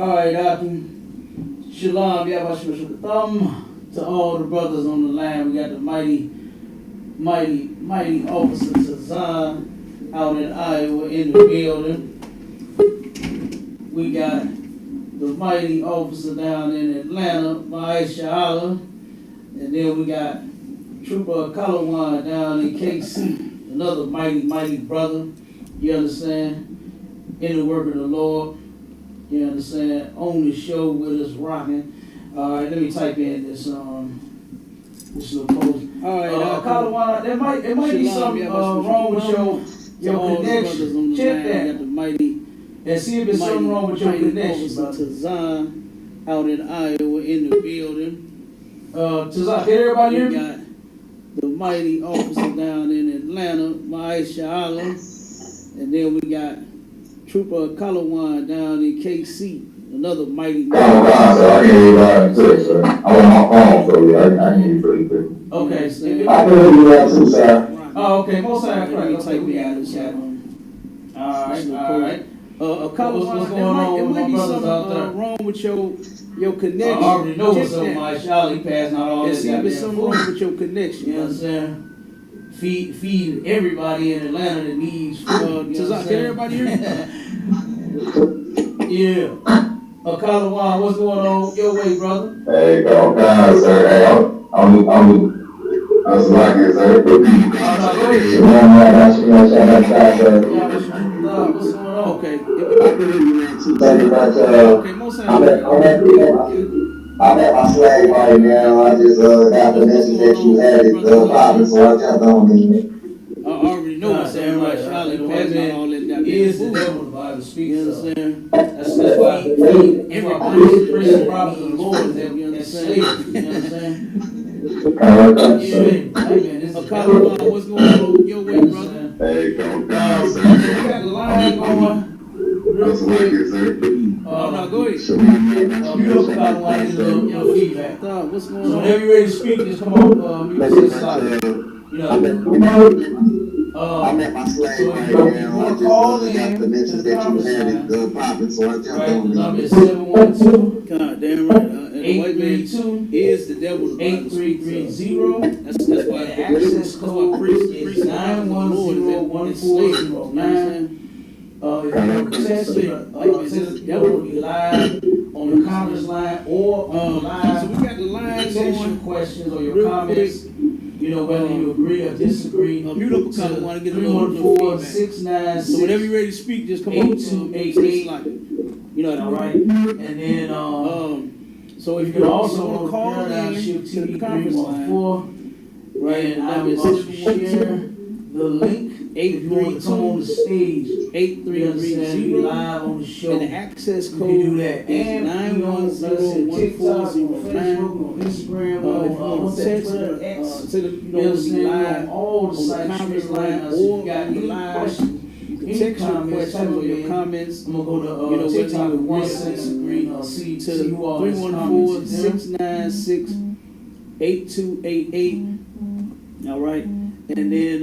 Alright, Shalom, Yabashua to all the brothers on the line. We got the mighty officer Tazan out in Iowa in the building. We got the mighty officer down in Atlanta, Maisha Allah. And then we got Trooper Kalawan down in KC, another mighty brother, you understand, in the work of the Lord. You understand? On the show with us rocking. All right, let me type in this little post. All right, Kalawana, it might be something wrong with your connection. Check that. And see if there's something wrong with your connection. Tazan out in Iowa in the building. Tazan, can everybody hear me? We got the mighty officer down in Atlanta, Maisha Allah. And then we got Trooper Kalawan down in KC, another mighty. So I can't even sir. I'm on my phone, so I can't hear you pretty good. Okay, so I can hear you that too, sir. Oh, okay, most of that correct. Take me out of the chat. All right. Kalawan, what's going on with my brothers out there? Wrong with your connection. I already know what's up, my Charlie passing out all this. See if there's something wrong with your connection. You know what I'm saying? Feed everybody in Atlanta that needs food. Can everybody hear me? Yeah. Kalawan, what's going on your way, brother? Hey, go down, sir. Hey, I'm slacking, sir. What's going on? Okay. I'm at my flag right now. I just got the message that you had it popping, so I jumped on it. I already know what's saying, right? Charlie passing all that down. Is the devil the Bible speaks. You understand? That's why everybody's praising property of the Lord. You understand? You understand? Yeah, man. This is Kalawan. What's going on your way, brother? Hey, go down, sir. We got the line going. Real quick. No, go ahead. You know Kalawan is your feedback. What's going on? So whenever you're ready to speak, just come on. You can say something. You know, I'm at my flag so right if you now. want I to call just got in the message that you had it popping, so I jumped right, the on number it. is 712 God damn right. And the white man 832 is the devil. 8330. That's why The access code is 9101409. If you have a test, the devil will be live on the conference line or on live. So we got the line Text your going. questions or your Real comments. You know, whether you agree or disagree. Mute up a couple. Want to get a little feedback. 314-696. So whenever you're ready to speak, just come on. 8288. You know, all right. And then, so if you can also want to call Paradigm in Shift to the TV conference line, 314, right? And I will share the link. If you want to come on the stage, 8330 live on the show. and the access You code can do that. is And 9101409. Instagram, If you want to text, say that you know we live all the on the sites, conference streaming line right now. So or if you got on the any live, questions, you can any text your comments, questions type or your in. comments. I'm gonna go to You know, whether TikTok you and agree or WhatsApp disagree, and see to who all has comments. 314-696-8288. All right, and then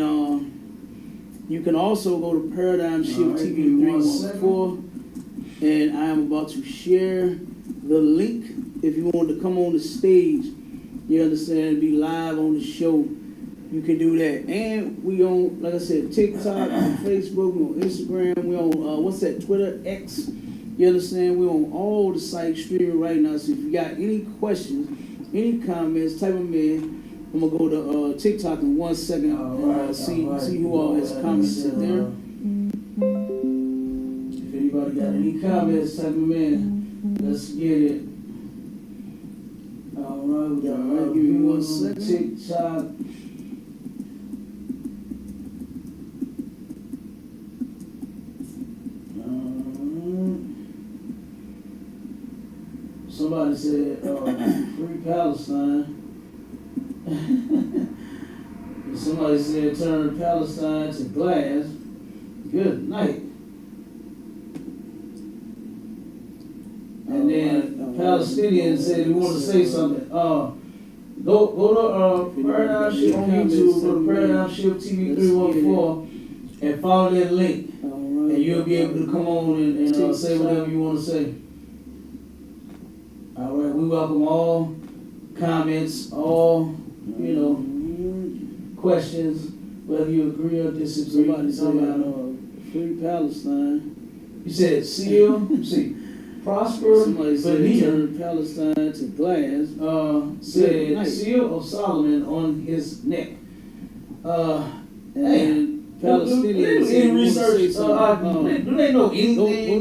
You can also go to Paradigm Shift TV 314, and I am about to share the link if you want to come on the stage. You understand? Be live on the show. You can do that. And we on, like I said, TikTok, on Facebook, we on Instagram, we on, what's that, Twitter, X. You understand? We on all the sites streaming right now. So if you got any questions, any comments, type them in. I'm going to go to TikTok in 1 second. See who all has commented there. If anybody got any comments, type them in. Let's get it. All right, we got give me 1 second. TikTok. Somebody said, free Palestine. Somebody said, turn Palestine to glass. Good night. And then a Palestinian said he wanted to say something. Go to Paradigm Shift on YouTube, go to Paradigm Shift TV 314 and follow that link. And you'll be able to come on and say whatever you want to say. All right, we welcome all comments, all, questions, whether you agree or disagree. Somebody said, free Palestine. You said seal, see, prosper, somebody said turn Palestine to glass. Said seal of Solomon on his neck. And Palestinians in research, do they know anything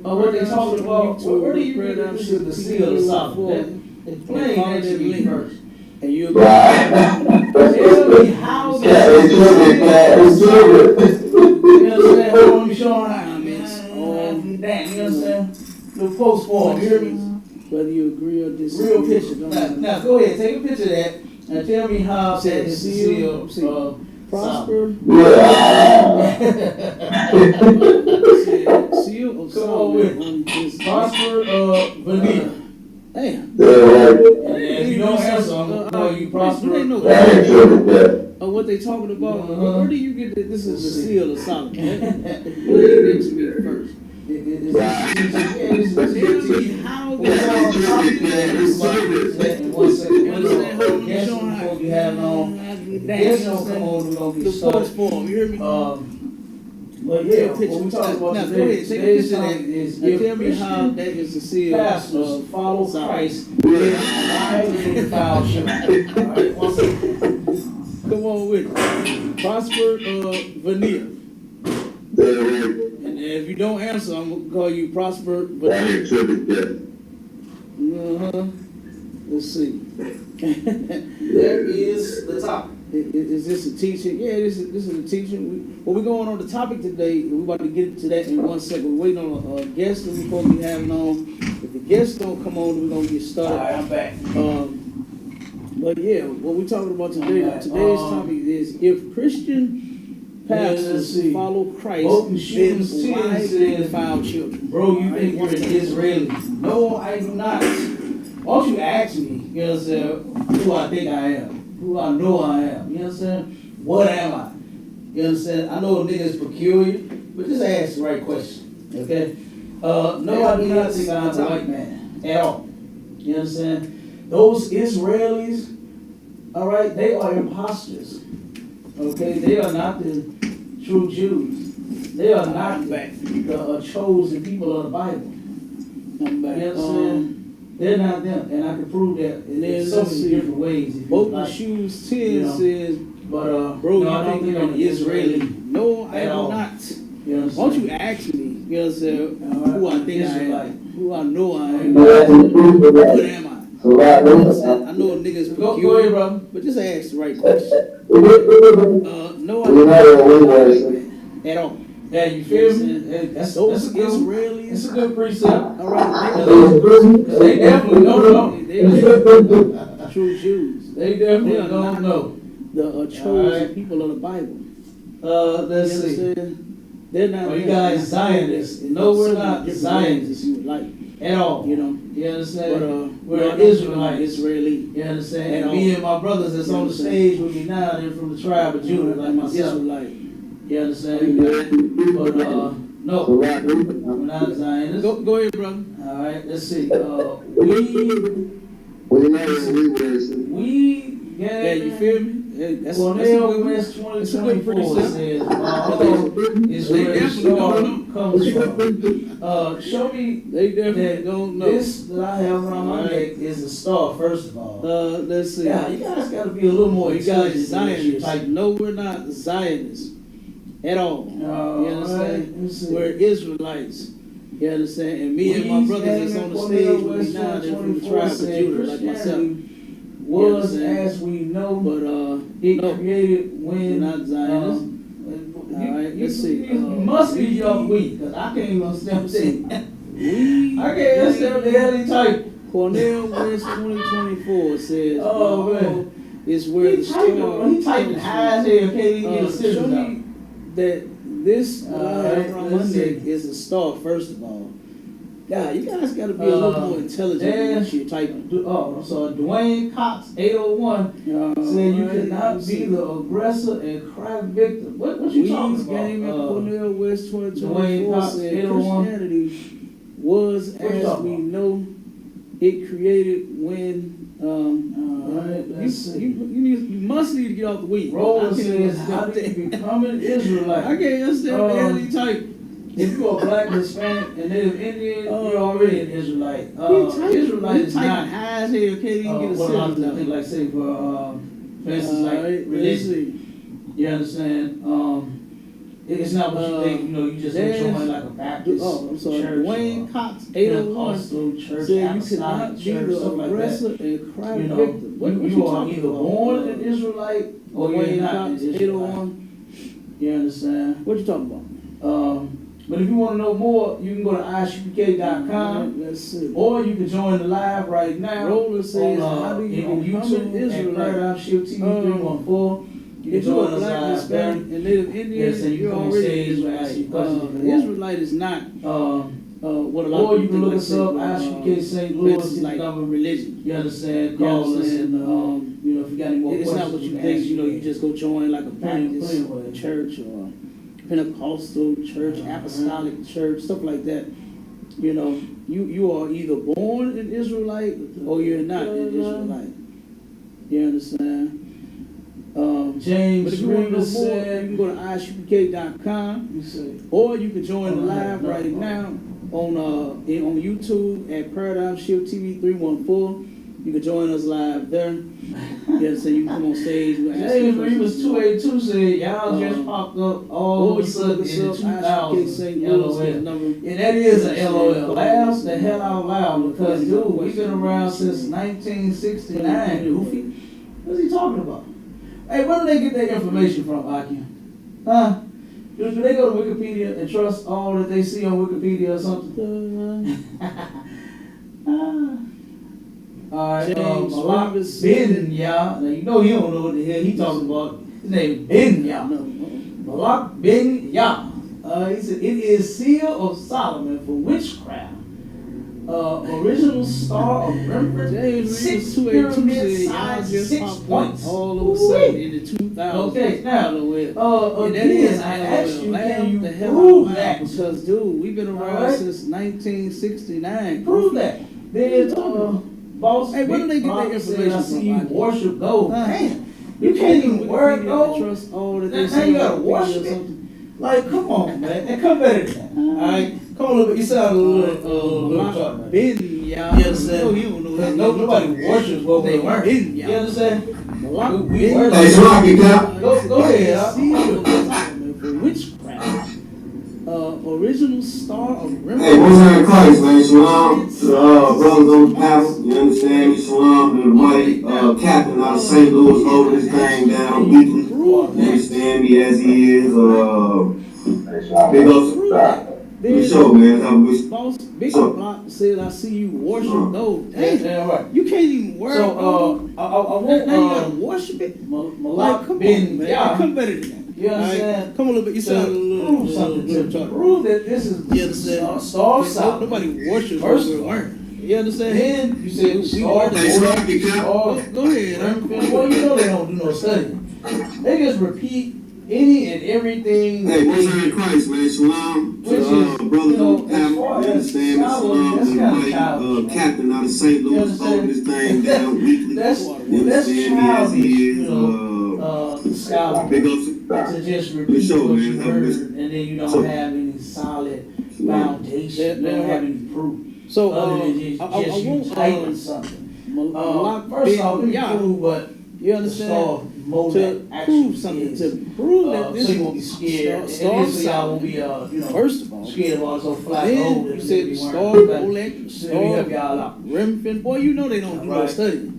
what they talking about? Where do you read the seal of Solomon? Explain that to me first. And you'll tell me how they you understand? Hold on, let me show comments on that. You understand? The post form, you hear me? Whether you agree or disagree. Real picture. Now go ahead, take a picture of that and tell me how that is the seal. Prosper. Seal of Solomon on his prosper veneer. Damn. And if you don't answer, I'm going to call you prosper. What they talking about? Where do you get that this is the seal of Solomon? Explain it to me first. Tell me how this in 1 second. Guess before we have long. Guess don't come on, we're going to get started. You hear me? But yeah, what we talking about today, today's topic is tell me how that is the seal pastors follow Christ in highly defiled church. All right, 1 second. Come on with it. Prosper veneer. And if you don't answer, I'm going to call you Prosper veneer. Let's see. There is the topic. Is this a teaching? Yeah, this is a teaching. We're going on the topic today. We're about to get to that in 1 second. We're waiting on a guest that we're supposed to be having on. If the guests don't come on, we're going to get started. All right, I'm back. But yeah, what we're talking about today, today's topic is if Christian pastors follow Christ, then why do they defile children? Bro, you think you're an Israeli? No, I do not. Why don't you ask me, you know what I'm saying, who I think I am, who I know I am, you know what I'm saying? What am I? You understand? I know a nigga is peculiar, but just ask the right question, okay? No, I do not think I'm a white man at all. You understand? Those Israelis, all right, they are imposters, okay? They are not the true Jews. They are not the chosen people of the Bible. You understand? They're not them, and I can prove that in so many different ways. Both the shoes 10 says, but bro, no, I don't think I'm an Israeli. No, I do not. You know why don't you ask me? You know what I'm saying? Who I think I am, who I know I am. What am I? I know a nigga's peculiar, bro, but just ask the right question. No, I don't at all. Yeah, you feel me? That's Israelis. It's a good precept. All right, they definitely don't know. They true Jews. They definitely don't know. The chosen people of the Bible. Let's see. They're not. You guys Zionists? No, we're not Zionists. You would like at all. You know. You understand? But we're Israelites. Israeli. You understand? And me and my brothers that's on the stage with me now, they're from the tribe of Judah, like myself. Israelite. You understand? But no, we're not Zionists. Go ahead, brother. All right, let's see. We Yeah, you feel me? Yeah, that's Cornell West 2024 says, is where the star comes from. Show me They definitely that don't know. this that I have around my neck is a star, first of all. Let's see. Yeah, you guys got to be a little more We got intelligent than what you're Zionists. typing. No, we're not Zionists at all. You understand? Right. We're Israelites. You understand? And me and my brothers that's on the stage with me now, they're from the tribe of Judah, like myself. Was as we know, But it no, created when we're not Zionists. all right, let's see. You must be young weak, because I can't even understand what they. We I can't understand what the hell they type. Cornell West 2024 says, Oh, man. it's where the star He typing high as hell, can't even get a show sentence out. me that this Alright, from let's Monday see. is a star, first of all. Yeah, you guys got to be a little more intelligent than what you're typing. I'm sorry, Dwayne Cox 801 said you cannot be the aggressor and cry victim. What you talking Weeds about? game at Cornell West Dwayne 2024 Cox, said 801. Christianity was, What you as talking we about? know, it created when Alright, let's see. you must need to get off the weed. Roland I can't says, understand how do you become an Israelite? I can't understand what the hell he type. If you are black, Hispanic, and Native Indian, you're already an Israelite. Israelite is not. high as hell, can't even get a What about sentence the thing out. like say for instance like Let's religion? see. You understand? It's not what you think. You know, you just join like a Baptist I'm sorry. church, Dwayne or Cox 801 Pentecostal church, said you apostolic cannot be church, the stuff like aggressor that. and cry You know, victim. What you are talking either about? born an Israelite or you're Dwayne not an Cox Israelite. 801. You understand? What you talking about? But if you want to know more, you can go to ishpk.com, Let's see. or you can join the live right now Roller says, on, how do you on become YouTube an at Israelite? Paradigm Shift TV 314. You can If you're join a us black, live there. Hispanic, and Native Indian, Yes, and you you're come on already stage an and ask you Israelite. questions if you An want. Israelite is not what a lot Or of you people can look think, us up, like, ISUK St. Louis, it's like a religion. you understand? You Call us, understand? and you know, if you got any more It's questions, not what you can think. ask You know, you just go join like a Baptist Anyway. church or Pentecostal church, apostolic church, stuff like that. You know, you are either born an Israelite or you're not an Israelite. You understand? James But if you want to know more, said, you can go to ishpk.com, you say, or you can join the live right now on YouTube at Paradigm Shift TV 314. You can join us live there. Yes, so you can come on stage. We'll ask you James Reeves 282 said, y'all just popped up all of a sudden in the 2000s. LOL. And that is an LOL. Laugh the hell out loud because, dude, we've been around since 1969. Goofy. What's he talking about? Hey, where do they get their information from, Aki? Huh? Do they go to Wikipedia and trust all that they see on Wikipedia or something? Alright, James Malak Reeves Ben Yah. Now you know he don't know what the hell he talking about. His name Ben Yah. Malak Ben Yah. He said, it is seal of Solomon for witchcraft. Original star of reference. James Reeves 6 282 pyramid said y'all size, just 6 popped up points. all of a sudden in the 2000s. Okay, now, And that again, is I asked you, laugh can the you hell prove out that? because, dude, we've been around Alright. since 1969. Prove that. There's boss. Hey, where do they get their Big information Bob said, I see from, you Aki? worship gold. Huh? Damn, you can't even work Wikipedia gold. trust all that Now they say you gotta on Wikipedia worship or it. something. Like, come on, man. And come better than that. Alright? Come on a little bit. You sound a little Block sharp, man. Ben, y'all. You understand? No, you don't know that. Nobody worships what they weren't. Ben, You y'all. understand? Block We Ben, worship. Hey, Sloppy Cap. Go ahead, huh? Seal of Solomon for witchcraft. Original star of Hey, remembrance. what's in Christ, man? Shalom to the brothers on the panel. You understand me? Shalom to the mighty captain out of St. Louis holding this thing down weekly. You understand me as he is. Big ups. Good show, man. Have a good Boss Big Block said, I see you worship gold. Hey, Yeah, right. you can't even worship gold. I want Now you gotta worship it. Like, Malak come Ben on, man. Yah. Come better than that. You understand? Alright? Come a little bit. You sound a little, prove something little to retarded. prove that this is You understand? star solid. Nobody worships First what of we all. weren't. You understand? Then you said We star. Hey, Sloppy Cap. Go ahead. Well, you know they don't do no study. They just repeat any and everything. Hey, what's in Christ, man? Shalom. Which is, Brothers you know, on the panel, as far you as understand me? Shalom to that's the kind of mighty childish. captain out of St. You Louis, understand? holding this thing down weekly. That's You understand me as childish, he you is. know, scholar. Big ups. To just For repeat sure, what man. you heard, and then you don't So- have any solid foundation, you don't have any proof. So, Other than just I you won't, typing something. Malak First off, let me Ben prove what you the understand? star Molech To actually prove something, is. to prove that this So you won't be scared. star And so y'all won't be, first of all, scared of all so flat then gold. you said star Molech, Let me star help y'all out. Remfin. Boy, you know they don't do no Right. studying.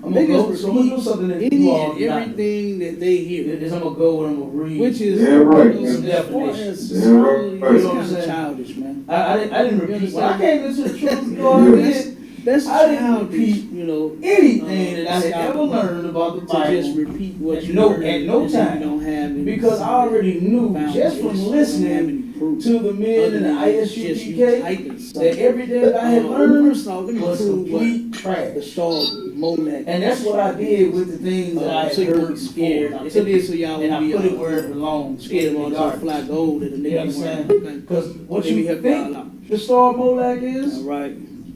I'm They gonna go, just so I'm gonna do repeat something that any you all and do not do. everything that they hear, Is I'm gonna go and I'm gonna read. which is Yeah, right. as Yeah. far as Yeah, scholarly, right. it's You know what I'm kind of saying? childish, man. I didn't repeat. When I came into the truth, you know Yeah, what I did? That's I didn't childish, repeat you know. Anything that I had scholarly. ever learned about the To Bible. just repeat what At you no- heard, at no and then time. you don't have any Because I already knew just from foundation, listening you don't have any proof. to the men Other in the than just you ISUPK typing that something. everything that I had learned First off, let me was prove what complete the trash. star Molech. And that's what I did with the things that I had so you won't heard be scared. before. I So took it so y'all and I won't be put it where it belongs. scared of all in the some garden. fly gold that a You nigga understand? wearing. Because what Let me you help y'all think out. the star Molech is, All right.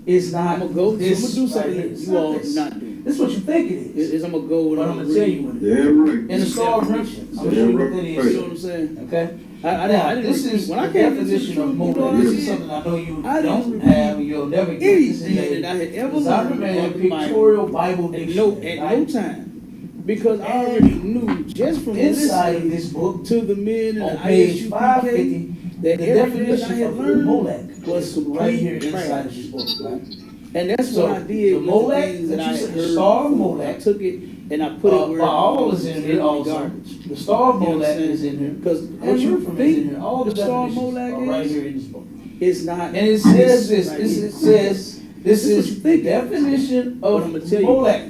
is not. I'm gonna go. I'm this gonna do something right here. that It's you not all do this. not do. This is what you think it is. I'm gonna go and But I'm gonna tell you what it is. Yeah, right. In the star of Redemption, I'm gonna show you what that You is. know what I'm saying? Okay? I Now, didn't this repeat. is When I the came into the definition truth, of you know what Molech. I This is did? something I know you I didn't don't repeat have and you'll never get. This is anything that I had ever designer learned man about the Bible. pictorial Bible At dictionary. no time. Because I already knew just from Inside listening this book, to the men in on the page ISUPK 550, that the everything I definition had of learned Molech was was right here complete inside trash. of this book, right? And that's So, what I did the with Molech the things that that I you had said, the heard. star of before. Molech, I took it and I put it where Baal is in here also. garbage. The star of You Molech understand? is in here. Because And what you Rufus is in here. think All the the star of definitions Molech are right is, here in this book. it's not. And it says this. right It here. says this is what is you the think. definition But I'm of gonna tell you. Molech.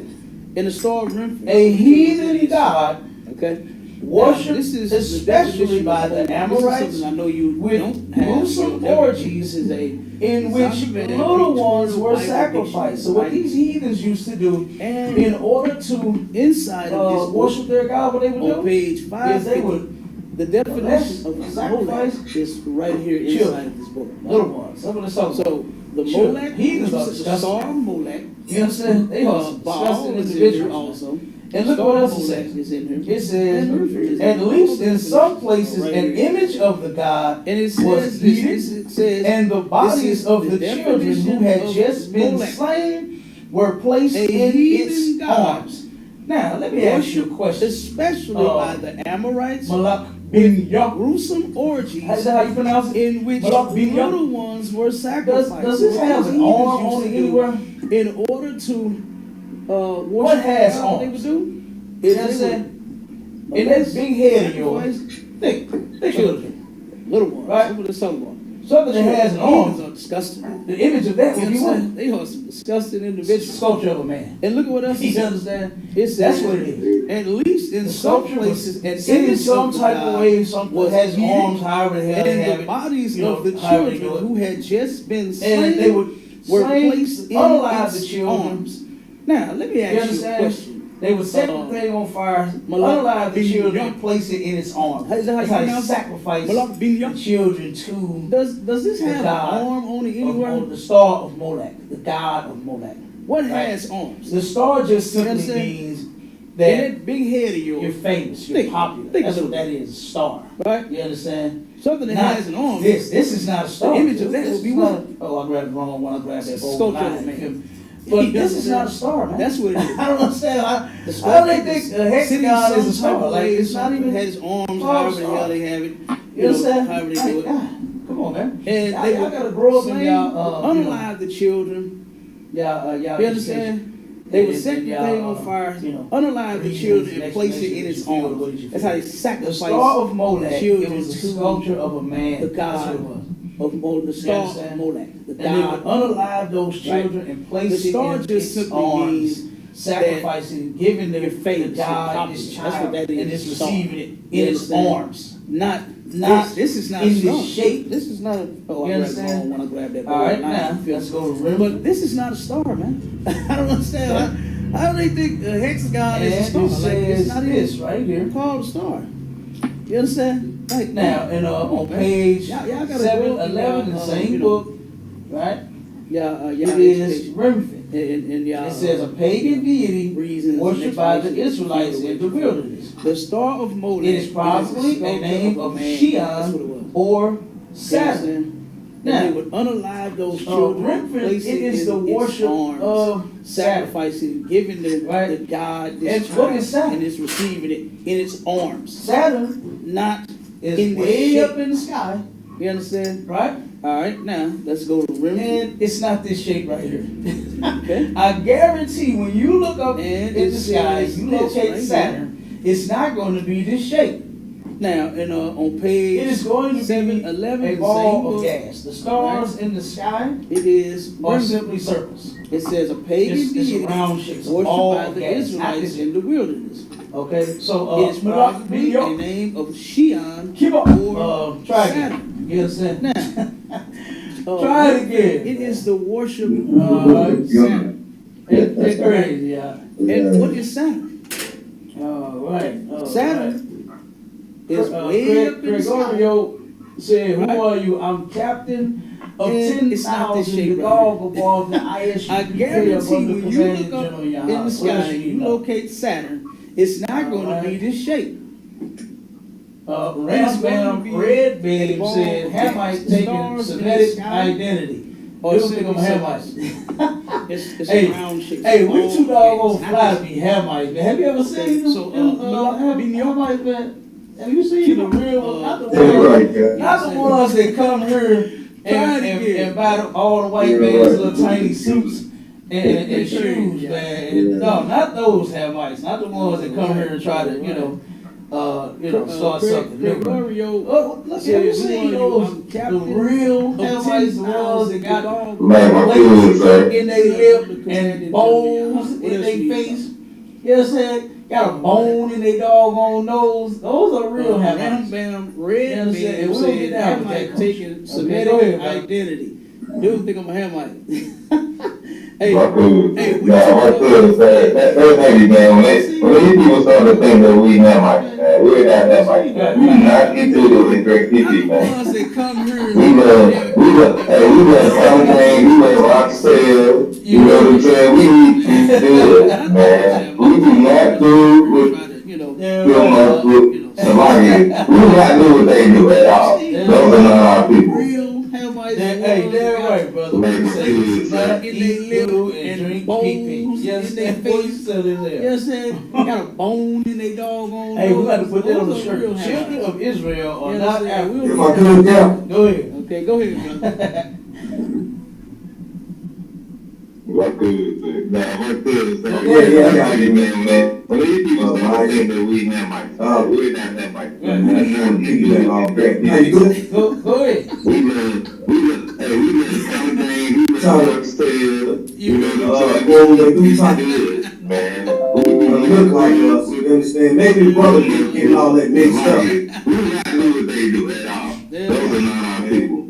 In the star of Memphis. A heathen god Okay. worshipped Now, this is especially by the Amorites This is something I know you with don't have. gruesome You'll never- orgies This is a in which Zombie man, little ones pictorial were Bible sacrificed. So what dictionary. these heathens used to do and in order to inside of this worship book, their God, what they would on do page is they 550, would the definition of sacrifice Molech is right here inside children. of this book. little ones. Some of the songs. So the Children. Molech, Heathens are the disgusting. star of Molech, You understand? They are some Baal disgusting is in here individuals. also. And look Star what of else it Molech says. is in here. It says, And Rufus is in at here. least All the in some definitions places, are right an here. image of the God And it was says, heated, it says, and the bodies is of the the children who definition had of just been Molech. slain were placed A in heathen its god. arms. Now, let me ask you a question. especially by the Amorites, Malak bin Yah. gruesome orgies Is that how you pronounce it? in which Malak bin Yah. little ones were sacrificed. Does this have an arm on it anywhere? In order to What worship has God, what they would arms? do? You is understand? In that big head of yours, sacrifice think a little bit. little ones. Right. What is talking about? Something that has an Heathens arm. are disgusting. The image of that You would be understand? what? They are some disgusting The individuals. sculpture of a man. And look at what else it You says. understand? It says, That's what it is. at least in The some sculpture places, was, an and in image some of the type of God way, something was has heated, arms, however the hell they have and the it. bodies you know, of the however they children do it. who had just been And slain they would were slay, placed in unalive its the children. arms. Now, let me You ask you a understand? question. They would set the thing on fire, Malak unalive the bin children, Yah. and place it in its arms. Is that how That's you how they pronounce it? sacrifice Malak bin Yah. the children to Does this The have an God arm on it anywhere? of the star of Molech, the god of Molech. What Right. has arms? The star just You simply understand? means And that that big head of you're yours, famous, you're Think- popular. think That's of what that is, a star. right? You understand? Something that Not has an arm. This is not a star. The image of that This would be is what? not a- Oh, I grabbed the wrong one. I grabbed that bold Sculpture line. of man. But this is not a star, man. That's what it is. I don't understand. The How do they think a sitting hexagon is a some star? type of Like, way, it's not even. has arms, Oh, however the star. hell they have it. You understand? However they Like, do it. God, come on, man. And Y'all- they y'all would gotta grow up in slay, y'all, unalive the children. y'all You understand? They would And- set and the y'all, thing on fire, you know, unalive the read children, this and place it in explanation its that you feel, arms. what did you That's feel? how they The sacrifice star of Molech, it children was a to sculpture of a man. the That's what it God was. the star of understand? Molech, the And they would God. unalive those children and place The it star in just its simply arms, means sacrificing, giving your the faith, God, this That's what child, that is. and it's Star. receiving it You in its understand? arms. Not Not this is not in a this star. shape. This is not a. Oh, You I grabbed understand? the wrong one. I grabbed that. All right, line. now let's go to Rim. But this is not a star, man. I don't understand. How do they think a hexagon is a And star? it Like, it's says not this even right here. called a star. You understand? Like Now, and on page y'all gotta 711 in the same book, right? It It is Remphan. and y'all. It says a pagan deity reasons worshipped by the explanations Israelites in the wilderness. The Star of Molech. It is probably a name of Shion or Saturn. Now, they Now, would unalive those children, Remphan, place it is in the worship arms, of Saturn. sacrificing, giving the Right. God this And what child, is Saturn? and it's receiving it in its arms, Saturn not is in the way shape. up in the sky, You understand? right? All right, now let's go to Remphan. And it's not this shape right here. Okay. I guarantee when you look up And in it the sky, says you this locate right Saturn, it's not going to be this shape. Now, and on page It is going to be 711, a the same ball book, of gas. The stars in the sky it is are Remphan. simply circles. It says a pagan It's deity a round shape. It's a worshipped ball by of the gas. Israelites in the wilderness. Okay, so It is probably a name of Shion keep or up. Try Saturn. again. You understand? Now, Try it again. It is the worship Uh, of Saturn. It's crazy, yeah. And what is Saturn? All right. Saturn is way up in the sky. Gregorio said, Right. "Who are you? I'm captain of And it's not this 10,000, shape the right dog above the ISU. I guarantee when you look up in the sky, you locate Saturn, it's not going to be this shape. Rambam Red Babe said Hamite taking Stars in the Semitic sky. identity. Or You don't think I'm simply Hamite? It's Hey, a round shape. Hey, we too doggone Yes. fly to be Hamite, man. Have you ever seen them? So, Hamite, man? Have you seen the real ones? Not the Yeah, ones, right, yeah. not the ones that come here and buy all the white man's little tiny suits and shoes, man. And, no, not those Hamites. Not the ones that come here and try to, start something. Gregorio, Look, have you seen those? The real Hamites, the ones that got Man, my food, sir. in their lip and bones in their face. You know what I'm saying? Got a bone in their doggone nose. Those are real Hamites. Bam, Red You know what I'm saying? Man We'll said get down with Hamite that. taking Okay, Semitic go ahead, man. identity. Dude think I'm a Hamite. Hey, My food. hey, we Nah, my food is that's heavy, man. When these people start to think that we Hamites, man, we're not Hamites, man. We do not get through this and drink pee, I'm the man. ones that come here. We love campaign, we love Roxelle, you know what I'm saying? We eat good, man. We do not do with somebody. We do not do what they do at all. Those are not our people. Real Hamites. Hey, they're right, brother. Man, Say, dude, not in eat they lip food and and drink bones pee-pee. Yes, in they that boy face. still in You there. know what I'm saying? Got a bone in their doggone Hey, we got to nose. put that on the Those are real shirt. Children Hamites. of Israel are You not understand? African. If I could, yeah. Go ahead. Okay, go ahead, brother. What good? Nah, what good? Yeah, I got it, man. When these people start thinking that we Hamites, we're not Hamites. Go ahead. We love campaign, we love Roxelle, you know, they do something good, man. Look like us, you understand? Maybe brother just getting all that mixed up. We do not do what they do at all. Those are not our people.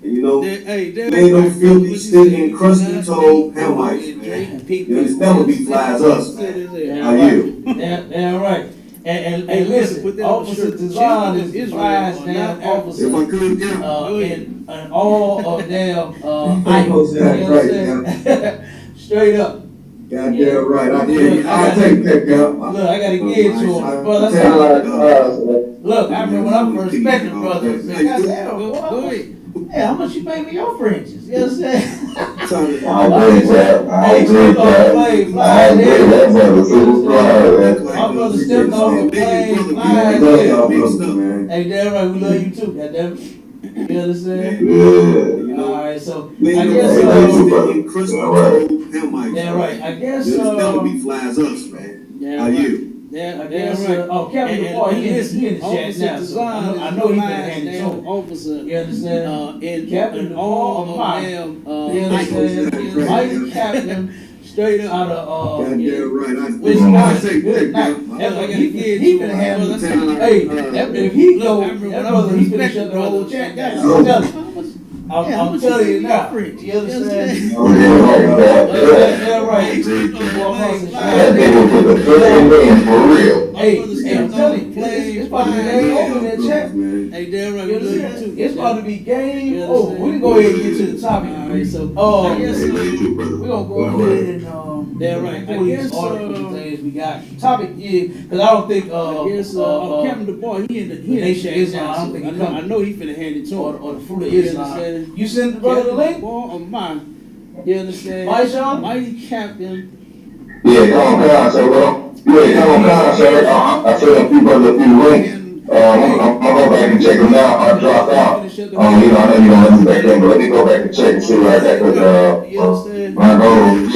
You know, they no filthy, stinking, crusty toe Hamites, man. This never be fly as us, man. How you? Damn right. And Hey, listen, put that on the Officer shirt. Design is Children of the flies Israel are damn not officer. If I could, yeah. And all of them, That's you know what I'm saying? Straight up. Goddamn right. I take that, girl. Look, I gotta give it to him, brother. Look, I remember when I first met the brother. Man, goddamn, Go ahead. hey, how much you pay for your Frenches? You know what I'm saying? I agree, bro. I agree, bro. I agree. That brother super fly, man. My brother stepped off the plane, I love y'all, brother, man. Hey, damn right, we love you too, goddamn it. You understand? Yeah. Alright, so I Hey, guess Hamites. yeah, right. I guess never be flies us, man. Yeah, How you? Yeah, I guess right. Captain DePaul, he in the chat Officer now. So Design I know he been is handing damn to him. officer. You understand? And Captain and all DePaul, of Mike. them, You understand? Mighty Captain, straight up. out of Goddamn right. Wisconsin. Good night. That's like he been handling. Hey, if he go, that brother, he finna shut the whole chat down. I'm telling you now. You understand? Oh, yeah, right, Yeah, right. That nigga put the foot in for real. Hey, telling you, it's about to be game over in that chat. Hey, damn right, You we love you understand? too. It's about to be game You over. We can go ahead and get to the topic. All right, so Oh, I guess we're gonna go ahead and Damn right. pull these articles and things we got. Topic is because I don't think I guess Captain DeBoy, he in the Nation chat Islam, now, I don't so think he I know, coming. I know he finna hand it to him. or the fruit of You Islam. understand? You sent the brother the link? Ball of mine. You understand? Mike Sean? Mighty Captain. Yeah, come on, sir. Yeah, come on, sir. I sent a few brothers a few links. I'm gonna go back and check them out. I dropped out. I know you don't let me back in, but let me go back and check and see where I got because my goal is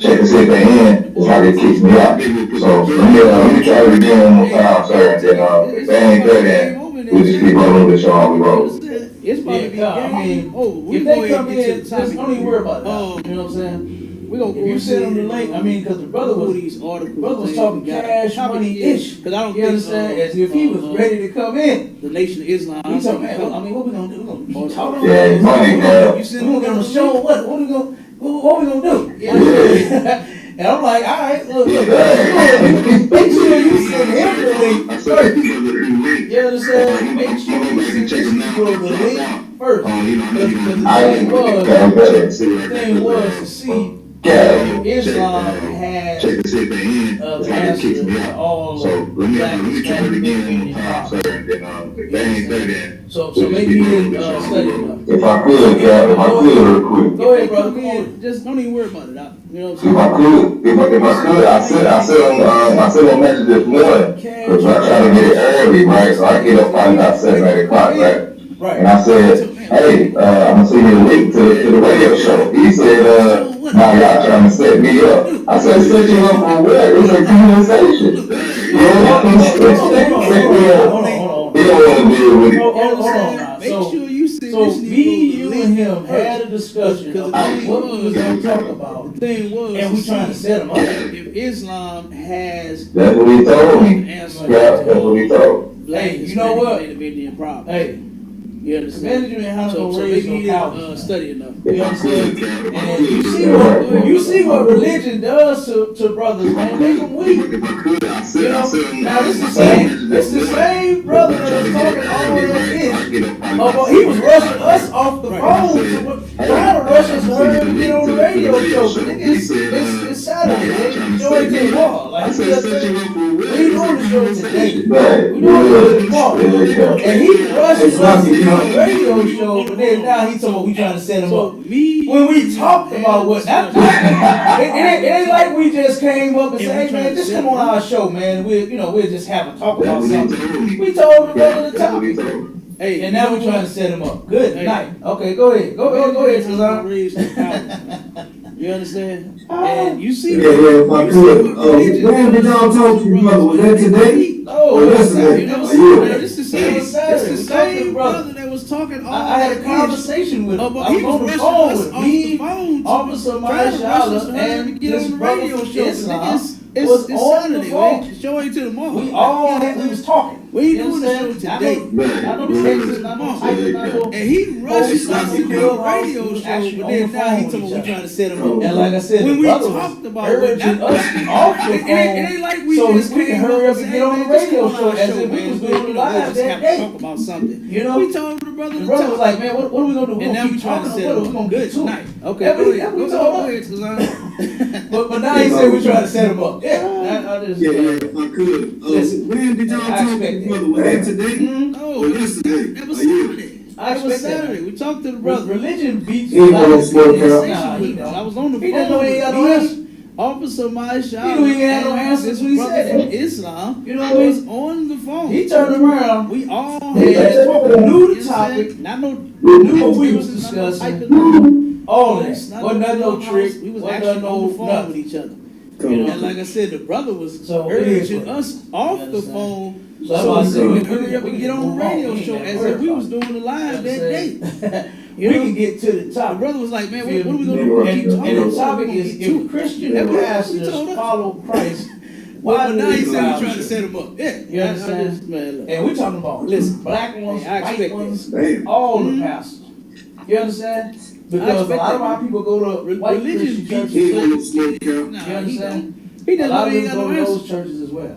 check and see if they in. It's how they kick me out. So let me try it again one more time, sir. And then if they ain't there, then we just keep rolling with the show how we roll. It's about to be game over. If they come in, just don't even worry about that. You know what I'm saying? We gonna If you send them the link, I mean, because the brother was these articles. brother was talking cash money ish. Because I don't You understand? As if he was ready to come in. The Nation of Islam. We talking, man, I mean, what we gonna do? We gonna talk Yeah, money, girl. You send them on the show. What we gonna do? You know? And I'm like, all right, look, make sure you send him the link first. You understand? Make sure you send these people the link first. Because the thing was to see Islam had answered all black Hispanic Indian problems. So maybe he didn't study enough. If I could, Cap, real quick. Go ahead, brother. Come on. Just don't even worry about it. You know what I'm If I could, I sent a message this morning, because I'm trying to get it early, right? So I get up probably about 7, 8 o'clock, right? And I said, hey, I'm gonna send you a link to the radio show. He said, nah, y'all trying to set me up. I said, set you up for what? It's a conversation. He don't want to deal with it. Hold on. Make sure you see So this me, you, nigga and him had a discussion Because about what we was gonna talk about, The thing was, and we trying to set him up. if Islam has That's what he told me. answer Yeah, that's what he told. black Hey, you know what? Native Indian problem. Hey, You understand? management has So no maybe raise you no didn't cows. study enough. You understand? And you see what religion does to brothers, man. Make them weak. You know? Now this the same brother that was talking all that in. But he was rushing us off the phone, trying to rush us to her to get on the radio show. But it's Saturday. Enjoy it tomorrow. Like he just said, we doing the show today. We doing it tomorrow. And he rushes us to get on the radio show, but then now he told me we trying to set him up. When we talked about what, it ain't like we just came up and said, hey man, just come on our show, man. We'll just have a talk about something. We told him about the topic. Hey, And now we're trying to set him up. Good night. Okay, go ahead. Go ahead, Suzanne. You understand? And you see, Yeah, if I could. When did y'all talk to you, brother? Was that today? No, yesterday. This the same brother that was talking all I had a conversation with him. I was on the phone with him. Officer Marshala and this brother from Islam was on the phone. Show it to the mall. We was talking. We doing the show today. I know Texas, I know Titan, I know. And he rushes us to do a radio show, but then now he told me we trying to set him up. And like I said, when the we brother talked was about urging us off the phone, it ain't like we so just we can came hurry up and and get on the radio show as if we was doing it live that day. Talk about something. You know, we told the brother was like, man, what are we gonna do? And now we trying to set him up. We're gonna Good get night. to it. Okay, go ahead, Suzanne. But now he said we trying to set him up. Yeah, I just. Yeah, if I could. When did y'all talk to you, brother? Was that today? No, yesterday. It was Saturday. I It was expect that. Saturday. We talked to the brother. Religion beats He ain't gonna life. smoke out. Nah, he don't. I was on the phone. He didn't know he ain't got no with answer. Officer Maisha. He knew he had no answer. That's what he said. From Islam. You know what I was mean? on the phone. He turned around. We all Knew the topic. Not no. Knew what we was discussing. All of that. Not Wasn't nothing no trick. We was Wasn't actually nothing on the no phone nothing. with each other. You know? And like I said, the brother was So it is urging what- us off you the understand? phone So that's so why I we said could hurry up and get on the radio show as if we was doing it live that day. We can get to the The topic. brother was like, man, what are we gonna do? And, Keep talking. and the topic is if Christian pastors follow Christ, why do now they he said allow he's trying to it? set him up. Yeah, You understand? Man, look. And we're talking about Listen, black ones, I white expect ones, Damn. all the pastors. You understand? Because a expect lot of that. our people go to white Religion Christian churches. He ain't gonna smoke out. Nah, You understand? He A doesn't lot know of he them ain't got go no to answer. those churches as well.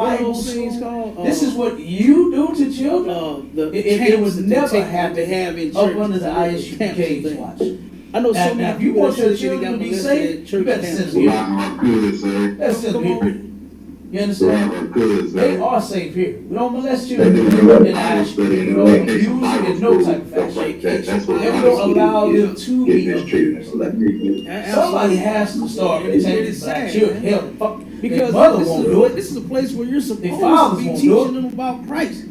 Bible those things school. called? This is what you do to children. The It was camps that never they happened have in up churches, under the camps and ISU things. cage watch. I know Now, so now, many if you people want that your say they children got to be molested safe, at you church better send camps. them Well, here. I'm good, sir. Better send Come them on here. with it. You Well, understand? I'm good, They sir. are safe here. We don't molest They children do in Bible our study we and don't vacation abuse it Bible in no school, type of stuff fashion. like that. That's what And we Bible don't school allow is. them to Get be mistreated. abused. Let me Somebody has to start It is protecting sad, black children. man. Hell, fuck, Because their mother this won't is, do it. this is a place where you're supposed fathers to be won't do teaching it. them about Christ.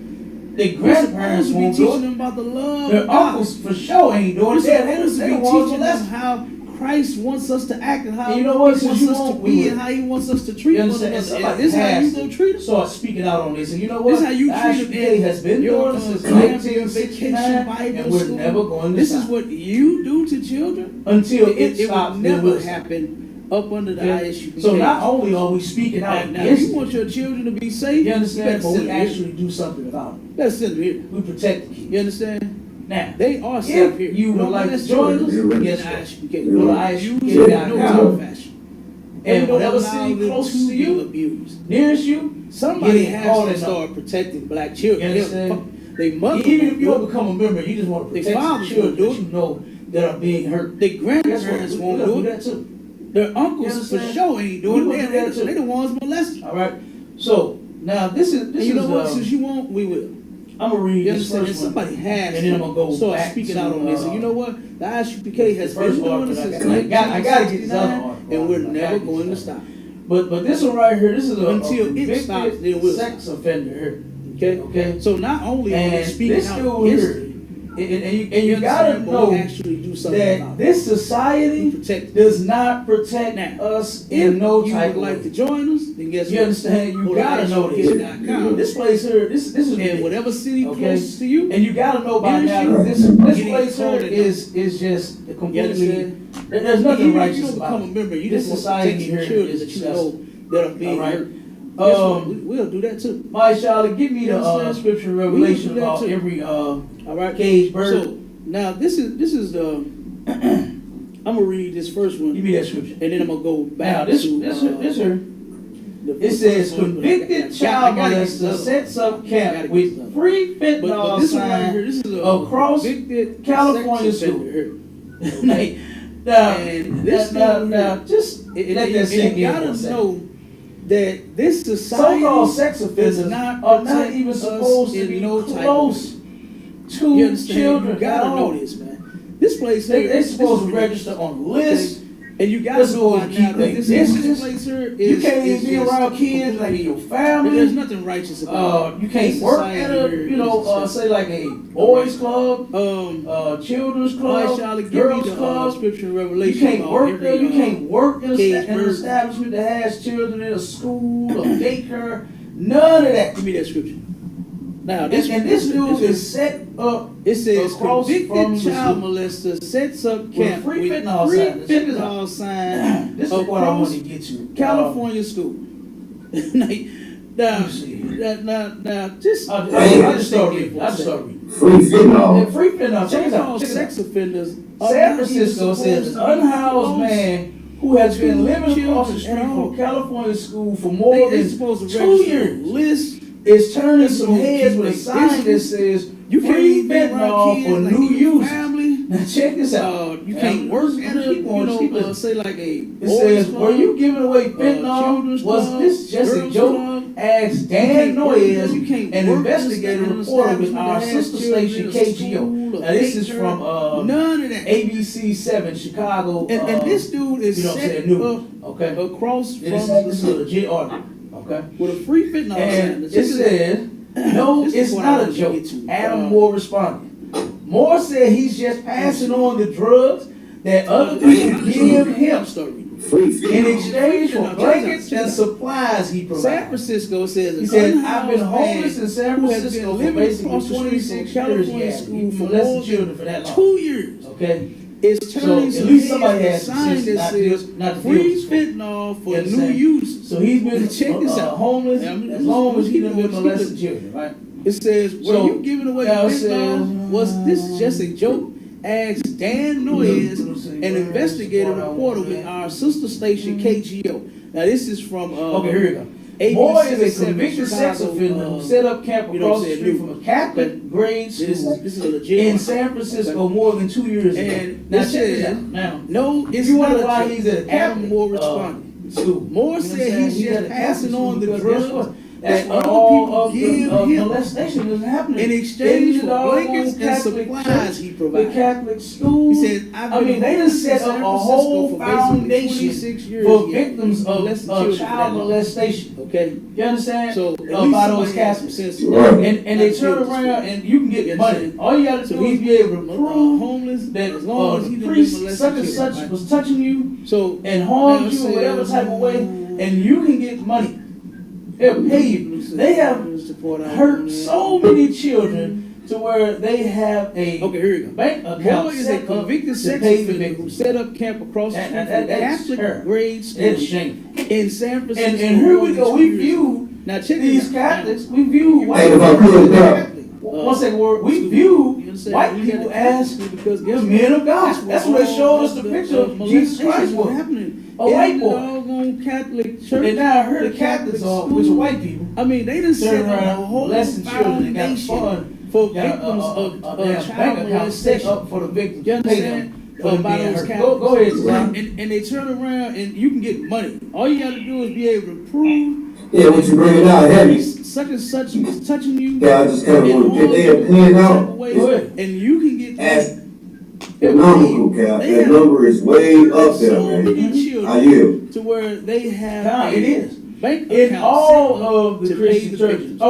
Their You're grandparents supposed to be won't teaching do them it. about the love Their of God. uncles for sure ain't doing You're it. supposed to They be the ones teaching molested. them how Christ wants us to act and how And you know what? He Since wants you us to won't be do and it, how He wants us to treat You one understand? another. Somebody This is how you has gonna treat them. start speaking out on this. And you know what? This is how you The treat them. ISBA has been doing it since 1969, and we're never going to This is stop what you do to children. until it It stops. will It never will stop. happen up under the Okay? ISUPK. So not only are we speaking out now, against you want your children to be safe. you understand, better but send we them here. actually do something about it. Better send them here. We protect the kids. You understand? Now, They are safe if here. you would Don't like to molest join children us, in yes, the sir. ISUPK. Go to Don't ISUPK.com. use it in no type of fashion. And don't whatever allow city them close to be you, abused. nearest you, Somebody get has calling to them. start protecting black children. You understand? They mother. Even if you don't become a member, you just want to Their protect the fathers children will do that you know that are being hurt. Their Guess grandparents what? won't We'll do do it. that too. Their uncles You for understand? sure ain't We doing will it. do that too. They the ones molested. All right. So now this is And you know what? Since I'm you won't, we will. gonna read You this understand? first And one. somebody has and then I'm gonna go start back speaking to, out on this. And you know what? The ISUPK has the first been doing article it I since got. I gotta get this other 1969, article. and we're I gotta never get going to this stop. But this one right here, this is a Until it convicted stops, then we'll sex offender here. Okay? Okay. So not only are we And speaking this out dude against here, it, and you gotta understand, but know we actually do something that about it. this society We protect does not protect Now, us If in no you type would of like to way. join us, then guess You what? understand? You Go to gotta know this. ISUPK.com. This place here, this is And ridiculous. whatever city Okay. closest to you, And you gotta know by Here's now you. that this You place need here call it is just you completely. understand? There's nothing Even if righteous you don't about become a it. member, you This just want to society protect here some children is that you disgusting. know that are being All right. hurt. Guess what? Um, We'll do that too. My Charlotte, give me You the understand? scripture We revelation do that about too. every All right. caged bird. So now this is the. I'm gonna read this first one, Give me that scripture. and then I'm gonna go back Now this to this here. the It says first one, but convicted child molester sets up camp with free But fentanyl this one right sign here, this is a across convicted California sex school. offender here. Now, And this now, dude- just let that sink you in for a gotta second. know that this society So-called sex offenders does not are not protect even us supposed to in be no type of close You to understand? children. You gotta at all. know this, man. This place They're here, supposed to this is register on the list. okay? And you gotta They're know supposed by to now keep that their this distance. place here You is can't is even be just around kids like completely- your There's family. nothing righteous about it. You can't This work society at a, here you know, is just- say like a boys club, children's all right, club, Charlie, give girls me the club. scripture and You revelation. can't about work every, there. You can't work in caged an bird. establishment that has children in a school, a daycare. None of that. Give me that scripture. Now, And this dude is set up. It says across from convicted the child school. molester sets up With camp free with fentanyl free sign. Check this fentanyl sign This is what I want across to get to. California school. now, see. now, just I just start reading. I just start reading. Free fentanyl. Free fentanyl. Check it out. so-called Check it out. sex offenders. are San not Francisco even says an supposed to be unhoused close. man who has been to living across the children street at all. from California school for more They than supposed to 2 register years list. is turning They some supposed to heads keep with a their sign that distance. says You can't free even be around fentanyl kids for like new your use. family. Now check this out. You can't work at a, Keep going, keep listening. say like a It boys says, club, were you giving away fentanyl? children's Was club, this just a girls joke? club? Asked You Dan can't work there. Noyes, You can't an work investigative in an reporter with establishment our that has sister children station in a KGO. school, a Now this is daycare. from None of that. ABC 7 Chicago. And this dude is you know what I'm set saying, news. up Okay. across from This the is a legit article. Okay. with a free fentanyl And sign. it said, no, This is it's what I not a want to joke. get to. Adam Moore responded. Moore said he's just passing on the drugs that other people give him Free in fentanyl. exchange for Check blankets it out. and supplies he San provides. Francisco says He said, I've been homeless in San who has Francisco been for living basically across the street 26 from years. California Yeah, school he for molested more children than for that long. 2 years. Okay. It's So turning at some least somebody heads has with a sign sense that says not to free deal with this. fentanyl for You new understand? use. So he's been Check this out. homeless Yeah, I mean, as long as he let's done keep been going. molesting children, right? It says, were So, you giving away now it fentanyl? says, Was this just a joke? Asked Dan Noyes, an investigative reporter with our sister station KGO. Now this is from Okay, here we go. Boy is a convicted sex offender who set up camp across the street from a Catholic grade school This is a legit in San Francisco more than 2 years ago. And Now it check this said, out. Now, no, it's you not wonder a why joke. he's at a Adam Catholic Moore responded. school. Moore You said understand? he's just at a Catholic passing school on the because guess drugs what? That's that what other all people of give the him molestation is happening in exchange in for the doggone blankets and Catholic supplies church, he the provides. Catholic school. He said, I mean, they done set up a whole foundation for victims of child molestation. Okay, You understand? so By those Catholics. And they turn around and you can get money. All you gotta do is be able to prove homeless that as long as he the didn't priest molest such and children, such right? was touching you So and harmed now you in it whatever says, type of way, and you can get money. They'll pay you. They have hurt so many children to where they have a Okay, here we go. bank Boy account is a set up convicted to sex pay the offender who victims. set up camp across the street from a That's Catholic terrible. grade school It's shameful. in San Francisco. And here more we than go. 2 We years ago. view Now check these this out. Catholics. We view white Hey, if I could, yeah. One second, word. We You view understand? white We got people the as Catholics because the guess men of God. what? That's what they showed us the all picture of Jesus molestation Christ was. happening. A white in boy. the doggone Catholic church. And now I heard the Catholics are, which are white people, I mean, they done set turn up a around whole molesting children and got foundation fun. for Got victims of damn child bank account set molestation. up for the victims. You to pay them understand? for them By being those hurt. Catholics. Go ahead, John. And they turn around and you can get money. All you got to do is be able to prove Yeah, what you bringing out heavy. such and such was touching you. Yeah, I just kind of in want to all get their opinion type out. of ways, Go ahead. and you can get Astronomical, Cap. They That have number is way up there, so man. many I children yield. to where they have Nah, it is. bank In accounts all set up of the to pay Christian the churches. victims.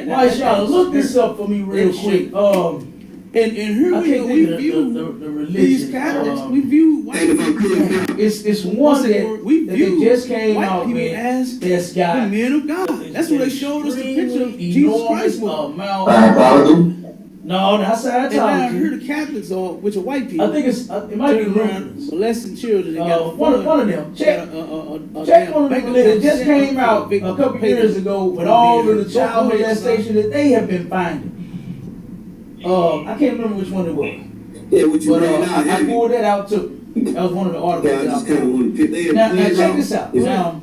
Why y'all look this up for me real It's quick. And here I we can't go. think We of the view religion. these Catholics. We view white Hey, if I people. could, It's one that, We that view they just came white out people with. as That's the got men of God. That's what they showed us the picture of Jesus Christ was. amount. Scientology? No, that's And now Scientology. here the Catholics are, which are white people. I think it might be turn around Lutherans. molesting children and got One of them. Check one of the religions just came out a couple years ago with all of the child molestation that they have been finding. I can't remember which one it was, yeah, what you but bringing out I heavy. pulled that out too. That was one of the Yeah, I articles that I just kind of pulled. want to get their Now opinion check this out. It's Now,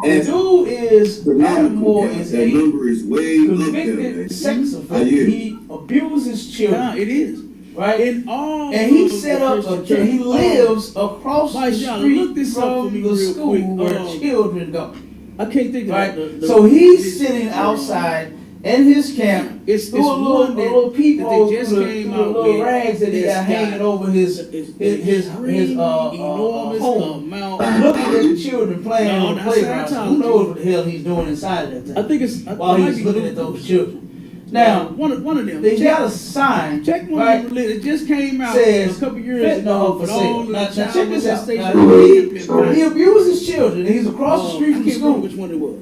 the dude is Adam astronomical, Moore Cap. is That a number is way up there, man. convicted sex I offender. yield. He abuses children, Nah, it is. right? In all And he of set the up Christian a churches, he lives across the Why, y'all, street look this up for from me the real school quick. where children go. I can't think of Right? the So he's sitting outside in his camp. It's through a one little that peephole they just through came the out little with rags that he got that's hanging got over his enormous home. amount. Looking at the children playing No, on the that's playground. So who Scientology. knows what the hell he's doing inside of that I thing think it's while it might he's be looking at those children. Now, one of them. they got a sign, Check one right? of them. It just came out Says a couple years ago. fentanyl for with sale. all the Now child check this out. molestation Now, that he abuses children and he's across the street I from can't remember school. which one it was.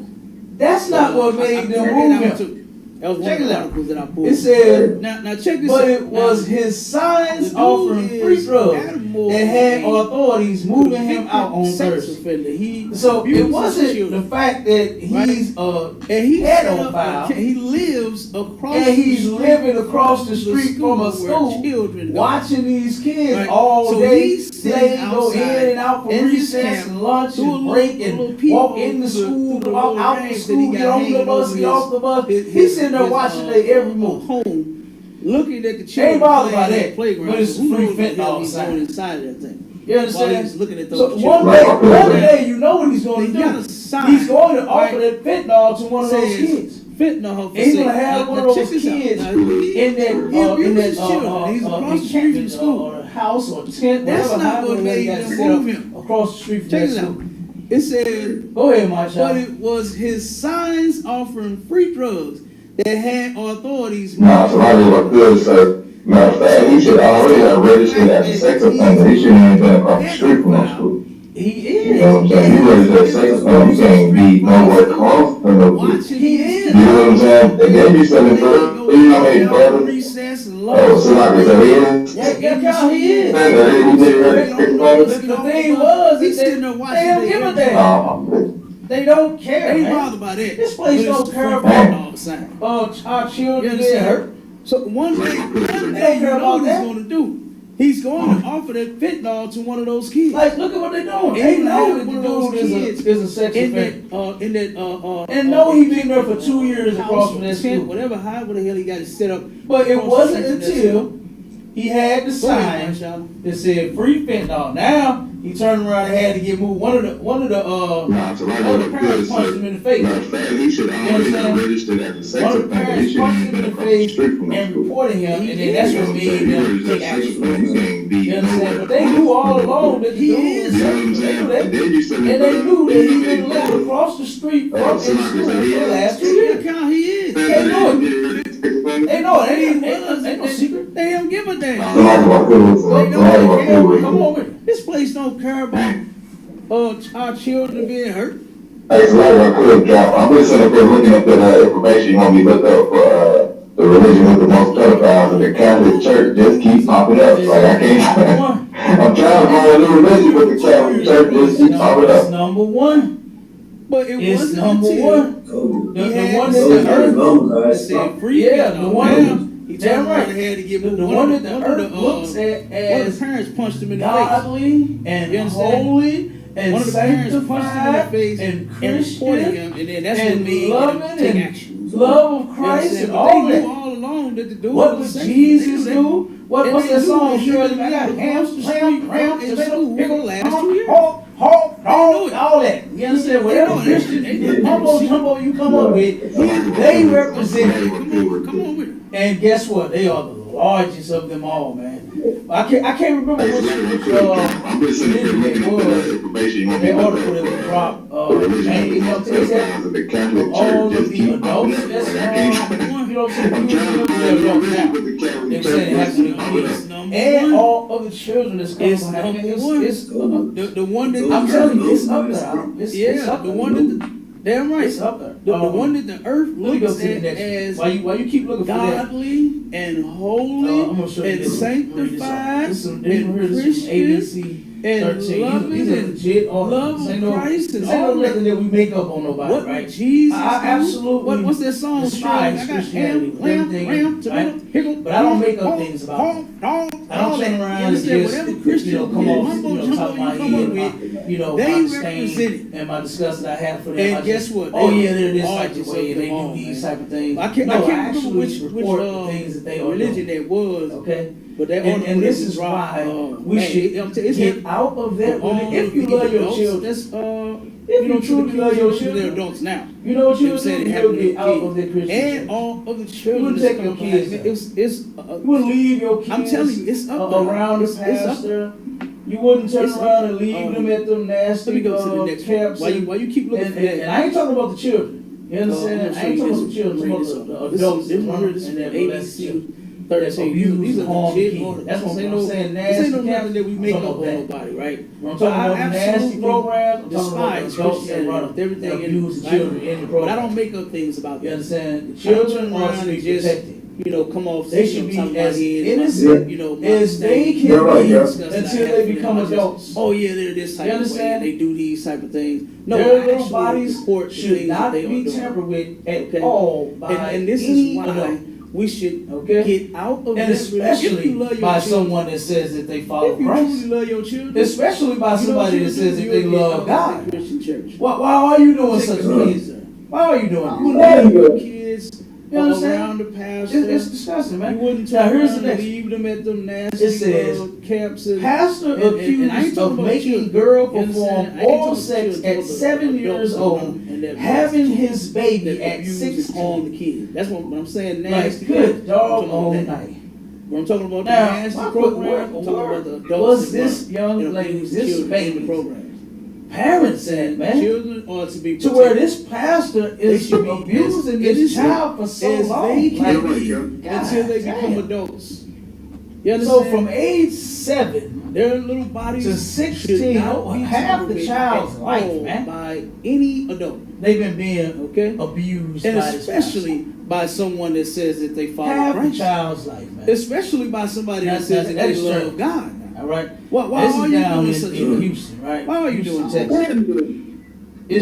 That's not what made I them figured move it out him. too. That was one Check of it the out. articles that I pulled. It said, now check this but out. it was Now, his signs the dude offering free is drugs Adam Moore, that had a authorities moving him out on sex Thursday. offender. He So it abuses wasn't children. the fact that he's And he set up pedophile he lives across and he's the street living across the from street from a where school, children go. watching these kids Right. all So day. he's They sitting go in outside and out for in his recess camp, and lunch through a and little- break a little and peephole walk in the through school, the walk little out the rags that school, he get got on the hanging bus, over get off the bus. his- He's sitting there his, watching their every move. home, looking at the Ain't children bothered by playing that, at the playground. but it's Who free knows what the hell fentanyl he's sign. doing inside of that thing? You While understand? he's looking at those So children. one day, you know what he's going They to got a do. sign, He's going to offer right, that fentanyl to one of those says kids. fentanyl for And he's sale. gonna have Now, one of check those this out. kids Now, in that he abuses children. He's across the street from encampment, school. or a house or tent. That's whatever, not however what they made got them set up move him. across the street from Check that this out. school. It said, Go ahead, my but child. it was his signs offering free drugs that had authorities. Nah, somebody was good, sir. Matter of fact, he should already have registered as a sex offender. He shouldn't even been across the street from no school. He You know what I'm is. saying? He registered as a sex offender. He can't be nowhere close to no school. Watching He these is. You know what I'm saying? And they be selling drugs. You know how many brothers? recess and Oh, so like I said, he is. Yeah, he is. Man, that he did register brothers. The thing was, He's that sitting there watching. they don't give a damn. Oh, They don't care. They ain't man. bothered by that. This place But it's don't care the about fentanyl sign. our You children understand? getting hurt. So one day don't you care know about what that. he's gonna do. He's going to offer that fentanyl to one of those kids. Like, look at what they're doing. And They know one of that those the kids dude is a sex in offender. And know he been there for 2 years across from that school. Whatever, however the hell he got it set up. But it wasn't until he had the sign that said free fentanyl. Now he turned around and had to get moved. One of the parents punched him in the face. He should already have registered as a sex One of the offender. parents He punched shouldn't him in have the been face straight from and school. reported him, and then that's what made them take action. You You understand? But they knew all along that he is. know what I'm saying? They knew that. And they knew that he been living across the street from his school for the last 2 years. He is. They know it. They know it. Ain't no secret. They don't give a damn. They know it. Come on with it. This place don't care about our children being hurt. Hey, so like I could drop. I'm just sitting up there looking at that information you want me to look up for the religion with the most pedophiles, and the Catholic Church just keeps popping up. Like I can't. I'm trying to find a new religion, but the Catholic Church just keeps popping It's up. number one. But it It's wasn't number until one. The one that said free. Yeah, the one. he Damn turned around right. and had to give The one one of that the earth looks at one of the as parents punched him in the face. godly and holy and One of the parents punched him in the sanctified face and reported Christian him, and then that's what and made him loving take and action. love of Christ and But all they knew that. all along that the dude What was would safe. Jesus They- do? What's and that they song? knew he Shirley, was we got across hams, the lamb, street ram, from tomato, school pickle, for the last 2 years. all that. You understand? Whatever Christian mumbo jumbo you come up with, they represent it. Come on with it. And guess what? They are the largest of them all, man. I can't remember Hey, so which I'm just sitting here looking at that information you want me that to look article that was up dropped. for the religion And with you the know, most take that. pedophiles, and the Catholic All Church of just the keep popping adults up. that's Like I can't. you know what I'm saying? I'm trying to find a new religion, but the They Catholic said it Church has just to keep popping be up. and all of the children that's coming It's behind number it. one. It's The one that I'm telling you, it's up there. It's yeah, up the there. one that damn right. It's up there. The one that the earth Let me go looks to the at next one. as Why you keep looking for that? godly and holy I'm gonna show you and this. sanctified This and is Christian ABC and 13. loving These are and legit on love this of ain't no- Christ and this ain't no all that. nothing that we make up on nobody, What right? would Jesus I do? absolutely What's that song? despise I got Christianity ham, with lamb, everything, ram, tomato, right? pickle. But I don't make up things about it. I don't turn around and just, whatever Christian come off, mumbo top jumbo of my you come up head, with, my they disdain represent it. and my disgust that I have for them. And I guess just, what? Oh They yeah, they're this are type of just way, and they up do them these all, type of things. I can't No, remember actually which report the things that they are religion doing. that was. Okay? But that And this is why we should get out of that. If you love your children, if you truly love your they're children, adults now. you know what You you know what I'm saying? do? You'll get out of that Christian And church. all of the You children wouldn't that's take your coming kids behind there. it. You wouldn't leave your kids. I'm telling you, it's up there. around the It's up pastor. You wouldn't turn It's up around there. and leave them at them nasty Let me go to the next one. camps. Why you keep looking and, for and, that? and I ain't talking about the children. You I'm understand? gonna I show ain't you talking about this. the children. I'm Read talking this. about the This adults is that run this and that ABC molest children. 13. These are harm legit kids. orders. That's what This ain't I'm no- saying. This ain't no Nasty nothing that we make camps. up I'm on talking about nobody, right? I'm talking about nasty absolutely programs. I'm talking about despise adults that Christianity run with everything that in abuse it, the right? children in the But program. I don't make up things about You that. understand? The Children children are around to be and just, protected. come off. They should be something as about head, innocent my as they thing. can You're right, be yeah. until they become adults. Oh yeah, they're this type You of way. understand? They do these type of things. No, Their I little actually bodies support the should things not that they be are doing. tampered with at Okay. all by And this any is why adult. we should Okay? get out of And this religion. If especially you love your by children, someone that says that they follow if you Christ. truly love your children, Especially by somebody that says that they love God. Christian church. Why are you doing Take such your things? kids there. Why are you doing You this? wouldn't leave your kids You understand? around the pastor. It's disgusting, man. You wouldn't Now, turn here's around the and next. leave them at them nasty It says, camps. And, Pastor and I ain't accused talking of about making children. girl You understand? perform I ain't talking oral about sex children, at but the 7 years adults old, and that having his baby that at abuse and 16. harm the kid. That's what I'm saying. Like, Nasty. good dog I'm on talking about night. When I'm talking about the Now, nasty my program, I'm quick talking word about the adults was that this run young and lady, abuse this children in baby, the program. parents said, man, Children are to be to where protected. this pastor They is should be abusing as this innocent child for so as long. they can Like, be God until they become damn. adults. You understand? So from age 7 their little bodies to should 16, not be half the tampered child's at life, all man. by any adult. They've been being Okay, abused and by this especially by someone that says that they follow half the Christ. child's life, man. Especially by somebody that That's- says that that they is love true. God. All right. Why This are is you down doing such a in thing? Houston, right? Why are you Houston, doing such a Texas. It Yeah.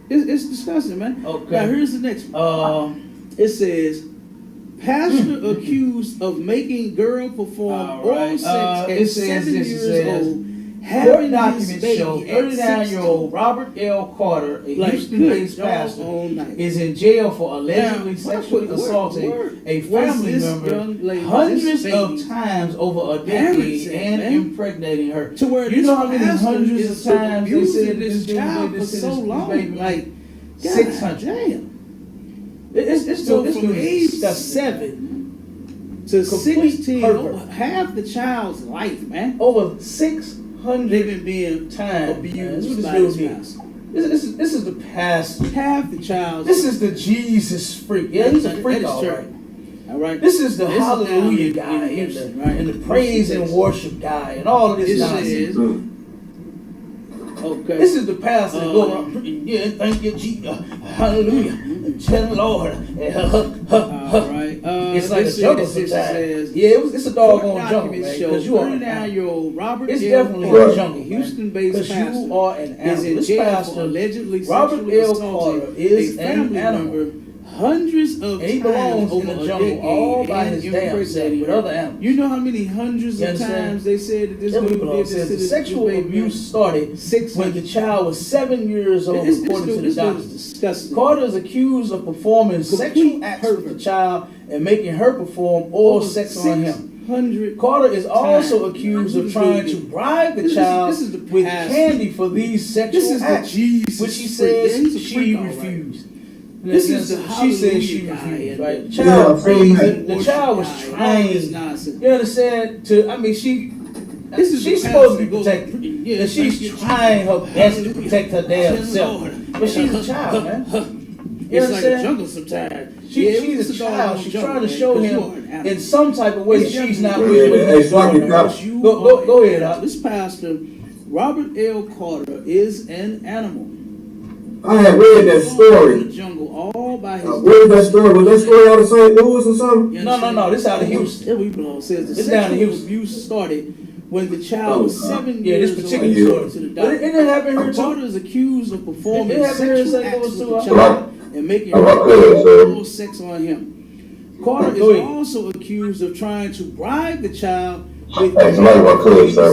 says, It's disgusting, man. okay. Now here's the next one. It says Pastor accused of making girl perform oral sex at 7 years old. Court documents show 39-year-old Robert L. Carter, a Houston-based pastor, is in jail for allegedly sexually assaulting a family member hundreds of times over a decade and impregnating her. To where you know how many hundreds of times they said this child for so long? Like 600. Damn. It's so from age 7 to 16, half the child's life, man. Over 600 they've been being times abused by this pastor. This is the pastor. Half the child. This is the Jesus freak. Yeah, he's a freak, all right. All right. This is the hallelujah guy and the praise and worship guy and all of this nonsense. Okay. This is the pastor that go around, yeah, thank you, Jesus, hallelujah, and tell the Lord. All right. It's like a jungle sometimes. Yeah, it's a doggone jungle, man. Because you are 39-year-old Robert. It's definitely a jungle, Houston-based pastor. You are an animal. Is in jail for allegedly Robert L. Carter is an animal. Hundreds of and he belongs in the jungle all by his damn self with other animals. You know how many hundreds of times they said that this dude did this to the sexual abuse started when the child was 7 years old, according to the doctors. Carter is accused of performing sexual acts with the child and making her perform oral sex on him. Carter is also accused of trying to bribe the child with candy for these sexual acts, which he says she refused. This is the she said she refused, right? The child was trained. You understand? She's supposed to be protected. And she's trying her best to protect her damn self. But she's a child, man. You understand? It's like a jungle sometimes. She's a child. She's trying to show him in some type of way she's not with him. Go ahead. This pastor, Robert L. Carter, is an animal. I had read that story. In the jungle all by his where's that story? Was that story out of St. Louis or something? No. This out of Houston. There we belong. Says the sexual abuse started when the child was 7 years old. Yeah, this particular story. But it didn't happen here too. Carter is accused of performing sexual acts with the Right. child and making oral sex on him. Carter is also accused of trying to bribe the child with somebody about could, sir.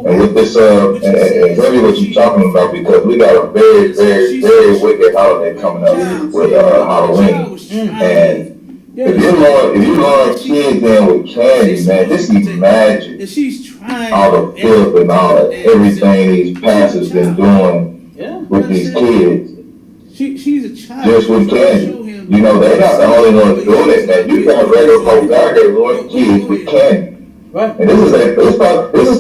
And with this, and really what you're talking about, because we got a very, very, very wicked holiday coming up with Halloween. And if you lure kids in with candy, man, this is magic. And she's trying all the filth and all everything these pastors been doing with these kids. She's a child. Just with candy. You know, they're not the only ones doing it, man. You got regular folks out there luring kids with candy. Right. And this is probably one of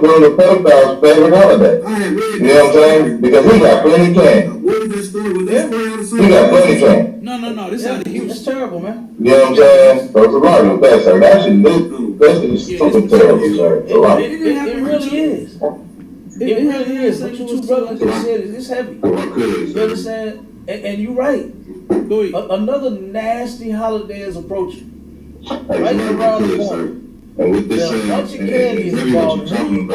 the pedophile's favorite holiday. You know what I'm saying? Because he got plenty of candy. He got plenty of candy. No. This out of Houston. That's terrible, man. You know what I'm saying? So it's a lot of that, sir. That should do. That's something terrible, sir. It really is. It really is. What you two brothers just said is heavy. You understand? And you're right. Another nasty holiday is approaching. Right around the corner. And with this, a bunch of candy is involved. We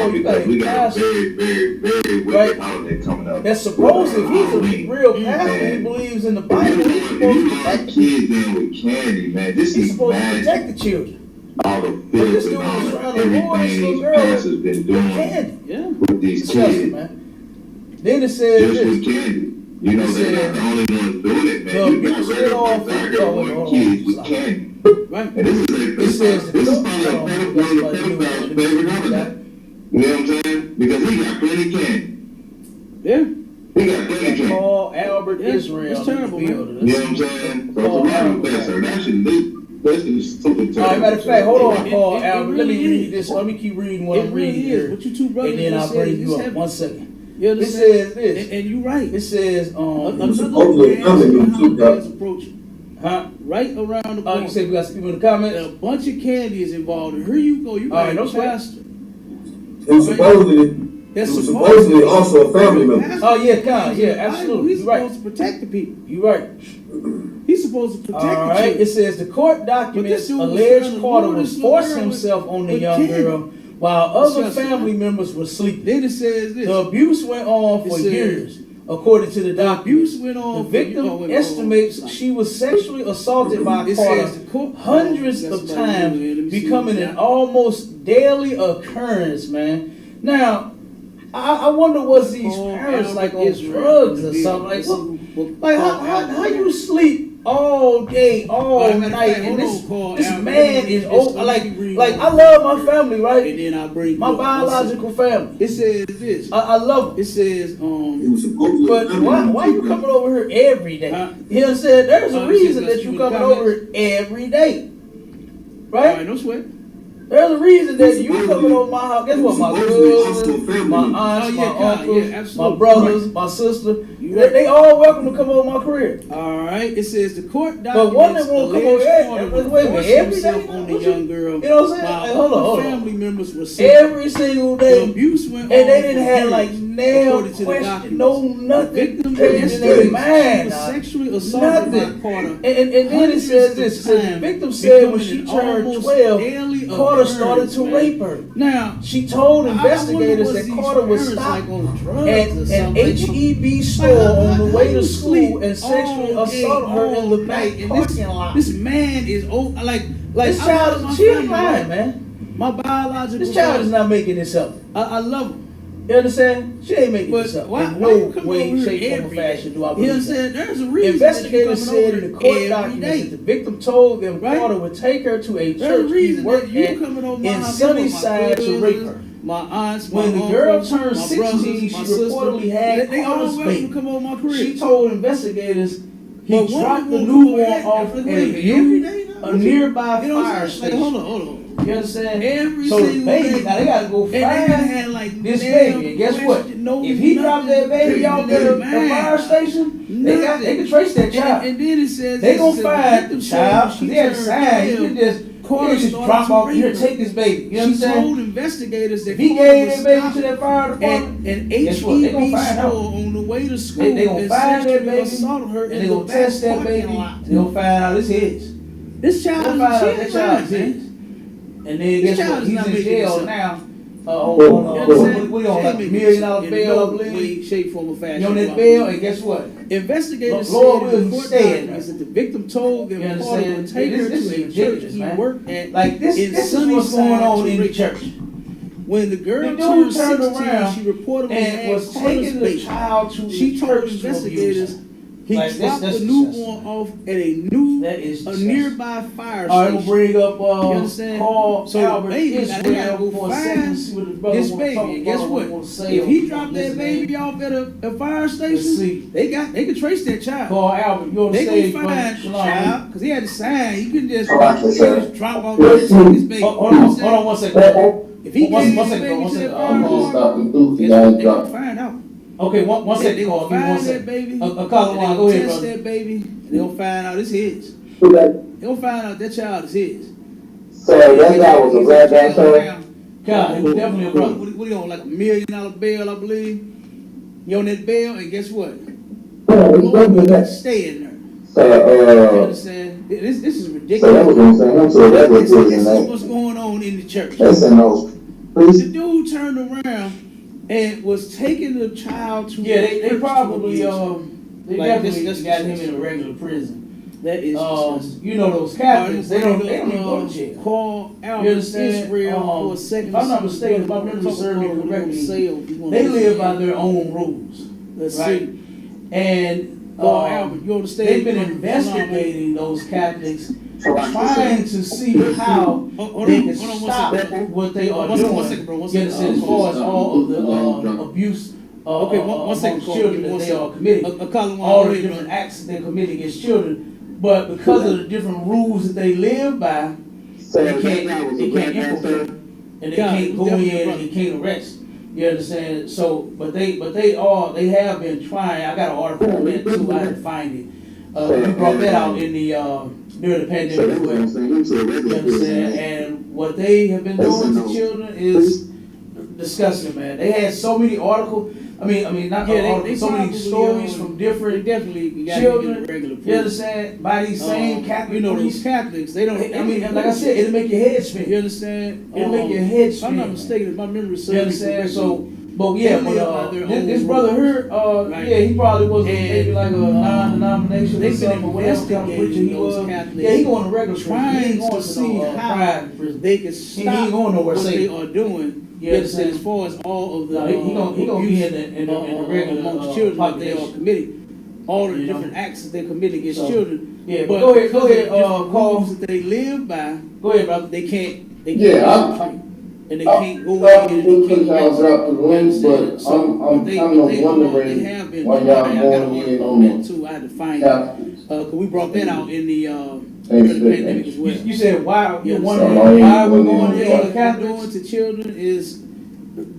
got a very wicked holiday coming up. That's supposed to, he's a real pastor, he believes in the Bible. He's supposed to protect kids in with candy, man. This he's is supposed magic. to protect the children. All the filth and all everything these pastors been doing with these kids. Man. Then it says just this. With candy. You know, they're not the only ones doing it, man. You got regular folks out there with kids with candy. Right. And this is probably one of the pedophile's favorite holiday. You know what I'm saying? Because he got plenty of candy. Yeah. He got plenty of candy. Paul Albert Israel. It's terrible, man. You know what I'm saying? So it's around that, sir. That should do. That's just something terrible. All right, matter of fact, hold on, Paul Albert. Let me read this. Let me keep reading what I'm reading here. What you two brothers and then I'll bring you up. heavy. 1 second. It says this. And you're right. It says, is approaching. Huh? Right around the corner. Oh, you said we got some people in the comments? A bunch of candy is involved. And here you go. You got a pastor. And supposedly also a family member. Oh, yeah, God, yeah, absolutely. He's supposed to protect the people. You're right. He's supposed to protect the children. All right, it says the court documents allege Carter was forcing himself on the young girl while other family members were sleeping. Then it says this. The abuse went on for years. according to the Abuse documents. went on. The victim estimates she was sexually assaulted by Carter hundreds of times, becoming an almost daily occurrence, man. Now, I wonder, was these parents like on drugs or something? Like how you sleep all day, all night, and this man is old. Like I love my family, right? And then I bring my biological family. It says this. I love it. It says But why you coming over here every day? You know what I'm saying? There's a reason that you coming over here every day, right? All right, no sweat. There's a reason that you coming over my house. Guess what? My cousins, my aunts, my uncles, my brothers, my sister. They all welcome to come over my career. All right. It says the court documents. But one that won't come over every day on the young girl. You know what I'm saying? While Hold on. Family members were sick. Every single day. The abuse went on. And they didn't have like nail question, no nothing. Victim in their mind. was sexually assaulted by Carter. And then it says this. It says the victim said when she turned 12, Carter started to rape her. Now, she told investigators that Carter was stopped at an HEB store on the way to school and sexually assaulted her in the back parking lot. This man is like this child is cheating, man. My biological. This child is not making this up. I love him. You understand? She ain't making this up. In no way, shape, or fashion do I believe. You understand? There's a reason. Investigators said in the court documents that the victim told them Carter would take her to a church he worked at in Sunnyside to rape her. My aunts, when the girl turned 16, she reportedly had Carter's baby. She told investigators he dropped the newborn off at a nearby fire station. Hold on. You understand? Every so the single baby, day. now they gotta go find like this baby. And guess what? If he dropped that baby off at a fire station, they can trace that child. And then it says they gonna find the child. They had a sign. You can just drop off here, take this baby. You understand? She told investigators that if he gave that baby to that fire department, an HEB store on the way to school, they gonna find that baby and they gonna test that baby. They gonna find out it's his. This child is his. And then guess what? He's in jail now. What on like $1 million bail, I believe? Shape, form, or fashion. You on that bail, and guess what? Investigators said in the court documents that the victim told them Carter would take her to a church he worked at. Like this is what's going on in the church. When the girl turned 16, around, she reportedly and was taking the child to she told investigators he dropped the newborn off at a nearby fire station. I'm gonna bring up you understand? So Albert Israel for a second see what this baby. And guess what? If he dropped that baby off at a fire station, they can trace that child. Call Albert. You they gonna find the child because he had a sign. He couldn't just drop off this baby. Hold on 1 second. If he gave the baby to that fire department, they gonna find out. Okay, one second. They gonna find that baby. Go ahead, test brother. that baby. And they gonna find out it's his. They gonna find out that child is his. So that guy was a black guy, sir? God, he was definitely a brother. What do you on, like $1 million bail, I believe? You on that bail, and guess what? Stay in there. You understand? This is ridiculous. So that was what I'm saying. This is what's going on in the church. That's in those. The dude turned around and was taking the child to they probably they like definitely got him in a regular prison. That is disgusting. You know those Catholics, they don't even go to jail. Call Albert Israel for a second. If I'm not mistaken, if my memory serves me correctly, they live by their own rules. Let's right? see. And Albert, you understand? They've been investigating those Catholics, trying to see how they can stop what they are doing. You understand? As far as all of the abuse. One second, children that they are committing, all the different acts that they commit against children, but because of the different rules that they live by, they can't implement, and they can't go in and they can't arrest. You understand? So, but they have been trying. I got an article on that too. I had to find it. We brought that out in the during the pandemic as well. You understand? And what they have been doing to children is disgusting, man. They had so many articles. I mean, not articles, so many stories from different children. You understand? By these same Catholic, you know, these Catholics, they don't. I mean, like I said, it'll make your head spin. You understand? It'll make your head spin. If I'm not mistaken, if my memory serves. You understand? So But yeah, They live by their this own brother here, Right. yeah, he probably was And, maybe like a non-denomination or they've been something, or whatever kind of preacher he investigating those was. Catholics, Yeah, he going to regular prison. He trying ain't going to to see no, how private prison. they can ain't stop going nowhere what safe. they are doing. You Yes, understand? as far as all of the No, he gonna be abuse, in the regular amongst children that they are population. committing, all the You know? different acts that they commit against So, children. yeah, but go ahead, because of the different Carl. rules that they live by, Go ahead, brother. they can't Yeah, concentrate. And they I can't go thought in you and they could can't y'all drop the links, but So, I'm they kind of have wondering been why doing y'all that. I got going an in article on that the too. I had to find it. Catholics. Cause we brought that out in the Thanks, pandemic as well. You said why you Yeah, wondering so why we're why going you in on What the they're doing Catholics? to children is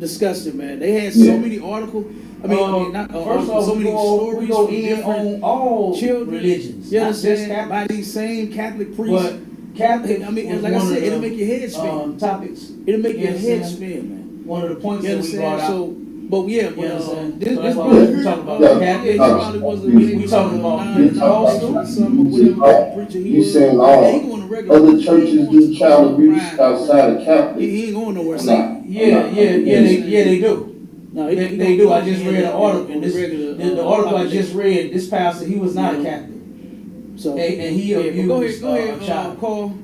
disgusting, man. They had so Yeah. many articles. I mean, not first articles, off, so we many go stories from in different on all children, religions, you not just understand, by Catholics. these same Catholic priests. But Catholic, I mean, was like I one said, of it'll the, make your head spin. topics. It'll make You your head understand? spin, man. One of the points You that we brought understand? out. So, but yeah, You but understand? this So that's why brother we here, talking about Yeah. he Catholics. probably was a We talking about non-denominational or something, or whatever preacher he You was. saying Yeah, all he going to regular other prison. He churches ain't going do to child no abuse private outside of prison. Catholic? He ain't going nowhere I'm safe. not. Yeah, they do. No, They do. I just read an article. in the regular. The article I just read, this pastor, he was not a Yeah. Catholic. So And he yeah, but abused go ahead, a child. Carl.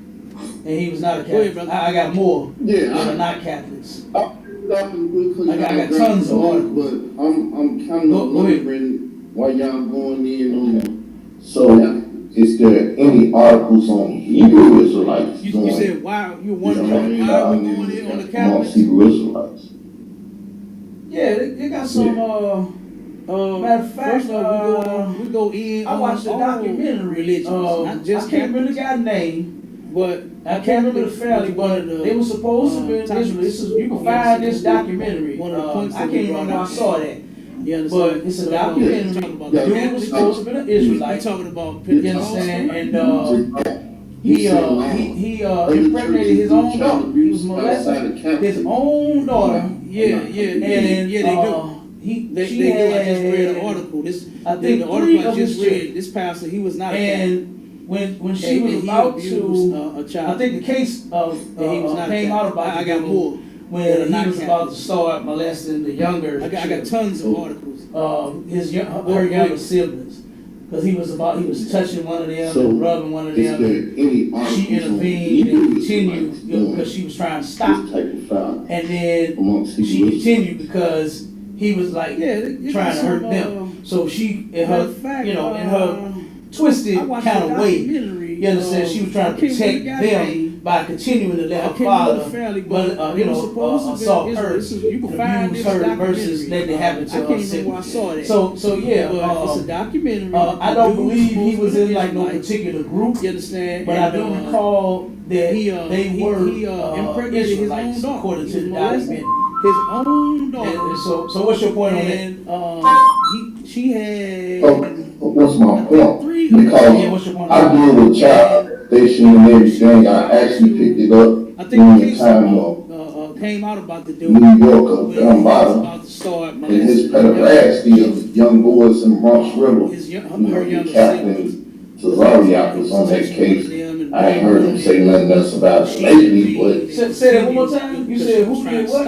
And he was not a Go ahead, Catholic. brother. I got more that are Yeah, not Catholics. I got tons of articles. but I'm kind Go of ahead. wondering why y'all going in on them. So, is there any articles on Hebrew Israelites You doing? said why you wondering You know, why we going in on the amongst Catholics? Hebrew Israelites? Yeah, they got some, matter of fact, first off, we go in. I watched a on documentary. religions, not just I can't remember the Catholics, guy's name. but I can't remember the family, but they were supposed to be in topics. Israel. You can find this documentary. One of the points I that can't we brought remember where I out. saw that. You understand? But it's a documentary. Talking about The the dude was Catholics. supposed to be an We Israelite. talking about You Pentecostal. understand? And he impregnated his own daughter. He was molesting his own daughter. Yeah, And they do. They she do. I just had, read an article. I think the article three I of just his read. children. This pastor, he was not a Catholic. And when she And was he about abused, to, a child. I think the case of And he was not a came out Catholic. about I got the more. dude that when are he not was about Catholic. to start molesting the younger. I got children. tons of articles. Her younger siblings, because he was touching one of them and rubbing one of Is them. there any articles She on intervened Hebrew and continued Israelites doing because she was trying to stop. this type of foul And then amongst she Hebrew continued because he was like Yeah, trying to hurt them. So she, in her, in her twisted I watched kind a of way, documentary, you understand, she was trying to I can't protect remember the guy's name. them by continuing to let I her can't remember the father, family, but but it was supposed to be- assault it's- her, this is- you can find abuse this her documentary. versus letting it happen to I her can't remember where I siblings. saw that. So yeah, But it's a documentary. I don't The dude's believe he supposed was to be in like no Israelite. particular group, You understand? but I do recall that he they were impregnated his own Israelites daughter. according He to the was molesting documentary. his own daughter. And so what's your point on that? And she had. Oh, what's my point? Three. Yeah, Because what's your point? I deal with child station and everything. I actually picked it up I think during the the case time of came out about the dude New York of when he was Bambaataa about to start and his molesting pederasty of young boys in Bronx River. her younger siblings. Captain Cesariak was on that case. I ain't heard him say nothing else about it lately, but Say that one more time. You said who did what?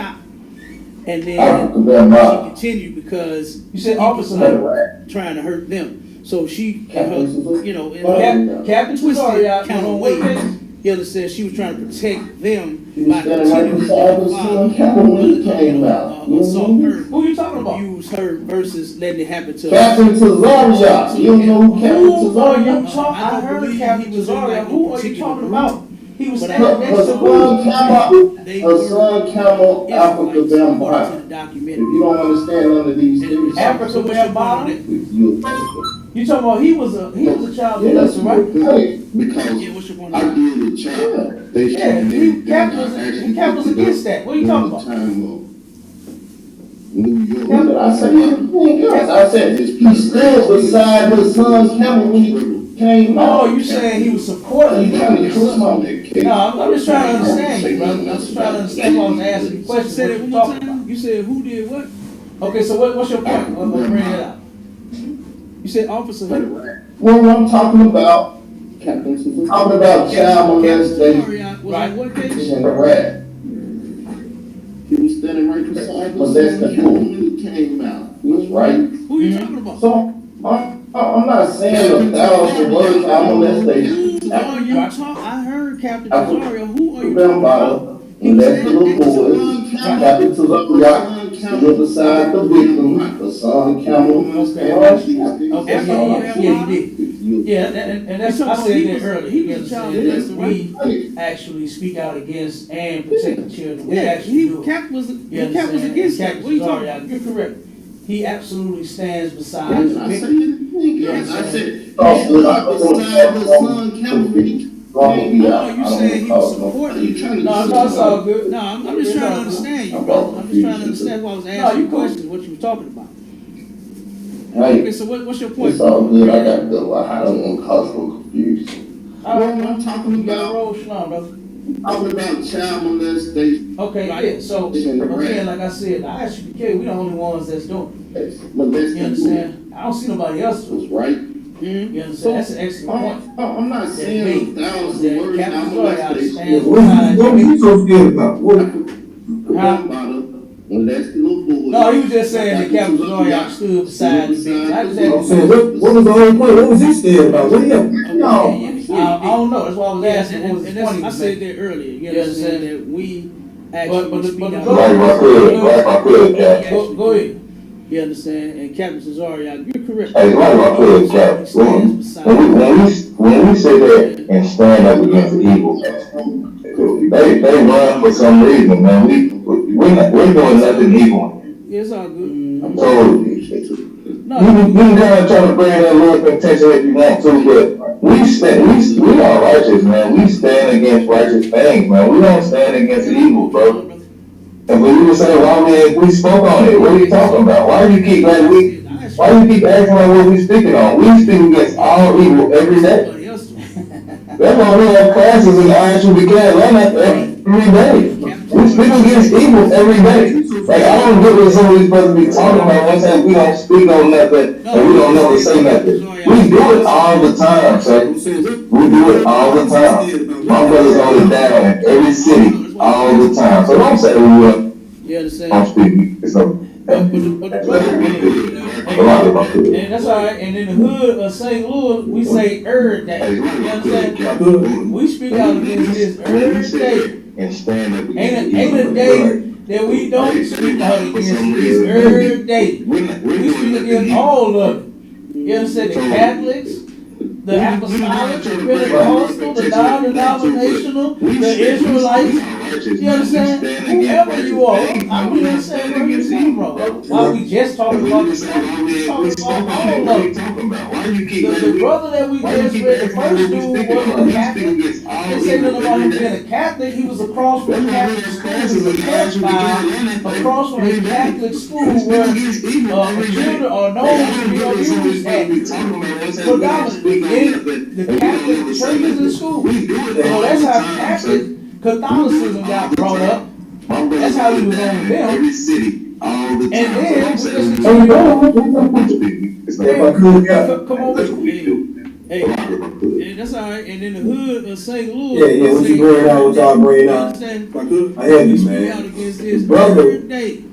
And then Africa she Bambaataa. continued because You said he Officer was Hunter. trying to hurt them. So she, in her, in her Captain twisted Cesariak kind of on way, what case? you understand, she was trying to protect them He by was standing right continuing beside to the son Campbell when he came out. assault her, Who you talking about? abuse her versus letting it happen to her. Captain Cesariak. You don't know who Captain Who are you Cesariak? talking? I heard Captain Cesariak. Who are you talking about? He was But standing next Her to son Campbell, They her son Campbell, Africa Israelites, according to Bambaataa. the If documentary. you don't understand none of these things, Africa So what's your point on Bambaataa? that? you You talking about he was a child yes, molester, right? right? Because Yeah, what's your point I on that? deal with child. They Yeah, he Cap was against that. What are you talking about? Time of New York. What did I say? Anything else? I said he stood beside his son's camel when he came out. Oh, you saying he was supporting You trying to him? twist my neck, kid. No, I'm just trying to understand you, brother. I'm just trying to understand why I was asking you questions. Say What that you one more talking time. about? You said who did what? Okay, so what's your point? Let's bring it out. You said Officer Hunter. Well, I'm talking about child molestation Was Right. on what case? and the rat. He was standing right beside But the that's the son when he came out. That's right. Who you talking about? So, I'm not saying 1,000 words I molestation. Who are you talking? I heard Captain After- Cesario. Who are you Them talking about? bottle, and that's the little boys. Captain Cesario stood beside the victim, the son Camel, Okay. and Rusty. Okay, After yeah, all yeah, that yeah, water? he did. Yeah, and that's, You I talking said about that earlier. he You was a child understand that molester, we actually speak out against and protect the children. We Yeah, actually do. Cap was You Cap was understand? against that. Captain What are you talking Cesario, about? you're correct. He absolutely stands beside the I said, victim. yes, I said, Oh, he good. I stood don't beside the son want Cameron. to No, you said he was supporting you. trying to No, no, it's all good. No, I'm just trying to understand you, I'm brother. all I'm just trying to confused. understand why I was No, asking you you cool. questions, what you were talking about. Hey, Okay, so what's your point? it's all good. I got the, I don't want to cause no confusion. All right, I'm talking you got about, roll shalom, brother. talking about child molestation. Okay, Right. yeah, so, again, like I said, I actually care, we the only ones that's doing it. You understand? I don't see nobody else doing Was right. Mm-hmm. You understand? That's an excellent point. I'm not saying 1,000 words Captain child Cesario molestation. stands What beside you the victim. so scared about? What? Molested little boy. No, he was just saying that Captain Cesario stood beside the victim. I just I'm had saying, what was the whole point? What was he scared about? What do you? No. I don't know, that's why I was Yeah, asking what was and the point he I was said making. that earlier. You You understand understand? that we But actually the speak out. Like my hood, like my hood, Cap. Go ahead. You understand? And Captain Cesario, you're correct. Hey, like my hood, Cap. He stands beside When we say that and stand up against the evil, they run for some reason, man. We're doing nothing evil. Yeah, it's all good. So, No, you can try to bring that little contention if you want to, but we are righteous, man. We stand against righteous things, man. We don't stand against evil, bro. And when you say, why we spoke on it, what are you talking about? Why do you keep why do you keep asking about what we speaking on? We speak against all evil every day. somebody else do. That's why we have classes in ISUBK learn that every day. We speak against evil every day. Like, I don't get what some of these brothers be talking about one time. We don't speak on nothing and we don't never say nothing. We do it all the time, sir. We do it all the time. My brothers hold it down in every city all the time. So don't say we will. You understand? I'm speaking. It's no. But the brother, And that's all right, and in the hood of St. Louis, we say every day. You understand? We speak out against this every day. And stand up Ain't a day that we don't speak out against this every day. We speak against all of it. You understand? The Catholics, the Apostolic, the Pentecostal, the non-denominational, the Israelites. You understand? Whoever you are, I don't understand where you come from. Why we just talking about the Catholics? We talking about all of them. The brother that we just read, the first dude was a Catholic. They say nothing about him being a Catholic. He was across from a Catholic school. He was a pedophile across from a Catholic school where children are known to be abused at. Predominantly in the Catholic churches and schools. So that's how Catholic Catholicism got brought up. That's how we was on them. And then we just come on. Hey, and that's all right. And in the hood of St. Louis, Yeah, what you bringing out, what y'all bringing you out? understand? I hear We you, speak out man. against this Brother. every day.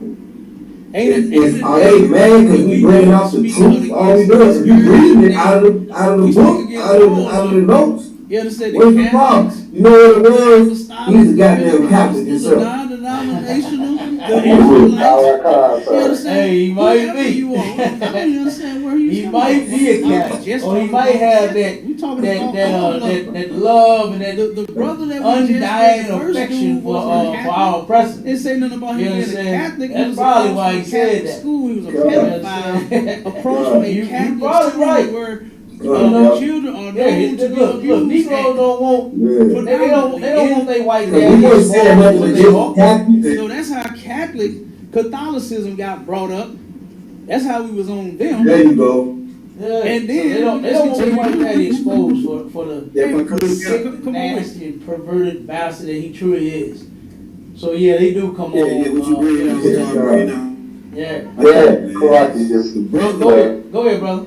Are they mad because we bringing out the truth? All we doing is we reading it out of the book, out of the notes. You understand? What's the problem? You know what it was? He's a goddamn Catholic himself. Non-denominational, the Israelites. You understand? Hey, he might Whoever be. you are, I don't understand where he's He coming might from. be a Catholic, or he might have that love and that The brother that we undying just read, the first affection dude for was our president. It say nothing about You him being a understand? Catholic. That's He was probably across why from he a said Catholic that. school. He was a You pedophile understand? across from a You Catholic probably school right. where Yeah. children are Yeah, known to be look, abused. Negroes don't want. Yeah. They don't want their white We daddy wasn't saying nothing exposed. against Catholics. So that's how Catholic Catholicism got brought up. That's how we was on them. There you go. Yeah, And then they don't want their white daddy exposed for the Yeah, Sick, come on, nasty and perverted bastard that he truly is. So yeah, they do come on. Yeah. Yeah, Clark is just Go ahead, brother.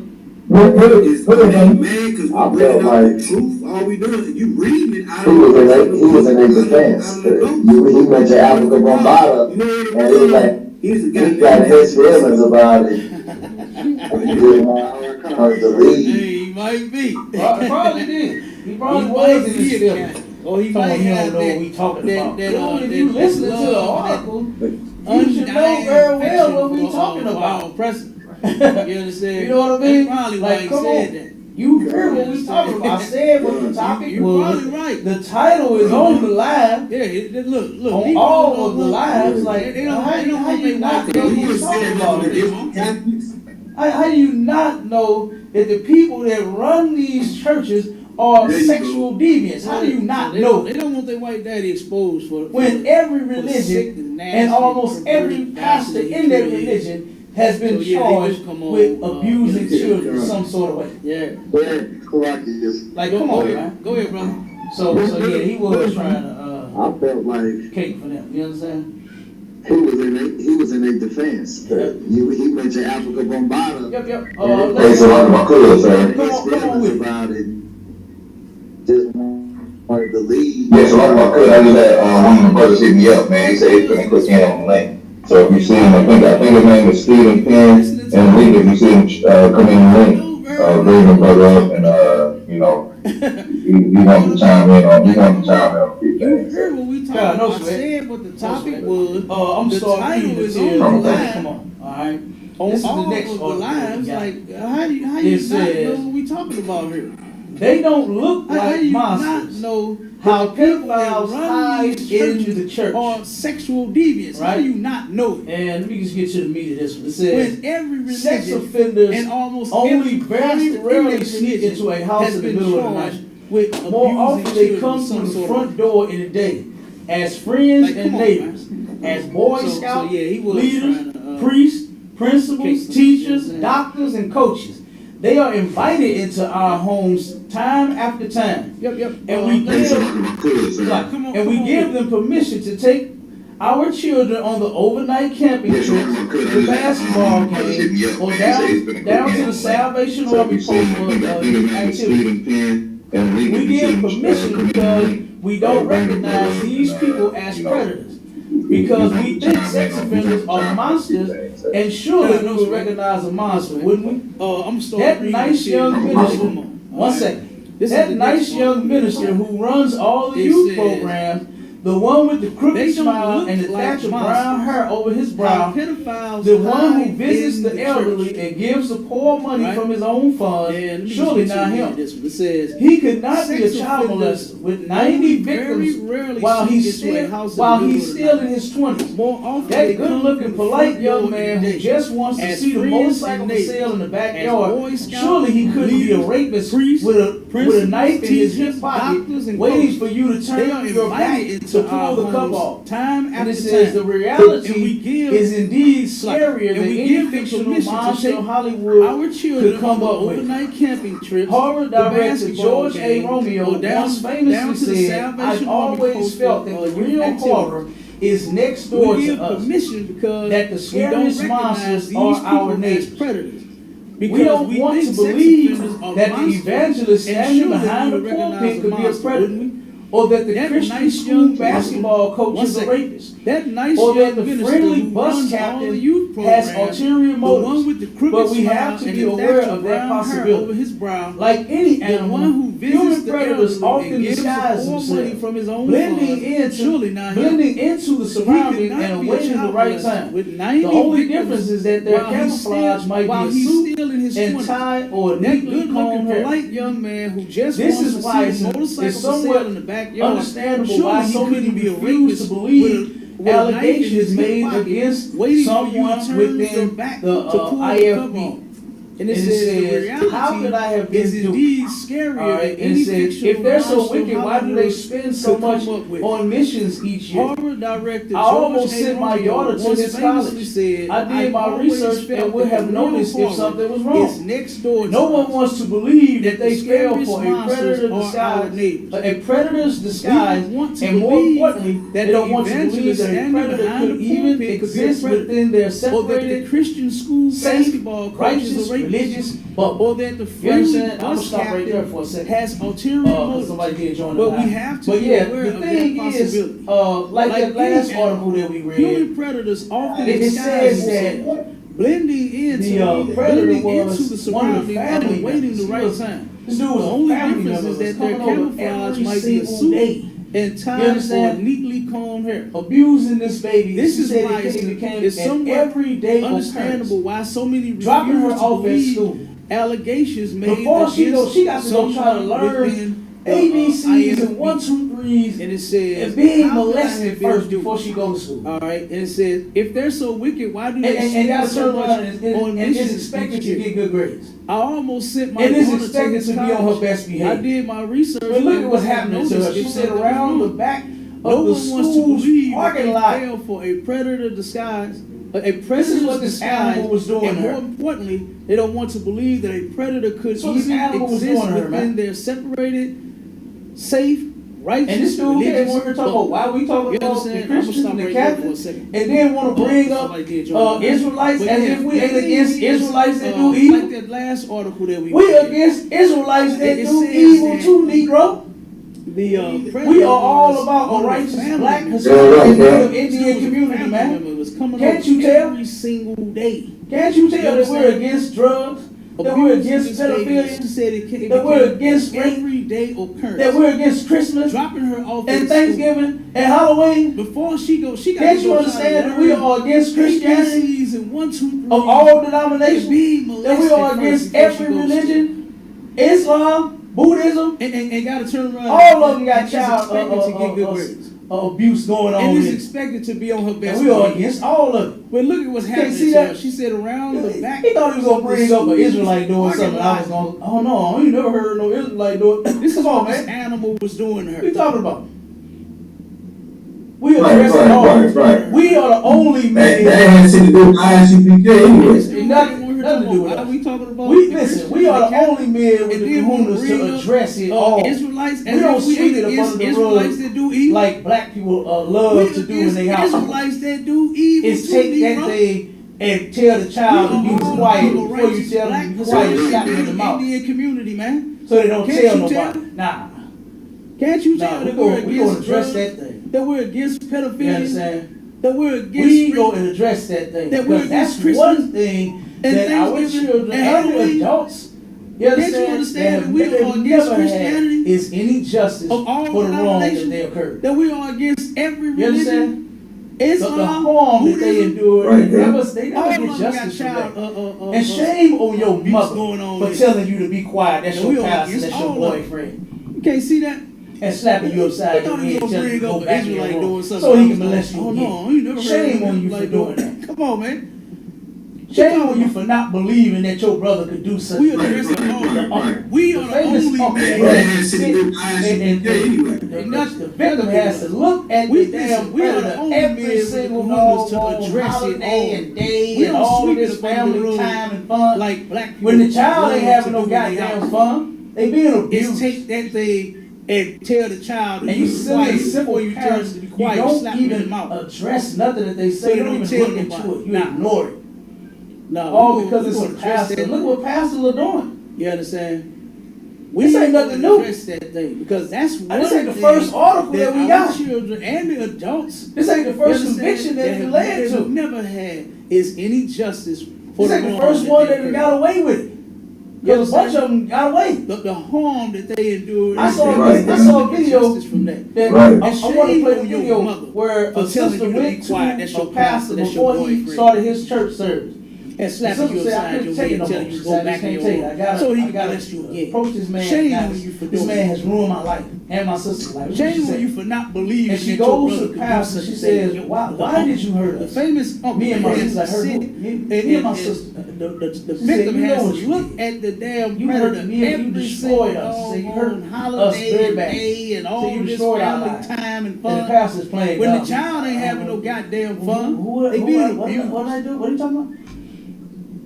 Is man, because we're bringing out the truth. All we doing, you reading it out He was in a defense. He went to Africa Bombada, and he was like, he got his feelings about it. He didn't want to leave. Hey, he might be. Probably did. He probably He was might in be his a feelings. cat. Or he Come might on, you have don't know that, what we talking about. that, Dude, if that you listening to the love, article, you should know very well what we talking about. You understand? You know what I mean? That's probably why Like, he come said on. that. You heard what we talking about. I said what the topic You're was. probably right. The title is on the live. Yeah, look. On Negroes all don't of the want- lives, like, they don't how you want not their know white what we're people talking about? Catholics. How do you not know that the people that run these churches are There you sexual deviants? How do you not they know don't, they don't want their white daddy exposed for when every sick religion and nasty and almost perverted every pastor bastard in that he is. religion has been So, yeah, they charged just come on, with abusing yeah, children some sort of way? Yeah. Like, come on, Go man. Go ahead, brother. So yeah, he was trying to I felt like cape for them. You understand? he was in a defense. He went to Africa Bombada. Yep. Hey, so like my cousin, sir. Come on with it. About it. Just wanted to leave. Yeah, so like my cousin, I just had one of the brothers hit me up, man. He said he's gonna click in on the link. So if you see him, I think his name is Stephen Penn, and link if you see him come in the link, bring him brother up, and he wants to chime in on a few You things. heard what we talking God, no about. I sweat. said what the topic sweat. was. I'm The starting title reading is the on the material. line. Come on, all right. On This is all the next of the article lives, we got. like how you It not says- know what we talking about here? They don't look How like you not monsters. know How that people that pedophiles run hide these into the church. are sexual deviants? How Right. do you not know it? And let me just get to the meat of this one. It says When every sex religion offenders and almost only every very pastor rarely in that sneak religion into a house has in the been middle of the charged night. with More abusing often they children come of some through the sort front of- door in the day as friends Like, and come on, neighbors, as Boy So Scouts, yeah, he was leaders, trying to, priests, principals, case them, teachers, you know what I'm saying? doctors, and coaches. They are invited into our homes time after time. Yep. And we let's- give, Like, come on, and we come on give with them permission to take our children on the overnight camping trips, the basketball game, or down to the Salvation Army post for activity. We give permission because we don't recognize these people as predators. Because we think sex offenders are monsters, and surely we would recognize a monster, wouldn't we? I'm starting That reading nice shit. young minister, Come on. one second. This is That the nice next young one. minister who runs all the It youth says, programs, the one with the They crooked don't smile look and the like thatch of monsters. brown hair over his How brow, pedophiles the one who hide visits in the elderly church. and gives the poor money Right. from his own funds, And let me surely just not read him. This one. It says, He could not be a sex child offenders molester with 90 victims very rarely while sneak he's into a still house in while the middle he's of the still night. in his 20s. More often That they come good-looking, through the polite front young door man in the who day. just wants to As see the friends motorcycle and for sale in the As backyard, Boy Scouts, surely he couldn't be a leaders, rapist priests, with a knife in his teachers, hip pocket, doctors, and waiting coaches. for you to They are turn your back invited to into our pull the cover homes off. time And after it says the time. And we reality give- is indeed Like, scarier and than we any give them fictional permission to monster take Hollywood our children could come on up with. overnight camping trips, Horror the director basketball George A. game, Romeo or down once to famously the said, Salvation "I've Army always post felt for, that the youth real activity. horror is next door We give to us. permission because That the we don't scariest recognize monsters these are people our as neighbors. predators. We Because don't want think to sex believe offenders are that the monsters, evangelist and standing surely behind we the would recognize pulpit could be a monster, predator, wouldn't we? or that the That Christian nice school young basketball coach One is a second. rapist. That nice Or that young the minister friendly who bus runs all captain the youth has programs, ulterior the one motives. with the crooked But we smile have to and be the aware thatch of that brown hair possibility. over his brow. Like any The animal, one who visits human the predators elderly often and gives disguise the poor money themselves, from his own blending funds, surely not him. into the He could surrounding not and be a awaiting the child right molester time. with 90 The only victims difference is that their while he's camouflage still- might while be a he's suit still in his and 20s. tie or a That neatly good-looking, combed hair. polite young man who just This wants is to why see it's his motorcycle it's for sale somewhat in the backyard. understandable Surely why he so couldn't many be a refuse rapist to believe with a knife in allegations his hip made pocket, against waiting for you someone to turn your within back the to pull the IFB. cover off. And it And it says, says, the reality how could I have been is duped? indeed scarier All right, than and any it says, fictional if they're so monster wicked, why do they Hollywood spend so could come much up with. on missions each year? Horror director I almost George A. sent my Romeo daughter to once his famously college. said, I did "I've my always research felt and would that have the real noticed if horror something was wrong. is next door to No one us. wants to believe that they The fell scariest for a monsters predator are our disguise, neighbors. a predator's disguise, We want to and more believe importantly, that they don't the want to believe evangelist that a standing predator behind could the even pulpit could be a exist predator. within their Or that the separated, Christian school safe, basketball coach righteous, is a rapist. religious, but or that the you understand? friendly I'm gonna bus stop right there captain for a second. has ulterior motives. Somebody did join But the we line. have to But be yeah, aware the of that thing is, possibility. like that last any article that we read, human predators often it disguise says themselves, that blending into predator blending into was the one of the surrounding family and waiting the right members. time. This dude was The a only family difference member, is was that their coming over camouflage every might be a single suit day. and You tied for understand? neatly combed hair. Abusing this baby. This She is said why it became it's an somewhat everyday understandable why so many Dropping her refuse to off at believe school. allegations made Before she against got to go try to someone learn within the, ABCs and INFP. 1, 2, 3s And it says, and being how could I molested have been first duped? before she go to school. All right, and it says, if they're so wicked, why do they And y'all spend so turn much around on and is missions expected each to year? get good grades. I almost sent my And is daughter expected to be on her best I behavior. did my research. But look and at what's happening to her. noticed She it said was around the wrong. back No of the one wants to school's believe that parking they lot. fell for a predator disguise. A This is predator's what this disguise, animal was doing and to more her. importantly, they don't want to believe that a predator could That's what this even animal was exist doing to her, within man. their separated, safe, righteous, And this dude came religious over here talking about why we talking You about the understand? I'm gonna Christians stop and the right there for a Catholics, second. and then want to bring up Somebody did join the Israelites But as yeah, if we the ain't thing against is, Israelites that do evil. Like that last article that we We read. against Israelites that It do says evil that too, Negro. The We are all about a righteous black Hispanic and Indian community, man. Can't you tell? Every single day. Can't you tell that we're against drugs? That we're against pedophilia? That we're against rape? Everyday occurrence. That we're against Christmas Dropping her off and at Thanksgiving and Halloween? school. Before she goes, she got Can't to you go understand that we are against Christianity ABCs and 1, 2, 3 of all denominations? being That we are against every religion? Islam, Buddhism, and got to turn around. all of them got and is child expected to get good grades. abuse going on. And is here. expected to be on her best. And we are behavior. against all of it. But look at what's happening see to her. that? She said around the back. He thought he was gonna bring up an Israelite doing parking something. I was lot. gonna, oh no, I ain't never heard no Israelite doing. This is Come on, what this man. animal was doing to her. What you talking about? We are Right, addressing right, all. right, right. We are the only They men. had shit to do with ICPK anyway. It's nothing to do with Why us. are we talking about? We the listen. Christians We are and the Catholics? only men with And the then wanna kahunas bring to up, address it all. Israelites, We don't as if we sweep ain't it up against under the Israelites rug that do evil. like black people love We to do in against their house. Israelites that do evil. Is too, take that Negro. thing and tell the child to We be are quiet all before you righteous tell black them to be quiet. Hispanic Slap them in the mouth Indian community, man. so they don't Can't tell you nobody. tell? Nah, Can't you tell nah. that We we're gonna against address drugs, that thing. that we're against You pedophilia, understand? that we're against We go street- and address that thing That we're because that's against one Christmas thing and that our Thanksgiving children and and the Halloween. adults. You Can't you understand? understand that we have are against never Christianity had is any justice of all for the wrong that denominations? they occurred. That we are against every You religion, understand? The Islam, harm that they Buddhism, endured, Right, they never all get of them got justice for child. that. And shame on your abuse mother going on for there. telling you to be quiet. That's And we your are pastor, against that's your all of it. boyfriend. You can't see that. And slapping you upside I your thought he head, was telling gonna you to bring go up back in your Israelite room doing something. so he I can was molest like, you oh again. no, you never Shame heard on of you for Israelite doing that. Come on, man. Shame on you for not believing that your brother could do such We are things. the right, only. right. We are the famous only uncle man. They had shit to do with ICPK anyway. The victim has to look at We the damn we are the predator only every men single with the kahunas to doggone address it holiday all. and day We and don't all of sweep it this up under the family rug time and fun. like black people. When the child ain't love having to no do in their goddamn house. fun, they being It's abused. take that thing and tell the child to And you be silly quiet simple before you tell parents, them to be you quiet. You don't slap them in the even mouth. address nothing that they So say. you You don't don't tell even look nobody. into it. You Nah. ignore it. No, All we because gonna- it's we a gonna address pastor. that. Look what pastors are doing. You understand? This ain't nothing new. Address that thing because that's one This ain't the thing first article that we our got. children and the adults. This ain't the you first understand, conviction that it led have to. never had is any justice for This ain't the wrong first one that they got away with it. You Because a bunch understand? of them got away. the harm that they endured. I saw Right. a video justice from that. that Right. I And want to shame play the on your video mother where for a telling sister you to be went quiet. to That's a your pastor pastor, that's your before he boyfriend. started his church service. And slapping The you sister said, I upside couldn't your take it head no and more. telling you She to said, go I back can't in take your it. room. So he I can gotta bless you again. approach this man. Shame now. on you for This doing man that. has ruined my life and my sister's life. That's what she Shame on said. you for not believing And she that your goes brother to could the do pastor. such She a thing. says, why did you hurt The us? famous uncle Me and my has sister, I heard sit- me and my sister. The She said, victim you know has what to you look did. at the damn You predator hurt me and you every destroyed single us. So you doggone hurt us holiday very and bad. day and So all you this destroyed our family lives. time and And the fun. pastor's playing When the dumb. child ain't having no goddamn fun, Who they being what abused. did I do? What are you talking about?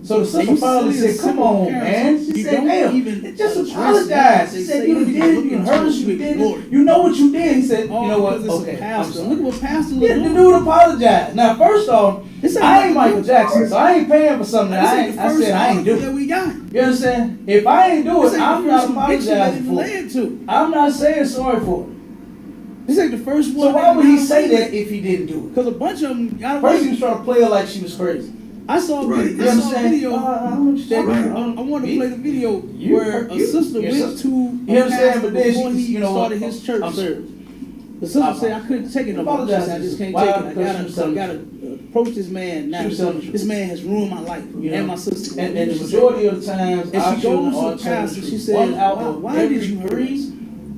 So the And sister you finally see said, a "Come simple on, parent, man." She you said, don't "Damn, even just address apologize." that. She They said, say "You you did need to it. look You into hurt it, us. You you did ignore it. it. You know what you did." He said, All "You know what? because it's Okay, a I'm pastor. sorry." Look at what pastors Yeah, are the doing. dude apologized. Now, first off, This ain't I ain't nothing Michael new. Jackson, so I ain't paying for something This that ain't the I first said I ain't article do. that we got. You understand? If I ain't do This it, ain't I'm the not first conviction that apologizing it for it. led to. I'm not saying sorry for it. This ain't the first one. So why would he say that if he didn't do it? Because a bunch of them got First, he away. was trying to play her like she was crazy. I saw Right. a You video. understand? That I want to play the video where a sister went to You a understand? pastor But then before she, he you know, started his church I'm- service. The sister said, "I couldn't take it no more. She said, I just can't Why? take it. Because I gotta approach this man now. She was telling the truth. This man has ruined my life and my sister." And the majority of the times, And our she children goes are to the telling pastor. the She truth. said, One out of why every did you hurt three us?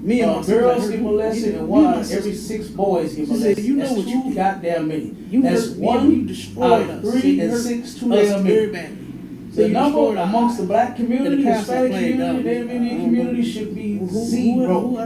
Me and my sister girls hurt get you. molested, You- and me one and out my of every sister. 6 boys get She molested. said, "You know That's what you too did. goddamn many. You That's hurt me and one you out destroyed of us. 3 You and hurt 6 too us damn very many." badly. The You number destroyed our amongst the lives. black community, And the pastor Hispanic played community, dumb. Native Indian community should be What zero. did I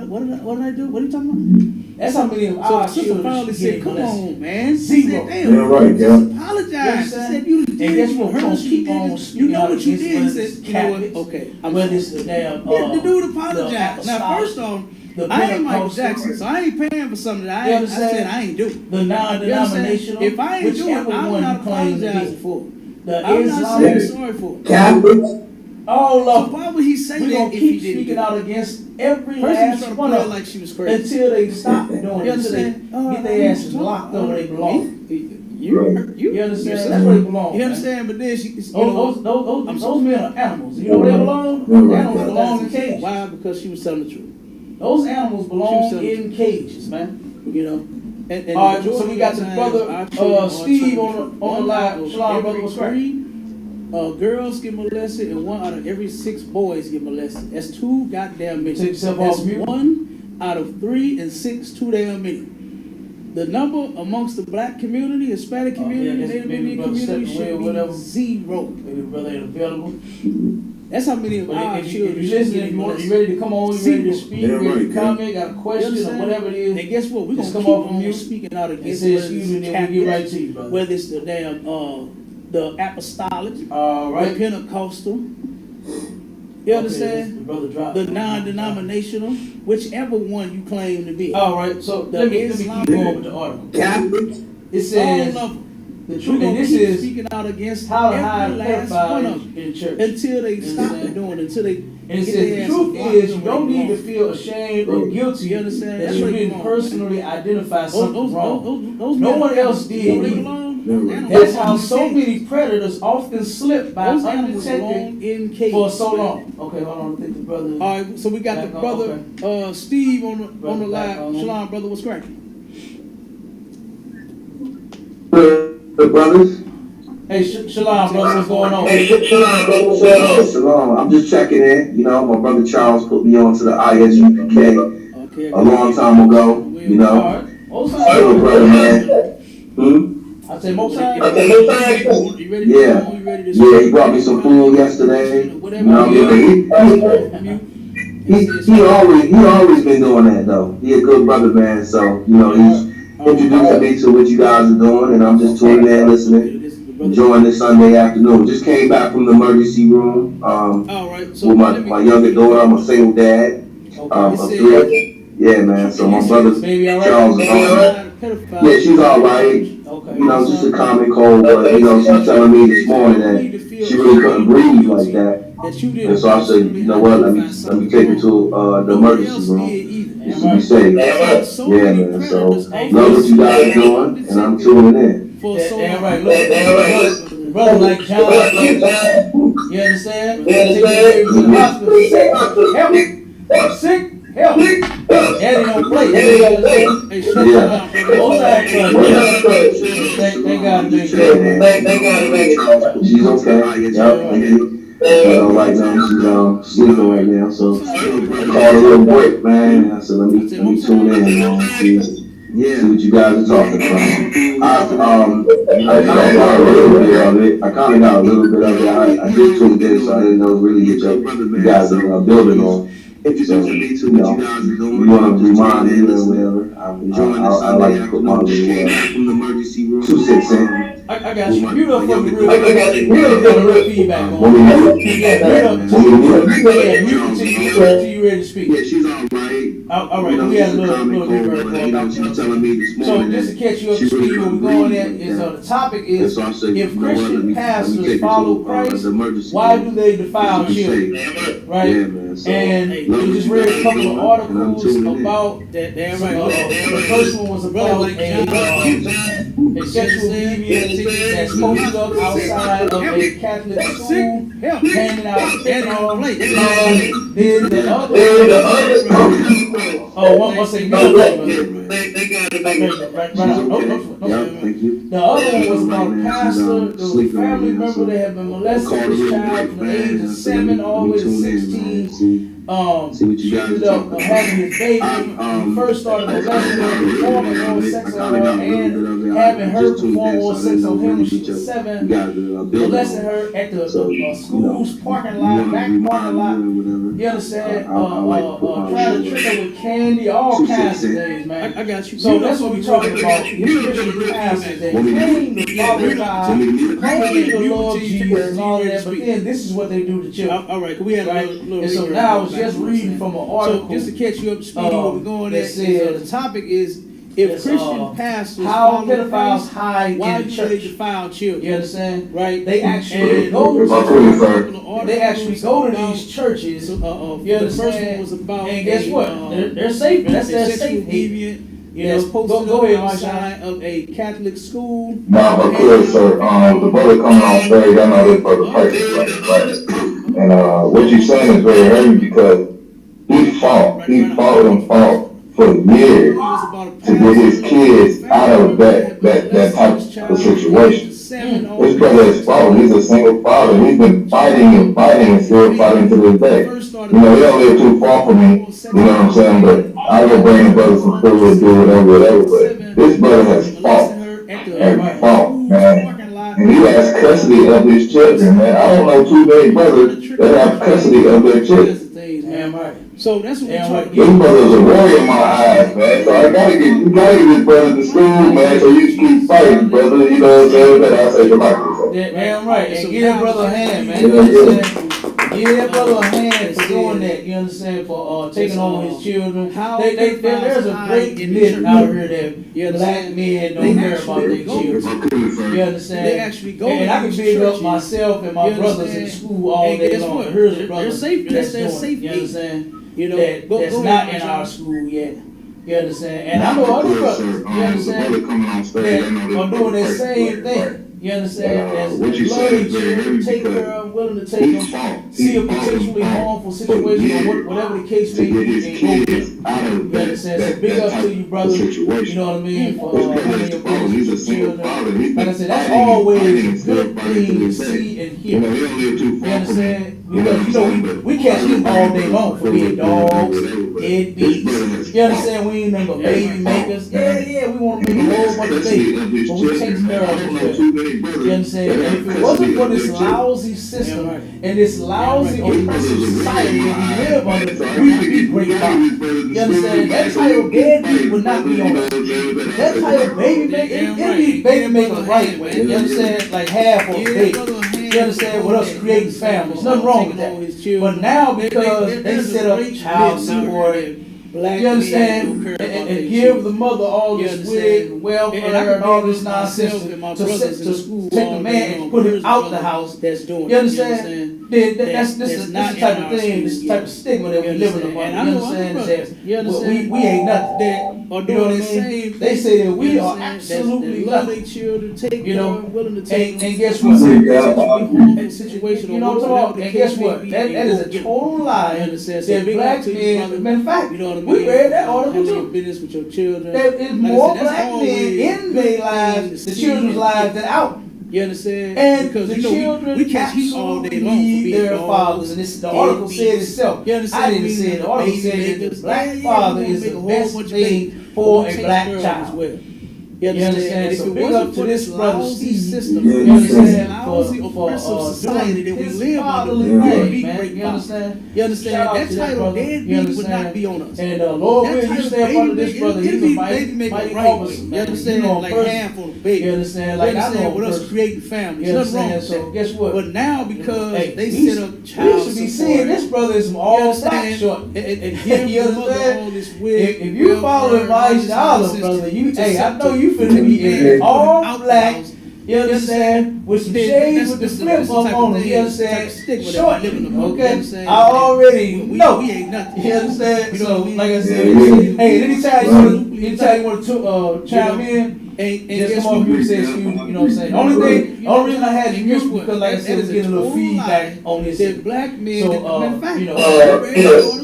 do? What are you talking about? That's how many of So our the sister children finally should be said, "Come molested. on, man." She Zero. said, "Damn, Yeah, right, just yeah. apologize." She You said, "You did And guess what? hurt us. Keep You on did. speaking You know out what you against did." He whether said, it's "You know what? Catholics, Okay, whether it's the damn the dude apologized. the Now, first off, the I ain't Michael Pentecostals, Jackson, so I ain't paying for something that You I understand? said I ain't do. the non-denominational, If I ain't do it, whichever I'm one not you claim to apologizing be. for it. The I'm not saying Islamic, sorry for it. Catholics. all So of them. why would he say We're that gonna if keep he didn't speaking do it? out against every Person was last trying to one play of it them like she was crazy. until they stop doing it. You Until they understand? get their asses locked up where they belong. You understand? yourself. That's where they belong. You man. understand? But then she, you know, Those men are animals. You know where they belong? Those animals belong in cages. why? Because she was telling the truth. Those animals belong She was in cages, man. You know. And All right, the so we got the majority of brother, times, our children are Steve telling on the truth. live. One out Shalom, of brother, every what's right? 3 girls get molested, and 1 out of every 6 boys get molested. That's 2 goddamn many. Take yourself That's off mute. 1 out of 3 and 6 too damn many. The number amongst the black community, Hispanic community, Native Indian community should be 0. Maybe brother ain't available. That's how many of But our if children you should listen, be if you molested. ready to come on, you ready to speak, Yeah, ready right, to comment, got a You question or understand? whatever it is. And guess what? We're Just gonna come keep off of on mute speaking out and against say whether excuse me, it's then we get right Catholic, to you, brother. whether it's the damn the apostolic, All the right. Pentecostal. You understand? The brother dropped. The non-denominational, whichever one you claim to be. All right, so The let me Islam- keep going with the article. Catholics. It says all of them. the We're truth, and gonna this keep is speaking out against how to hide every last one of pedophiles them in church. until they You stop understand? doing it, until they And it get says their the ass truth locked is you up don't where they need to belong. feel ashamed or guilty You understand? that That's you where they didn't belong. personally identify something wrong. Those No men one are else animals. did You know where they either. belong? Those Animals That's belong how in so cages. many predators often slip by Those animals undetected belong in cages. for so long. Okay, hold on. I think the brother. All right, so we got the Back on, brother Steve on the Brother back live. on. Shalom, brother, what's cracking? The brothers. Hey, Shalom, brother, what's going on? Shalom. I'm just checking in. You know, my brother Charles put me on to the ISUPK Okay. a long time ago. You All know, right. Most good brother, man. I say most times. You ready to Yeah. go on? You ready to Yeah, he brought me some food yesterday. You know, he always been doing that though. He a good brother, man. So you know, he's introducing me to what you guys are doing, and I'm just tuning in, listening, enjoying this Sunday afternoon. Just came back from the emergency room All right. So with my younger daughter. I'm a single dad of 3. Yeah, man. So my brother Baby, all right? Charles is on. Yeah, she's all right. Okay. You know, just a common cold, but you know, she's telling me this morning that she really couldn't breathe like that. And so I said, you know what, let me take her to the emergency room just to be safe. Yeah, man. So love what you guys are doing, and I'm tuning in. Damn right. Look, brother like John. You understand? Take your baby to the hospital. Help. Sick. Help. Daddy don't play. Hey, shut up. Most Thank God, baby. She's okay. Yep. You know, right now she's sleeping right now, so I called a little break, man. And I said, let me tune in, man. See what you guys are talking about. I kind of got a little bit of it. I just tuned in, so I didn't know really what you guys are building on. So, you know, you want to remind me or whatever, I like to put my little 2 cents in. I got you. Mute up for me real I got quick. you. We're gonna get a little feedback on it. Yeah, mute till you ready to speak. Yeah, she's all right. All right, we had a little reverb. She was telling me this So morning. just to catch you up to speed, where we're going at is the topic is if Christian pastors follow Christ, why do they defile children? Right? Yeah, man. So, And we just read a couple of articles about that. Damn right. The first one was about a sexual deviant that's posted up outside of a Catholic school, handing out then the other one second. they got it back. Thank you. The other one was about a pastor. There was a family member that had been molesting this child from the age of 7 all the way to 16. She ended up having his baby. He first started molesting her, performing oral sex on her, and having her perform oral sex on him when she was 7. Molesting her at the school's parking lot, back parking lot. You understand? Trying to trick her with candy, all kinds of things, man. I got you. So that's what we're talking about. These Christian pastors that claim to follow God, claim to love Jesus and all that, but then this is what they do to children. All right, we had a little. And so now I was just reading from an article. So just to catch you up to speed, where we're going at, the topic is if Christian pastors how pedophiles hide why in the church. They defile children. You understand? Right? They actually go to these churches. You understand? Was about and guess what? They're safe. That's their safe haven. You know, go ahead, outside of a Catholic school. Now, but clear, sir, the brother coming on stage, I know this brother right? And what you're saying is very heavy because he fought for years to get his kids out of that type of situation. This brother is fought. He's a single father. He's been fighting and still fighting to this day. You know, he don't live too far from me. You know what I'm saying? But I go bring the brother some food, do whatever. But this brother has fought and fought, man. And he has custody of his children, man. I don't know too many brothers that have custody of their children. So that's what we're talking about. This brother's a warrior in my eyes, man. So you gotta get this brother to school, man, so you keep fighting, brother. You know what I'm saying? But I say democracy. Yeah, damn right. And give that brother a hand, man. Give that brother a hand for doing that. You understand? For taking on his children. There's a great myth out here that black men don't care about their children. You understand? They actually go. And I can big up myself and my brothers in school all day long. Here's a brother that's doing it. You understand? You know, that's not in our school yet. You understand? And I know other brothers, you understand, that are doing that same thing. You understand? That's loving children, take care of, willing to take them, see a potentially harmful situation or whatever the case may be, and go with it. You understand? So big up to you, brother. You know what I mean? For having your brothers and children. Like I said, that's always a good thing to see and hear. You understand? Because, you know, we catch these all day long for being dogs, deadbeats. You understand? We ain't nothing but baby makers. Yeah, we want to make a whole bunch of babies, but we take care of them. You understand? And if it wasn't for this lousy system and this lousy oppressive society that we live under, we would be great fathers. You understand? That title deadbeat would not be on us. That title baby maker, it'd be baby maker the right way. You understand? Like half of baby. You understand? With us creating families, nothing wrong with that. But now because they set up child support, you understand, and give the mother all this wig, welfare, and all this nonsense to take the man and put him out the house. You understand? That's the type of thing, this type of stigma that we living upon. You understand? We ain't nothing. You know what I mean? They say that we are absolutely nothing. You know, and guess what? You know what I'm talking about? And guess what? That is a total lie. That black men, in fact, we read that article too. Business with your children. There is more black men in their lives, the children's lives, than out. You understand? And because the children we catch heat all day long need their fathers. And this, the article said itself. I didn't say it. The article said that the black father is the best thing for a black child. You You understand? understand? If So it big wasn't up for to this this brother lousy Steve. system, You you understand? understand? Lousy oppressive society that we this live under, fatherly we would thing, be man. great You fathers. understand? You understand? Shout out That to that title, brother. You deadbeat, would not understand? be on us. And Lord That will, you title, stay up under this baby, brother. He's a it'll mighty, make mighty it right officer, way. man. You understand? know him Like personally. handful of baby. You understand? Like you I know understand? him With us personally. creating families. You Nothing wrong understand? with So that. guess what? But now because Hey, they we set up we child should be support, seeing this brother is some you all black understand? short. And give You the mother understand? all this weird. If you following my dollar, brother, you I know you finna be in all black. You understand? With some shades with the flip up on them. You understand? Short, okay? I already know. We ain't nothing. You understand? You know So, what I mean? like I said, Yeah. hey, anytime you want to chime in, And just guess come on what? mute and say excuse me. You know what I'm saying? Only reason I had you mute because, like I said, it's getting a little feedback on this. That black men, So, matter of fact, you know,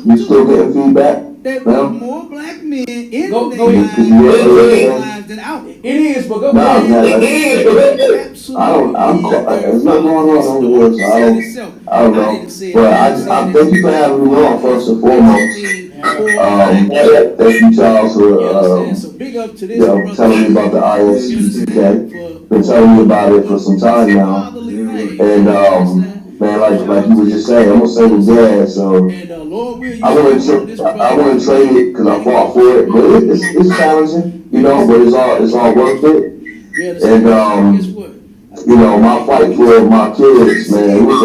You still getting feedback? there No? were more black men in Go their ahead. lives than out. It is, but go No, ahead. Absolutely. I'm there's nothing going on over here, so I don't know. But I thank you for having me on first and foremost. Thank you, Charles, for So big up to this telling me about the ISPTK. Been telling me about it for some time now. And man, like you were just saying, I'm a single dad, so I wouldn't trade it because I fought for it, but it's challenging, you know, but it's all worth it. And you know, my fight for my kids, man, it was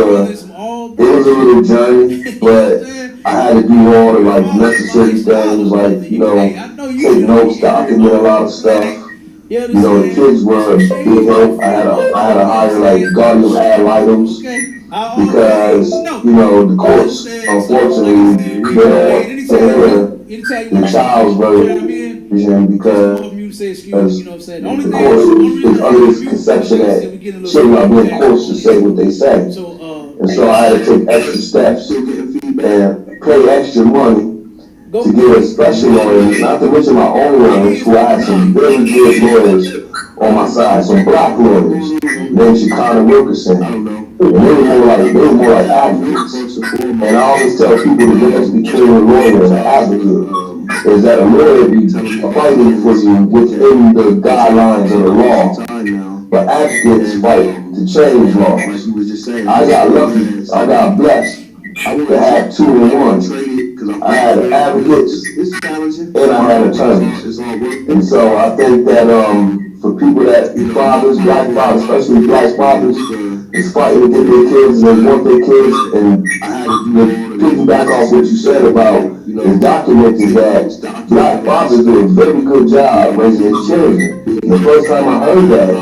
a little journey, but I had to do all the like necessary things, like, you know, take notes, document a lot of stuff. You know, the kids were a big help. I had to hire like guardian ad litem's because, you know, the courts, unfortunately, the child's version because the courts is under this conception that children are being coerced to say what they say. And so I had to take extra steps and pay extra money to get a special lawyer, not to mention my own lawyers, who I had some very good lawyers on my side, some black lawyers named Shekinah Wilkerson. And they were more like advocates. And I always tell people the difference between a lawyer and an advocate is that a lawyer be fighting for you within the guidelines of the law, but advocates fight to change laws. I got lucky, I got blessed to have 2 in 1. I had advocates and I had attorneys. And so I think that for people that fathers, black fathers, especially black fathers, is fighting to get their kids and they want their kids, and to piggyback off what you said about is documented that black fathers do a very good job raising their children. The first time I heard that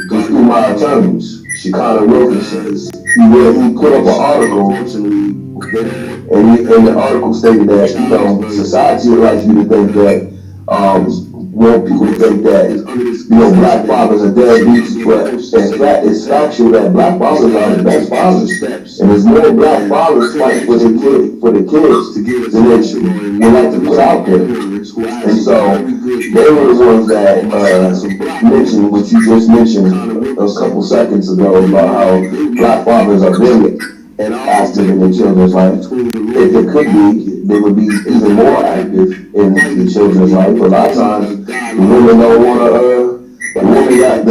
was through my attorneys, Shekinah Wilkerson. He put up an article, and the article stated that, you know, society would like you to think that, want people to think that, you know, black fathers are deadbeats, but in fact, it's factual that black fathers are the best fathers. And there's more black fathers fight for the kids than they would like to put out there. And so, they were the ones that mentioned what you just mentioned a couple seconds ago about how black fathers are very active in their children's life. If it could be, they would be even more active in the children's life. A lot of times, the women don't want to, the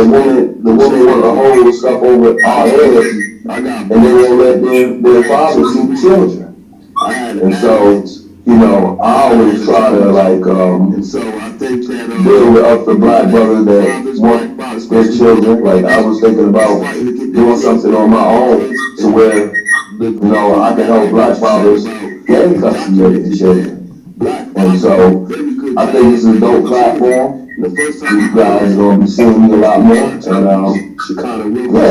women want to hold stuff over our heads, and they won't let their fathers see the children. And so, you know, I always try to like build up the black brothers that want their children. Like I was thinking about doing something on my own to where, you know, I can help black fathers gain custody of their children. And so I think it's a dope platform. You guys are gonna be seeing me a lot more. And yeah,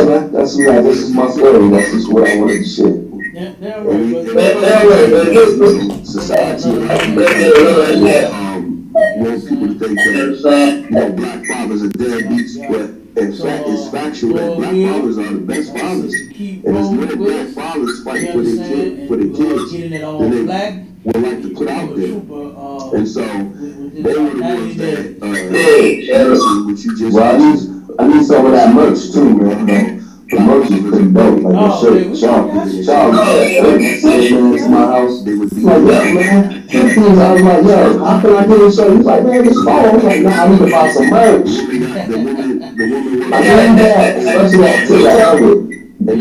man, that's this is my story. That's just what I wanted to share. Yeah, right, Society. Most people think that, you know, black fathers are deadbeats, but in fact, it's factual that black fathers are the best fathers. And there's many black fathers fight for their kids than they would like to put out there. And so, they were the ones that, what you just Well, I need some of that merch too, man. The merch is pretty dope. Like to my house, they would be like, yeah, man. I was like, yo, how can I get a shirt? He's like, man, it's small. I was like, nah, I need to buy some merch. I mean, that, especially at Target. I'm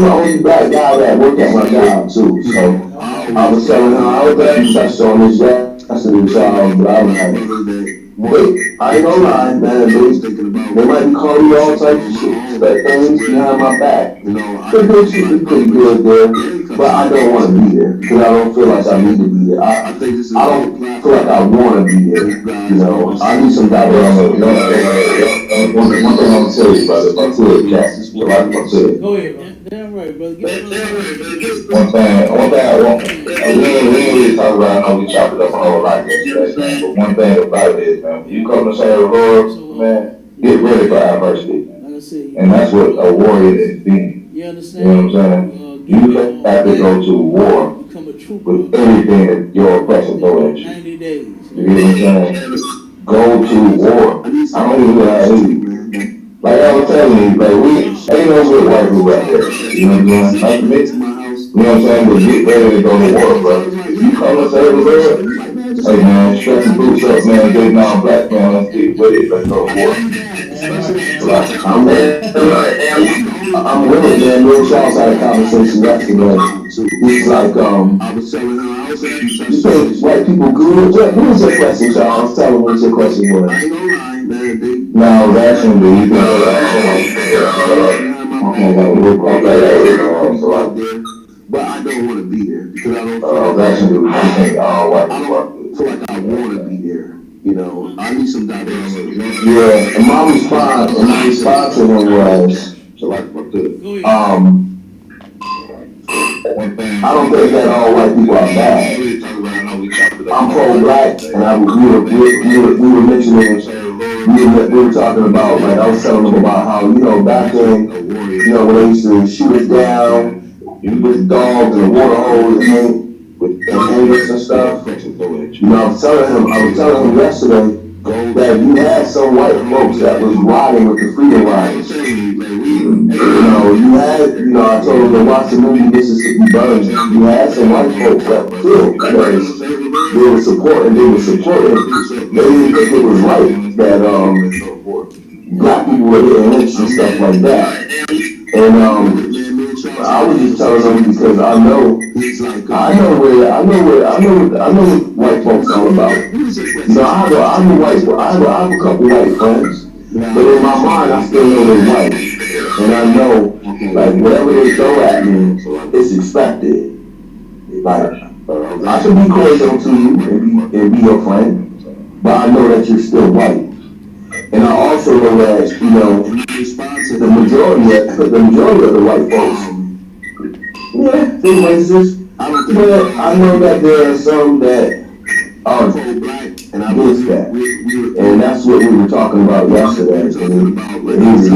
the only black guy that work at my job too. So I was telling her I was glad you touched on this yesterday, Charles, but I was like, wait, I ain't gonna lie, man. They might be calling me all types of shit, that things behind my back. But they should be pretty good there. But I don't want to be there because I don't feel like I need to be there. I don't feel like I want to be there. You know, I need some diversity. One thing I'm gonna tell you about it, if I could, Cassius, what I can say. Go ahead, man. Damn right, brother. One thing I want, we ain't really talk about, I know we chopped it up a whole lot yesterday, but one thing about it is, man, when you come to serve the Lord, man, get ready for adversity. And that's what a warrior is being. You understand? You know what I'm saying? You have to go to war with everything that your oppressor throws at you. 90 days. You know what I'm saying? Go to war. I don't even know how to do. Like I was telling you, like we ain't no good white people out there. You know what I'm saying? Like me, you know what I'm saying? But get ready to go to war, bro. You come and serve the Lord. Hey man, strap the boots up, man. Get down black man. Let's get with it. Let's go to war. Like, I'm willing, man. Me and Charles had a conversation yesterday. He's like, you think white people good? What was your question, Charles? Tell him what your question was. No, that's in the but I don't want to be there because I don't feel like I want to be there. You know, I need some diversity. Yeah, and my response to him was, I don't think that all white people are bad. I'm pro-black, and we were mentioning. We were talking about, like, I was telling them about how, you know, back then, you know, when they used to shoot us down with dogs and water hose and hangers and stuff. You know, I was telling him yesterday that you had some white folks that was riding with the freedom riders. You know, I told him to watch the movie Mississippi Burning. You had some white folks that were killed because they were supporting. They didn't think it was right that black people were getting lynched and stuff like that. And I was just telling them because I know what white folks are about. You know, I have a couple white friends, but in my mind I still know they're white, and I know like whatever they throw at me, it's expected. Like I can be cordial to you and be your friend, but I know that you're still white. And I also know that, you know, the majority of the white folks, yeah, they're racist. But I know that there are some that are against that. And that's what we were talking about yesterday. And he was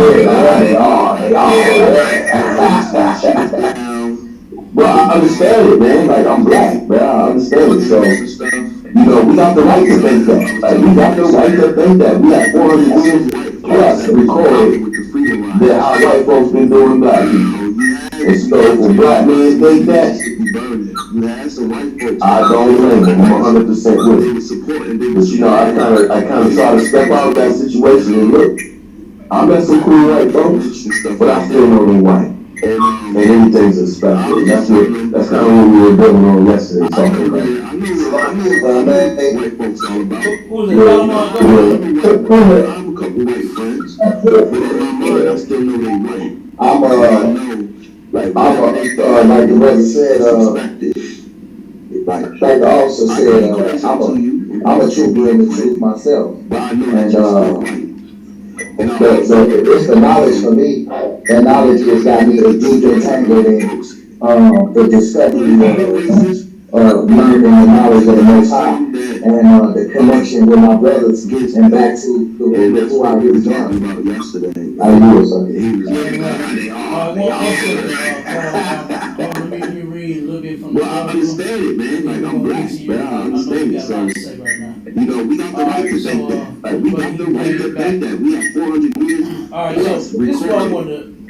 but I understand it, man. Like, I'm black, man. I understand it. So, you know, we got the right to think that. Like, we got the right to think that. We have 400 years plus recorded that our white folks been doing black people. And so, for black men to think that, I don't blame them. I'm 100% with it. But, you know, I kind of try to step out of that situation and look. I met some cool white folks, but I still know they're white. And everything's expected. That's kind of what we were building on yesterday, talking about. White folks all about. I have a couple white friends, but in my mind, I still know they white. I'm like the brother said, like the officer said, I'm a trooper in the truth myself. And it's the knowledge for me. That knowledge has got me deep entangled in the discovery of learning the knowledge of the Most High and the connection with my brothers and back to who I really am. I knew it, Well, I understand it, man. Like, I'm black, man. I understand it. So, you know, we got the right to think that. Like, we got the right to think that. We have 400 years. All right, so this is what I wanted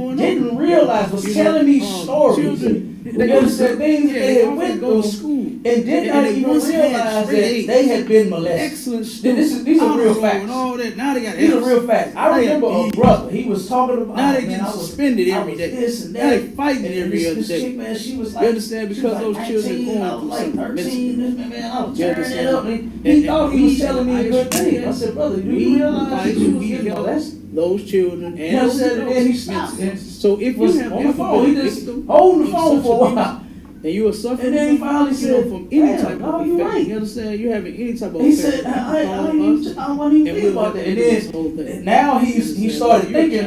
going on. didn't realize was telling me stories. Children You understand? Things they had went go through, to school. and did not even realize that they had been molested. Excellent students. These are real facts. And all that. Now they got These are real facts. I remember a brother. He was talking about. Now they get suspended every day. This and that. Now they fighting every other this day. chick, man, she was like, you understand? Because those children going I was through like something. 13. Man, I was You tearing it up. understand? He thought he was telling me a good thing. I said, brother, do you realize fight you to was getting help molested? those children You and those understand? And then he adults. stopped. So if you Was have on the ever phone. been He a just victim holding the of phone such for a abuse, while. and you are suffering And then he finally said, from any "Damn, type no, of you effect. right." You understand? You're having any type of He effect. said, I call wasn't even and think about that. And this whole thing. then now he started thinking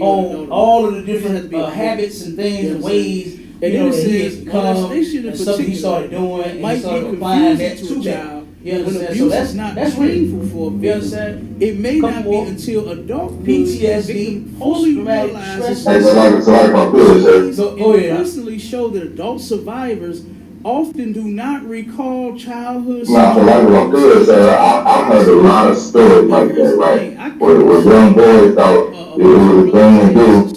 on all of the different habits and things and ways, and you know, it that he says has become molestation in and stuff he started particular doing, and he might started be applying that confusing to to a that. child. You When understand? So abuse that's is not that's painful real. for a You victim. understand? It may Couple not be more. until adulthood PTSD, post-traumatic stress Hey, so like my feelings, sir. Go ahead. Personally show that adult survivors often do not recall childhood. Nah, so like my feelings, sir. I heard a lot of stories like that, right? Where young boys thought it was a thing to do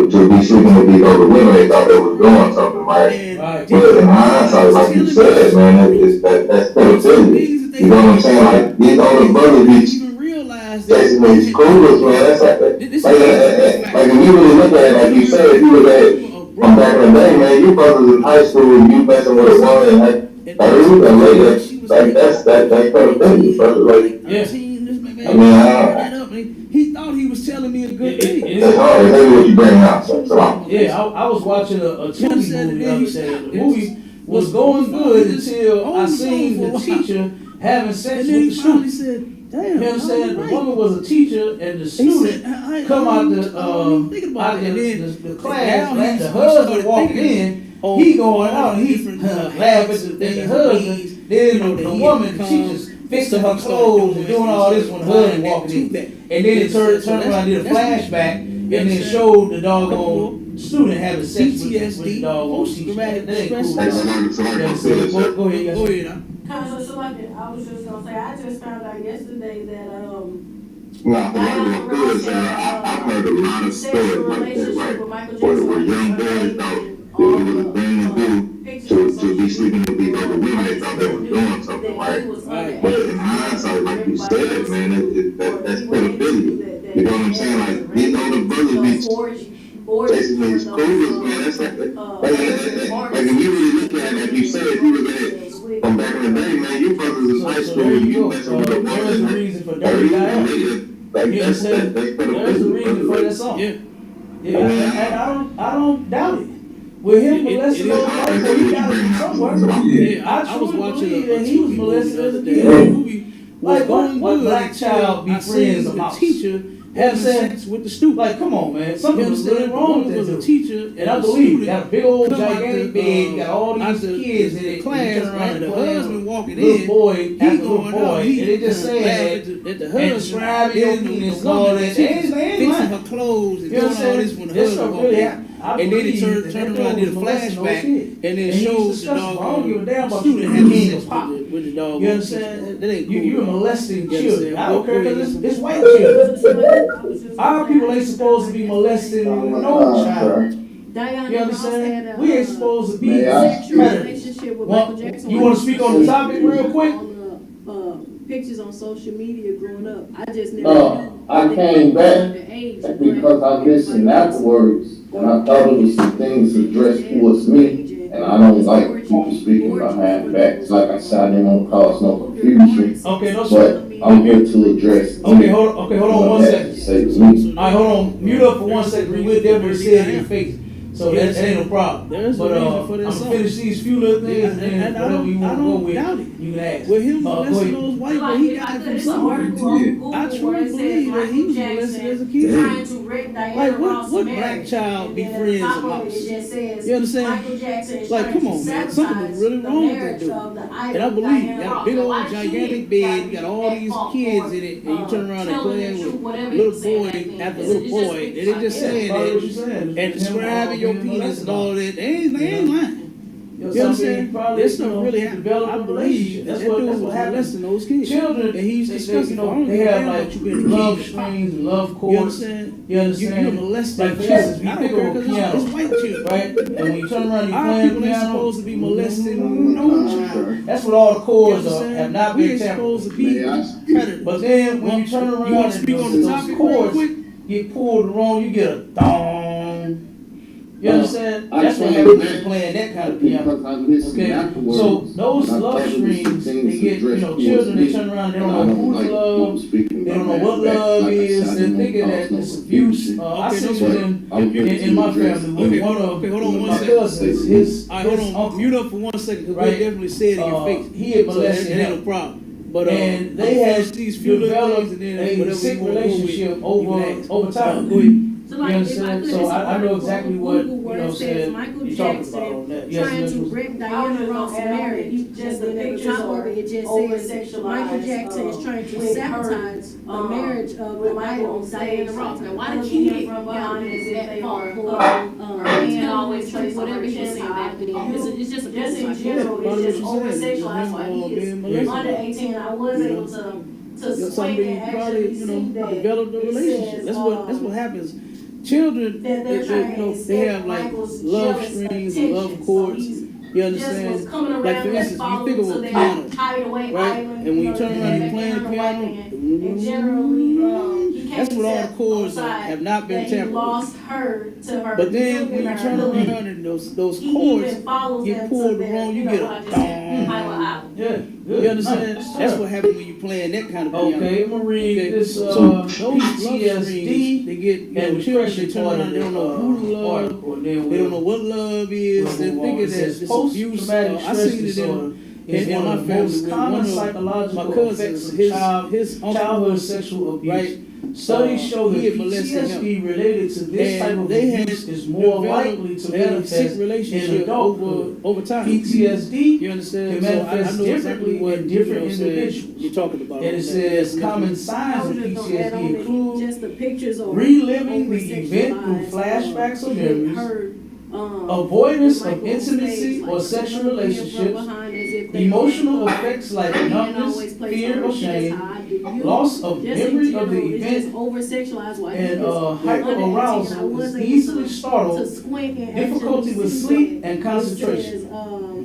to be sleeping with these other women. They thought they was doing something, right? Right. But in hindsight, like you said, man, that's pedophilia. You know what I'm saying? Like these older brothers be even realize chasing these cougars, man. That's like if you really look at it, like you said, if you look at it from back in the day, man, you brothers in high school, you messing with a woman, like you can lay that, like that's pedophilia, brother. Like, Yeah. I mean, he thought he was telling me a good thing. it's hard to tell you what you bring out. So Yeah, I was watching a Tubi movie the other day. The movie was going good until I seen the teacher having sex And then he with the finally student. said, damn. You know what I'm saying? The woman was a teacher and the student come out the class, like the husband walking in, he going out and he laughing at the husband. Then the woman, she just fixing her clothes and doing all this when the husband walking in. And then it turned around and did a flashback and then showed the doggone student having sex with the doggone teacher. That ain't cool. Go ahead. Go ahead. I was just gonna say, I just found out yesterday that Nah, for my feelings, sir. I heard a lot of stories like that, right? Where young boys thought it was a thing to do to be sleeping with these other women. They thought they were doing something, right? But in hindsight, like you said, man, that's pedophilia. You know what I'm saying? Like these older brothers be chasing these cougars, man. That's like if you really look at it, like you said, if you look at it from back in the day, man, you brothers in high school, you messing with a woman. There's a reason for Dirty Diana. like You that's understand? There's a reason for that song. Yeah. Yeah, and I don't doubt it. With him molesting those white boys, he got it from somewhere. Yeah, I I was truly watching believe a that he was TV molested the as a other day. kid. The movie was Like, going what good black until child be I friends seen of the mouse? teacher Having sex with the student. Like, come on, man. Something You was really understand? wrong One with was that a dude. teacher, And I the believe student it. Got a big old come out gigantic the, bed, got all out these the- kids in the it. class, and you turn around and the playing husband with walking little in, boy, he after little going boy, out, and they just saying that the and husband describing your penis and all that. fixing Ain't lying. her clothes and You know doing what all I'm this saying? when the This husband stuff walked really in. happened. I And then believe it that turned that around, did a dude was molesting those flashback, kids. and then he showed the discussed it. I don't dog give a damn about student you had having penis penis pop. with the dog. You understand? That ain't cool. You're molesting You children. understand? I don't care because it's white Children. children. Our people ain't supposed to be molesting no child. You understand? We ain't supposed to be sexual predators. relationship with Michael Jackson. You want to speak on the topic real quick? On pictures on social media growing up. I just never knew. I came back the age, because I listened afterwards and I thought it was some things addressed towards me, and I don't like people speaking behind backs. Like I said, I didn't want to cause no confusion, Okay, no but sweat. I'm here to address. Okay, hold on one second. Say to me. All right, hold on. Mute up for 1 second. We'll definitely say it in your face. So that ain't no problem. There's a But reason for I'm that gonna song. finish these few little things Yeah, and then and I whatever don't- you want I to go don't with, doubt it. you can ask. With him Go molesting ahead. those white boys, he got it from somewhere. I truly believe that he was molested as a kid. Trying to wreck Diana Like, what Ross's black marriage. child be And then friends on top of of mouse? it just says, You understand? Michael Jackson is Like, trying come to on, man. Something sabotage was really the wrong with that marriage dude. of the idol And I believe you Diana got a Ross. big old Why gigantic she bed, got you got all that these fault kids for, in it, and you turn around and telling playing the truth, with whatever he little was saying boy back then. after It's little just boy. And they just Yeah, saying probably what that you saying. and describing your penis and all that. They ain't lying. You know, You some understand? people probably, This stuff really develop I a believe relationship. that That's dude what happens. molesting those kids. Children, and he's they, discussing. they have like love strings, love You chords. understand? You understand? You molesting Like for children. instance, we I pick don't care up a 'cause piano, it's white children. right? And when you turn around, you Our playing people ain't piano. supposed to be molesting no child. That's what all the chords You are, understand? have not We been ain't tampered supposed with. to be predators. But then when you turn around You want and to speak on the those topic real chords quick? get pulled wrong, you get a dong. You understand? I That's what tried happens when that. you're playing that kind of piano. Because I listened Okay, afterwards. so those and I love thought it was some streams, things they get, addressed children, they towards turn me. around, they And I don't know don't who's like love, people speaking they don't know behind what my back. love Like I is, said, I they're don't thinking cause that no it's abuse. confusion. I Okay, seen so it I'm ready in my to address family, Okay, with one of hold on one my second. cousins, his All right, hold on. uncle, Mute up for 1 second, because Right. we definitely said it in your face. he had So that molested ain't no him. problem. But And they I'm had finished these few little developed things, and then a whatever sick you wanna go with, relationship you over can ask. time. Go ahead. So You like, if I understand? click So this I know article exactly on what, Google where it says said Michael you're talking Jackson about on that. Yes, trying Miss to Ruth. wreck I was Diana just Ross' gonna add on that marriage, just and the then at the pictures top of are it, it just over-sexualized, says Michael Jackson is trying to with sabotage the marriage of with the Michael idol on stage, Diana Ross. Now, why the looking kid from got behind as if at they fault were, for her hand telling always the placed truth, on her whatever he was chest saying high. back then? It's just a Just in business general, Part of it's just what you said, over-sexualized. Why he being is molested. under 18, I was You able know? to Some swing people and probably, actually see that. develop a It relationship. says, That's what happens. Children, that they're trying to they have like Michael's love jealous strings and love attention. chords. So he's You just understand? was coming around Like for and instance, you followed think of to a that piano, hide away right? island, And when you know, turn that around and back playing in the the white piano, man. And generally, he came that's to what all the accept chords on are, side have not been that he tampered with. lost her to her. But then when you millionaire turn husband. around and those He chords even follows get them pulled to their, wrong, you know, get what I a just said, dong. Iowa Island. Yeah, good. You understand? Nice. That's what happens when you playing that kind of piano. Okay, I'm gonna read Okay, this so those love PTSD strings, they get and depression. depression They turn part around, of they don't know the who to love. article, and then They don't know what love is. we'll They're move on. thinking It that says it's abuse. post-traumatic I stress seen it disorder in is my one of the family most with common one of psychological my effects cousins, of his uncle, childhood sexual abuse. right? Studies show he that had molested PTSD related to this type And of they had abuse is more likely to they had a manifest sick in relationship adulthood. over time. PTSD You understand? can So manifest I know differently exactly in different what individuals. you're talking about. And it says common I signs of was just gonna add on PTSD that include just the pictures of reliving the event through over-sexualized, flashbacks or with memories, her, avoidance with of Michael on intimacy stage, or like, sexual coming from relationships, behind as if they emotional were- effects like and numbness, always placed fear on or her chest shame, high. Do you- loss of just in memory of the general, it's event, just over-sexualized while he and was under 18. I hyperarousal was is able easily to startled, squint and difficulty actually with see sleep that. and It concentration. says,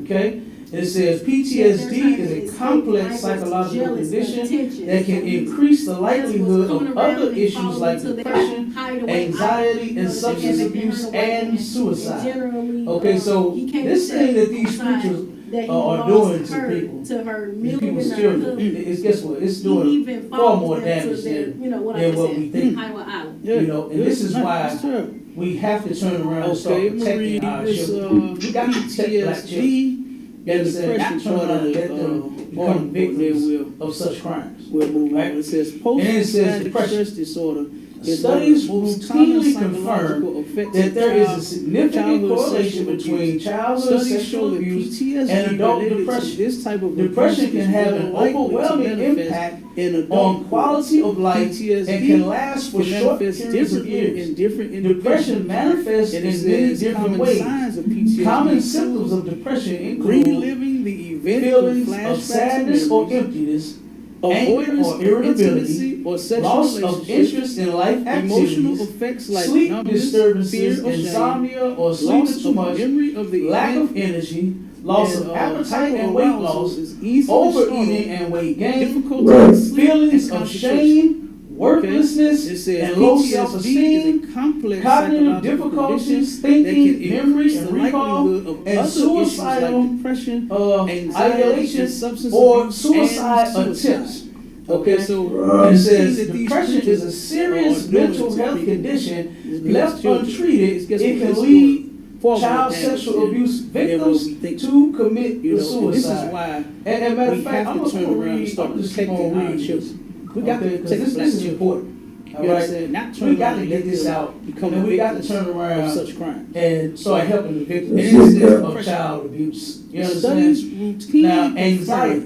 Okay? It says PTSD is a complex psychological condition that can increase the likelihood of other issues like depression, anxiety, and substance abuse, and suicide. Okay, so this thing that these preachers are doing to people, these people's children, it's guess what? It's doing far more damage than what we think. You know, and this is why we have to turn around and start protecting our children. We got to protect black children. You understand? Not turn around and let them become victims of such crimes. We'll move Right? on. It says And it says post-traumatic depression. stress disorder. Studies routinely confirm confirm that there is a significant correlation between childhood Studies sexual show that abuse PTSD and adult related to depression. this type of Depression abuse can is have more an likely to overwhelming manifest impact in on adulthood. quality of life PTSD and can last for can short manifest periods of differently years. in different Depression individuals. manifests And in it many says different common ways. signs of PTSD Common include symptoms of depression include reliving the event feelings through of flashbacks sadness and or memories, emptiness, anger avoidance or of irritability, intimacy or sexual loss of relationships, interest in life emotional activities, effects like sleep numbness, disturbances, fear or shame, insomnia or sleeping loss too of much, memory of the lack event, of energy, loss and, of appetite and weight hyperarousal loss, is easily overeating startled, and weight gain, difficulty Right. with sleep feelings and of concentration. shame, worthlessness, It says and low PTSD self-esteem, is a complex cognitive psychological difficulties, condition thinking, that can memory, increase and the recall, likelihood of and other suicidal, issues like depression, anxiety, ideation, and substance or abuse, suicide and attempts. Okay, so And it says that these depression is preachers a serious are doing mental to health people condition. is Left children. untreated, Guess it what? can It's lead doing far more child damage sexual than- abuse than what victims we think. to commit You know, and this is suicide. why And matter we of fact, have I'm to turn gonna around and read, start I'm just keep protecting on our reading children. this. We got to Okay, 'cause protect this black is children. important. You All know what right? I'm saying? Not We turn got around to and get let this them out, become and we got to victims turn of around such crimes. and start helping the victims And it says of child abuse. You understand? Studies routinely Now, confirm anxiety.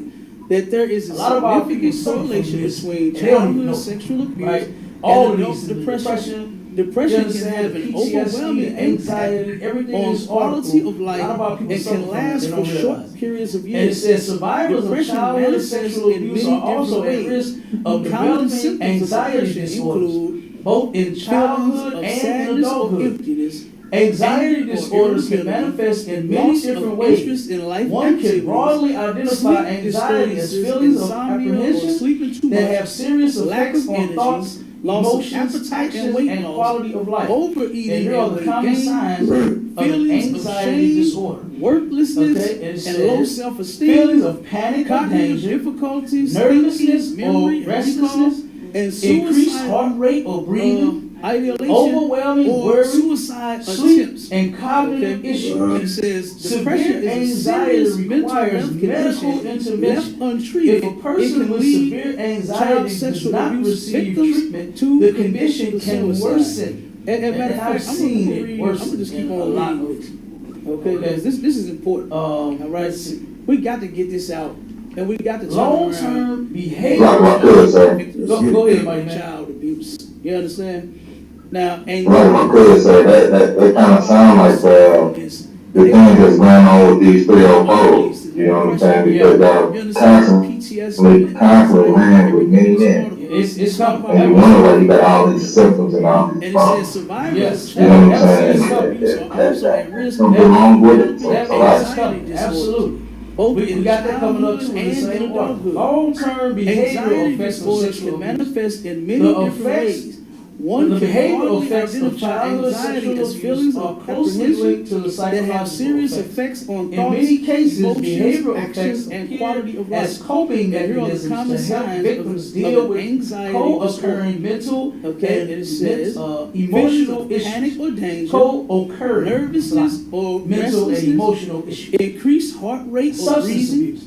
that there is a A lot of our people significant suffer from correlation this, between and they don't even childhood know. sexual abuse Right? All and of adult these depression, Depression can have an overwhelming anxiety, impact everything on is quality article. of life A lot about people and suffer can from it, last they for don't short realize. periods of And it years. says survivors of Depression childhood manifests sexual in abuse many are also at different risk of Common developing symptoms of anxiety depression disorders, include both in feelings childhood of and in sadness or adulthood. emptiness, Anxiety anger or disorders can irritability, manifest in many loss different of ways. interest in life One can activities, broadly identify sleep anxiety as disturbances, feelings of insomnia, or apprehension sleeping too that much, have serious lack effects of on energy, thoughts, loss of emotions, appetite actions, and weight and loss, quality of life. overeating And here are and the weight common gain, signs of feelings of anxiety shame, disorder. worthlessness, Okay, it and says low self-esteem, feelings of panic or cognitive danger, difficulties, nervousness thinking, or memory, and restlessness, recall, and increased heart suicidal rate or breathing, ideation overwhelming or worry, suicide sleep, attempts. and cognitive issues. It says Severe depression is a anxiety serious mental requires health medical condition. Left intervention. untreated, If a it person can with lead severe child anxiety does sexual not abuse receive victims treatment, to the condition to can suicide. worsen. And And matter of I've fact, I'm seen gonna it read. I'm worsen gonna just keep in a on lot reading of this. Okay, Okay. because this is important. All right, we got to get this out, and we got to turn around Long-term Like my cousin say. victims Go ahead, of Mike, man. child abuse. You understand? Now, and Like my cousin say, that kind of sound like the thing that's going on with these 304s. You know what I'm saying? Because constantly ran with many men. It's coming. And you wonder why you got all these symptoms and all And these it problems. says survivors Yes. of You know what I'm child saying? abuse are also at risk Something of wrong with it. That A lot. is coming. Absolutely. both We in got that coming up too childhood in the and same in order. adulthood. Long-term behavioral Anxiety effects of disorders sexual can abuse. manifest in many The different effects- ways. One The can behavioral broadly effects of identify childhood anxiety sexual as abuse feelings are of closely apprehension linked to the that psychological have serious effects. effects on In thoughts, many cases, emotions, behavioral actions, effects and appear quality of as life. coping And here are the mechanisms common to help signs victims of deal with anxiety co-occurring mental Okay, and it says emotional feelings of panic issues. or danger, Co-occurring nervousness or mental and restlessness, emotional issues. increased heart rate or Substance breathing, abuse.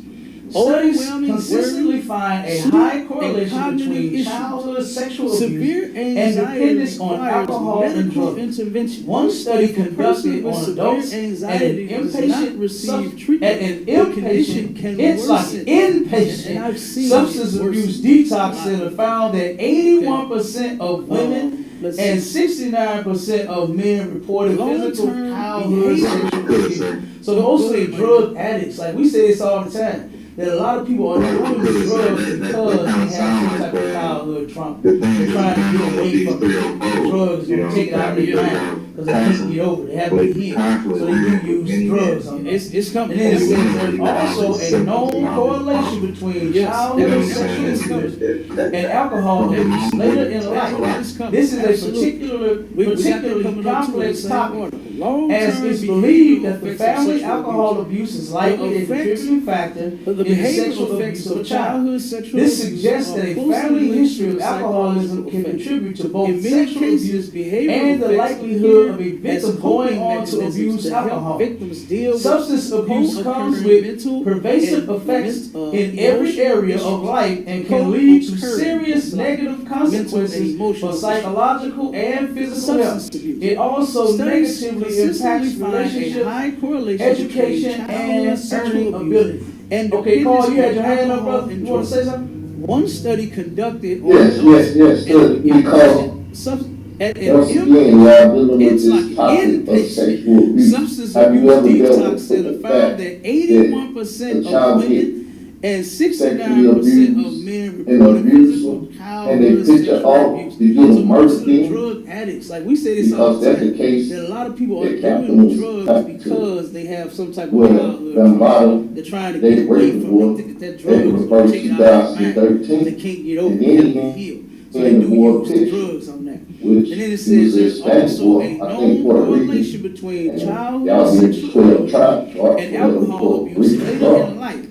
Studies overwhelming consistently worry, find a sleep, high and correlation cognitive between issues. childhood sexual Severe abuse and anxiety dependence on requires alcohol and medical drugs. intervention. One study If a person conducted with on severe adults anxiety and an does not inpatient receive treatment, at an the condition inpatient, can it's worsen. like And inpatient I've seen substance it abuse worsen. detox center found that 81% of women Let's and see. 69% of men reported physical Long-term childhood behavior. sexual abuse. So mostly drug addicts, like we say this all the time, that a lot of people are doing these drugs because they have some type of childhood trauma. They're trying to get away from the drugs and take it out of their mind because they can't get over it. They have to heal. So they do use drugs on that. It's coming. And then it says there's also a known correlation between childhood sexual abuse and alcohol abuse later in life. This is a particularly complex topic, as it's believed that the family alcohol abuse is likely a contributing factor in the sexual abuse of a child. This suggests that a family history of alcoholism can contribute to both sexual abuse and the likelihood of a victim going on to abuse alcohol. Substance abuse comes with pervasive effects in every area of life and can lead to serious negative consequences for psychological and physical health. It also negatively impacts relationships, education, and earning ability. And okay, Carl, you had your hand up, brother. You want to say something? One study conducted on Yes, study, because once again, we are dealing with this topic of sexual abuse. Substance Have you abuse ever dealt detox with center the found fact that that 81% a child of women and 69% sexually of abused men and reported abused, physical and they childhood picture sexual off abuse. to get So a most murder of the thing? drug addicts, like we say this all Because the that's time, the case that a lot of people are that doing capitalists drugs have to because they have some type of with childhood them trauma. bottom, They're trying to they get away raped from war, that they drugs, reversed take it out of their mind. 2013, They can't get over and it, they have then to heal. So they in do war use the pitch, drugs on that. which And then it is says a there's Spanish also war, a I think known Puerto correlation Rican, between and childhood y'all need to sexual put a abuse trap or and alcohol Puerto abuse Rican later law. in life.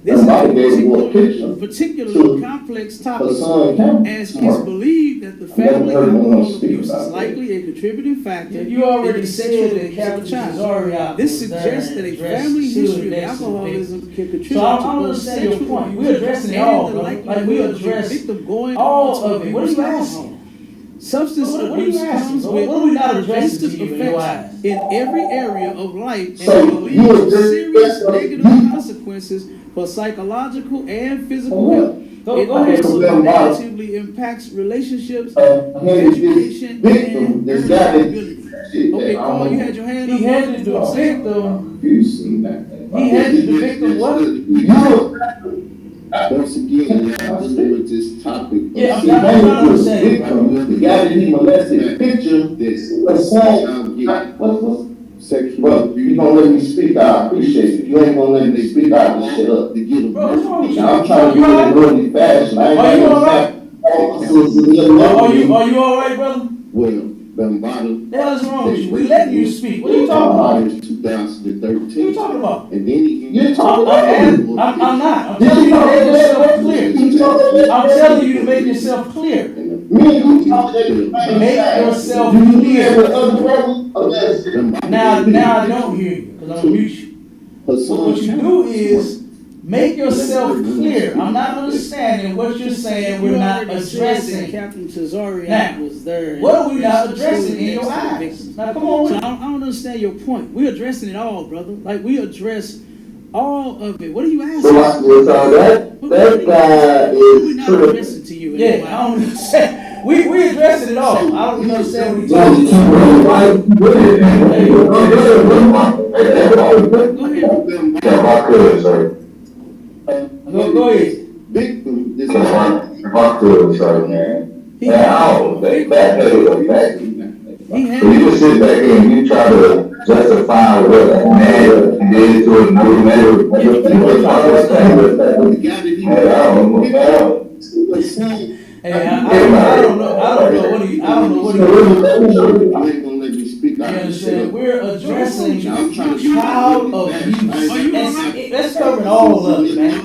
This is Somebody a gave you a picture particularly to complex her topic, son Cameron as it's tomorrow. believed that the I never family heard anyone alcohol speak abuse is about that. likely a contributing factor You already in the said sexual that abuse of a Captain child. Cesario This was suggests there that a and addressed family children history of next to the alcoholism can contribute So I to don't both understand your sexual point. abuse We're addressing it and all, the bro. likelihood Like we of a address victim going all on to of it. What are abuse you alcohol. asking? Substance What are abuse you asking? comes What with are we not addressing pervasive to you in your effects eyes? in every area of life and So, can lead you to agree serious that negative consequences for psychological and physical health. It also negatively impacts relationships, education, and accountability. Okay, Paul, you had your hand up. He handed the victim. You seen that? He handed the victim what? Once again, y'all dealing with this topic. Yeah, See, I'm man, trying to the understand. victim, the guy that he molested, picture, This what's sexual Well, you gonna let me speak, I appreciate it. If you ain't gonna let me speak, I'll just shut up. to get Bro, what's wrong with you? Now, I'm trying to do it in really fast. Are you alright? Are you alright, brother? Well, Bambada. The hell is wrong with you? We letting you speak. What are you talking about? What 2013. are you talking about? And then You're talking I'm not. I'm telling you to make yourself clear. I'm telling you to make yourself clear. Make yourself clear. Now I don't hear you because I'm gonna mute you. What you do is make yourself clear. I'm not understanding what you're saying. We're not addressing. Captain Cesare Now, was there. what are we not addressing in your eyes? Now, come on. So I don't understand your point. We're addressing it all, brother. Like, we address all of it. What are you asking? So that guy We're is not tripping. addressing to you. Yeah, I don't understand. We addressing it all. I don't understand what you're talking Go ahead. Victim is So you just sit back here and you try to justify what a man did to another man. You Hey, I don't know. I don't know what he. I don't know what he. you ain't gonna let me speak. You understand? We're addressing child abuse. That's covering all of it, man.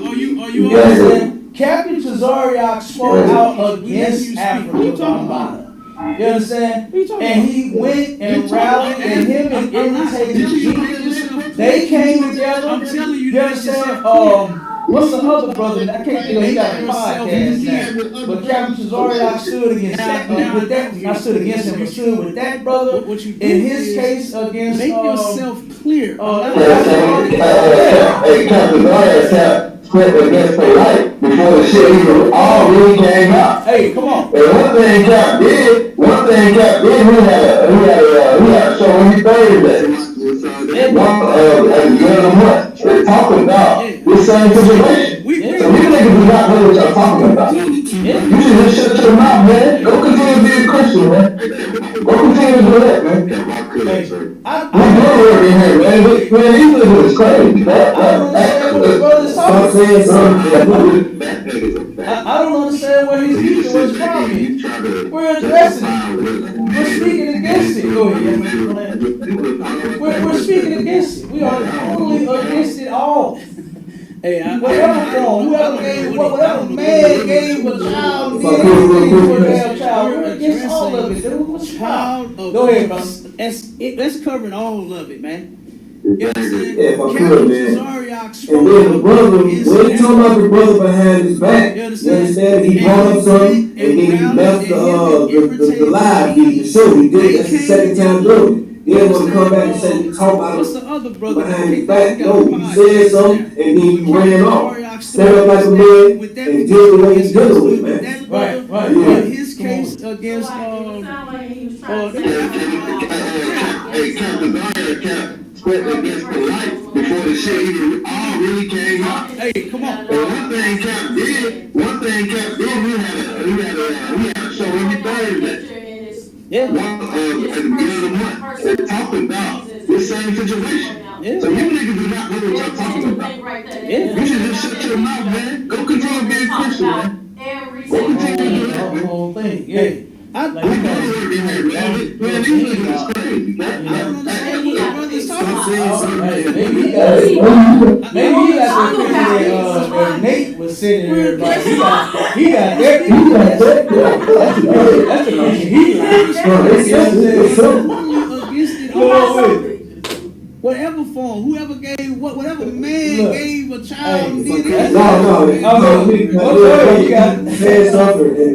You understand? Captain Tazariak spoke out against Africa Bambaataa. You understand? And he went and rallied, and him and irritated Jesus. They came together. You understand? What's the other brother? I can't think of. He got a podcast now. But Captain Tazariak stood against with that. Not stood against him, but stood with that brother in his case against. Make yourself clear. Hey, Captain Zaryak split against their life before the shit even all really came out. Hey, come on. And one thing Cap did, he had a show every Thursday. At the end of the month, they're talking about this same situation. So you niggas do not know what y'all talking about. You should just shut your mouth, man. Go continue to be a Christian, man. Go continue to do that, man. We're doing work in here, man. Man, these niggas is crazy. I don't understand what he's using was from. We're addressing it. We're speaking against it. Go ahead. We're speaking against it. We are totally against it all. Hey, whatever form, whatever man gave a child, did anything for a damn child, we're against all of it. Go ahead, bro. That's covering all of it, man. Yeah, if I could, man. And then the brother, when you talking about the brother behind his back, you understand? He brought up something, and then he left the live feed, the show. He did. That's the second time doing it. Then when he come back and say, we talk about it behind his back, no, he said something, and then he ran off. Stand up like a man, and deal with what he's dealing with, man. Right. Yeah. His case against, split against the life before the shit even all really came out. Hey, come on. And one thing Cap did, we had a show every Thursday. Yeah. At the beginning of the month, they're talking about the same situation. Yeah. So you niggas do not know what y'all talking about. Yeah. You should just shut your mouth, man. Go continue being Christian, man. Go continue to do that, man. The whole thing, yeah. I Man, these niggas is crazy, man. don't understand what the brother's talking about. Maybe he got the picture where Nate was sitting there, like he got that. That's a picture he Whatever form, whoever gave whatever man gave a child did it.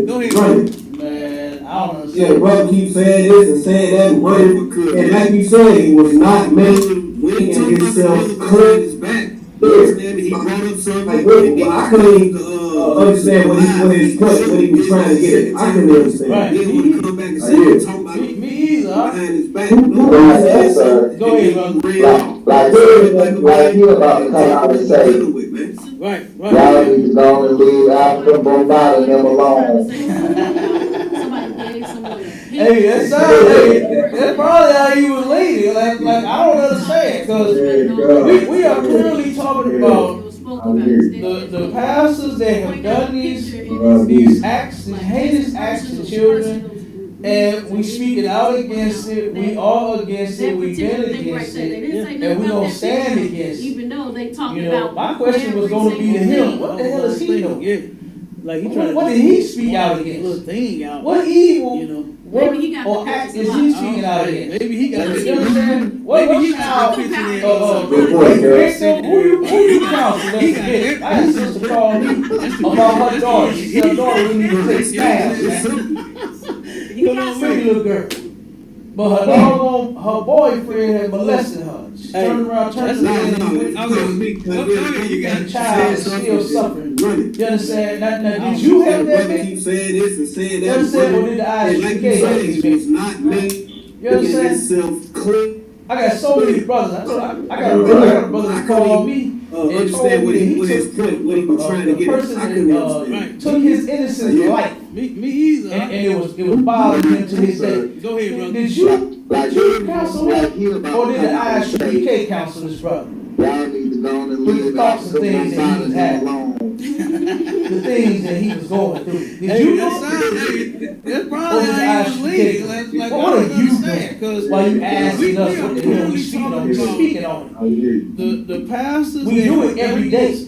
Go ahead. Man, I don't understand. Yeah, the brother keeps saying this and saying that and running. And like you said, he was not making himself clear. He brought up something. Like, well, I couldn't even understand what his point, what he was trying to get at. I can understand. Right. Then when he come back and say, talk about Me either. behind his back. Right, yes, sir. Go ahead, brother. Like he about to come out and say, Right. y'all need to go and leave Africa, Bombay, and them alone. Somebody gave someone. Hey, that's probably how he was leading. Like I don't understand, because we are clearly talking about the pastors that have done these acts, these heinous acts to children, and we speaking out against it. We are against it. We've been against it, and we don't stand against it. Even though they talked about my question was going to be to him. What the hell is he doing? Yeah. Like he trying what did he speak out against? Little thing out. What evil? You know. Maybe he got or act is he speaking out against? Maybe he got You understand? What he got picture there. victim? Who you counsel? I had a sister call me about her daughter. She said her daughter would need to take stabs, man. Come on, little girl. But her boyfriend had molested her. She turned around, turned around, and the child is still suffering. You understand? Now, did you have that victim? Keep saying this and saying You that. understand? Or did the And like you said, ISPK? it's not me. You understand? Himself clean. I got so many brothers. I got a brother that called me and told Understand me that he what his took point, what he was trying to the get at. person I couldn't that understand. took his innocent life, Me either. and it was bothering him to his day. Go ahead, brother. Did you counsel him, or did the ISPK counsel this brother? Y'all need to go and With leave the thoughts and Africa, things that he was Bombay, and them having, alone. the things that he was going through. Did Hey, you that's know? that's Or probably did the how he was leading. ISPK? Like, What I are don't you understand, doing? Why you asking us what the hell we speaking on? We speaking on it. The pastors. We do it every day.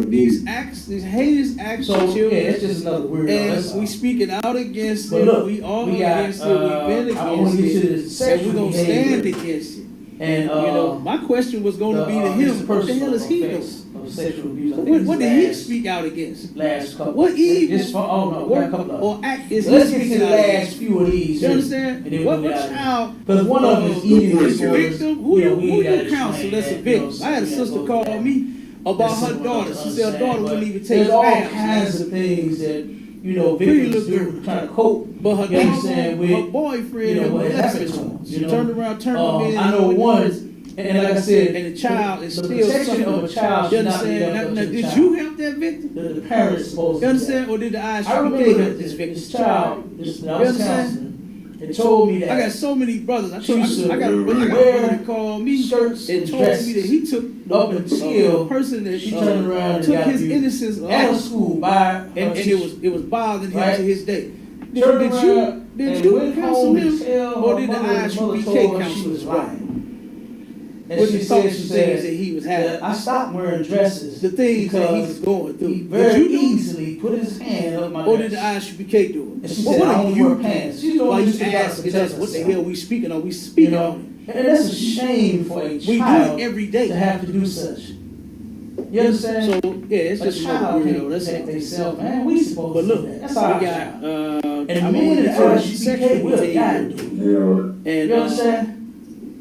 These acts, these heinous acts So of children. yeah, it's just another weirdo. That's And we speaking out against But it. look, We all we got, against it. We've been I wanna against get to it. the And sexual we're gonna stand behavior. against it. And You know, my question was going to be to him. What the hell is he doing? Of sexual abuse. I think What it's did he last- speak out against? Last couple. What evil? This, oh no, we got a couple of or act is Let's he get to speaking the out last against? few of these. You understand? And then What we'll get out of here. child? Because one of them is eating Is disorders. victim? Who you gotta counsel? explain That's a that, victim. you know, I had a so we sister gotta go call back. me about That's her something daughter. to She said her understand, daughter but wouldn't even take there's all baths. kinds of things that, you know, Pretty victims little do trying to cope. But her You understand, daughter, her with, boyfriend, you know, had what molested happened to her. him. She You know? turned around, turned him in. I know one. And like I said, and the child is the still protection suffering. of a child You should not be understand? left up Now, to the did child. you help that victim? The parents is supposed You to. understand? Or did the I ISPK remember help that this victim? this child, this You I was understand? counseling, it told me that I got so many brothers. I should got a brother wear that called me shirts and and told me that dresses he took up until the person that she turned around and took got his abused innocence at off, school by and it was bothering him Right. to his day. Did turned you around and went counsel home him, to tell or her did the mother, and the mother ISPK told her counsel she was his lying. And With she the said, thoughts and things that he was having, I stopped wearing dresses. the things that he because was going he through. very Did you do it? easily put his hand up my Or did the dress. ISPK do And it? she What said, I are only you wear doing? pants. She's the one Why who you used to asking protect us what the herself. hell we speaking on? We You speak know, on it. and that's a shame for a We do child it every day. to have to do such. You understand? So yeah, it's A just another child weirdo. can't That's protect all. themselves, man. We supposed But to look, do that. That's we our got job. and And I'm men only and for ISPK sexual will die behavior. to do it. Yeah. And You understand?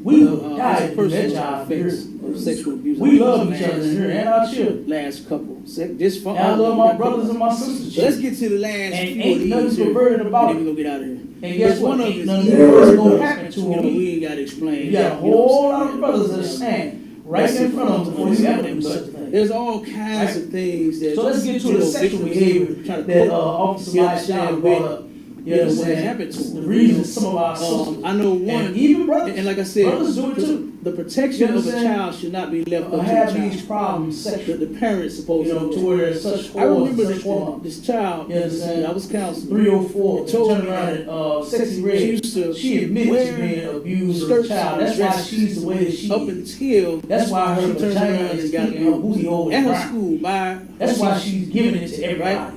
We will die to do that job here. of sexual abuse. We love each other here and our children. Last couple, just for And I love my brothers and my sisters. So let's get to the last And few ain't of nothing these here, perverted about and then it. we gonna get out of here. And guess what? One of Ain't them nothing is worse gonna happen to you know, them. we ain't gotta explain. You got a You know whole what I'm lot of saying? brothers that stand right in front of them before you ever do such a thing. There's all kinds of things that. So let's get to you the know, sexual victims behavior try to that cope. Officer You Mike understand Sean with, brought up. You know, know what what happened to The them. reason some of our sisters, I know one, and even brothers, and like I said, brothers do it too. the protection You of a understand? child should not be left up to have the these child. problems sexually. The parents supposed You know, to to do where it. it's such I remember such form. this child. You understand? I was counseling. 304. It told Turned me around that, and Sexy she Red. used to She admitted wear to being abused as a skirts child. and That's why dresses she's the way that she up is. until That's why her she turned vagina around is and got kicking her booty hole at her brown. school by. That's why she's giving it to everybody.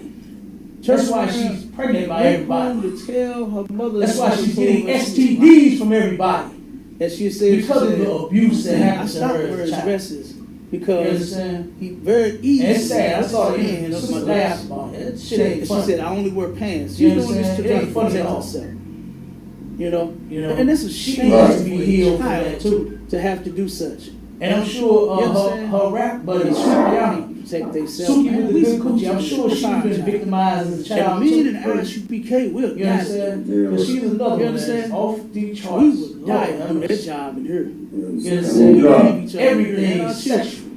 That's why she's pregnant by everybody. To tell her mother. That's why she's getting STDs from everybody. And she said Because of the abuse that I happened to stopped her as a wearing child. dresses You because understand? he very easy. And it's sad. I saw it. hand up my Sister dress. laughed about it. That shit ain't She funny. said, "I only wear pants." You She's doing this understand? to It try ain't to funny protect at all. herself. You know, You know, and that's a she shame needs to to be be healed from child that too. to have to do such. And I'm sure her rap buddy, Sukiana, Take themselves. Suki with the good coochie, I'm sure she's been victimized as a child. And me and ISUPK will. You understand? Because she's another one that's off the charts. We would die to do that job in her. You understand? Everything is sexual.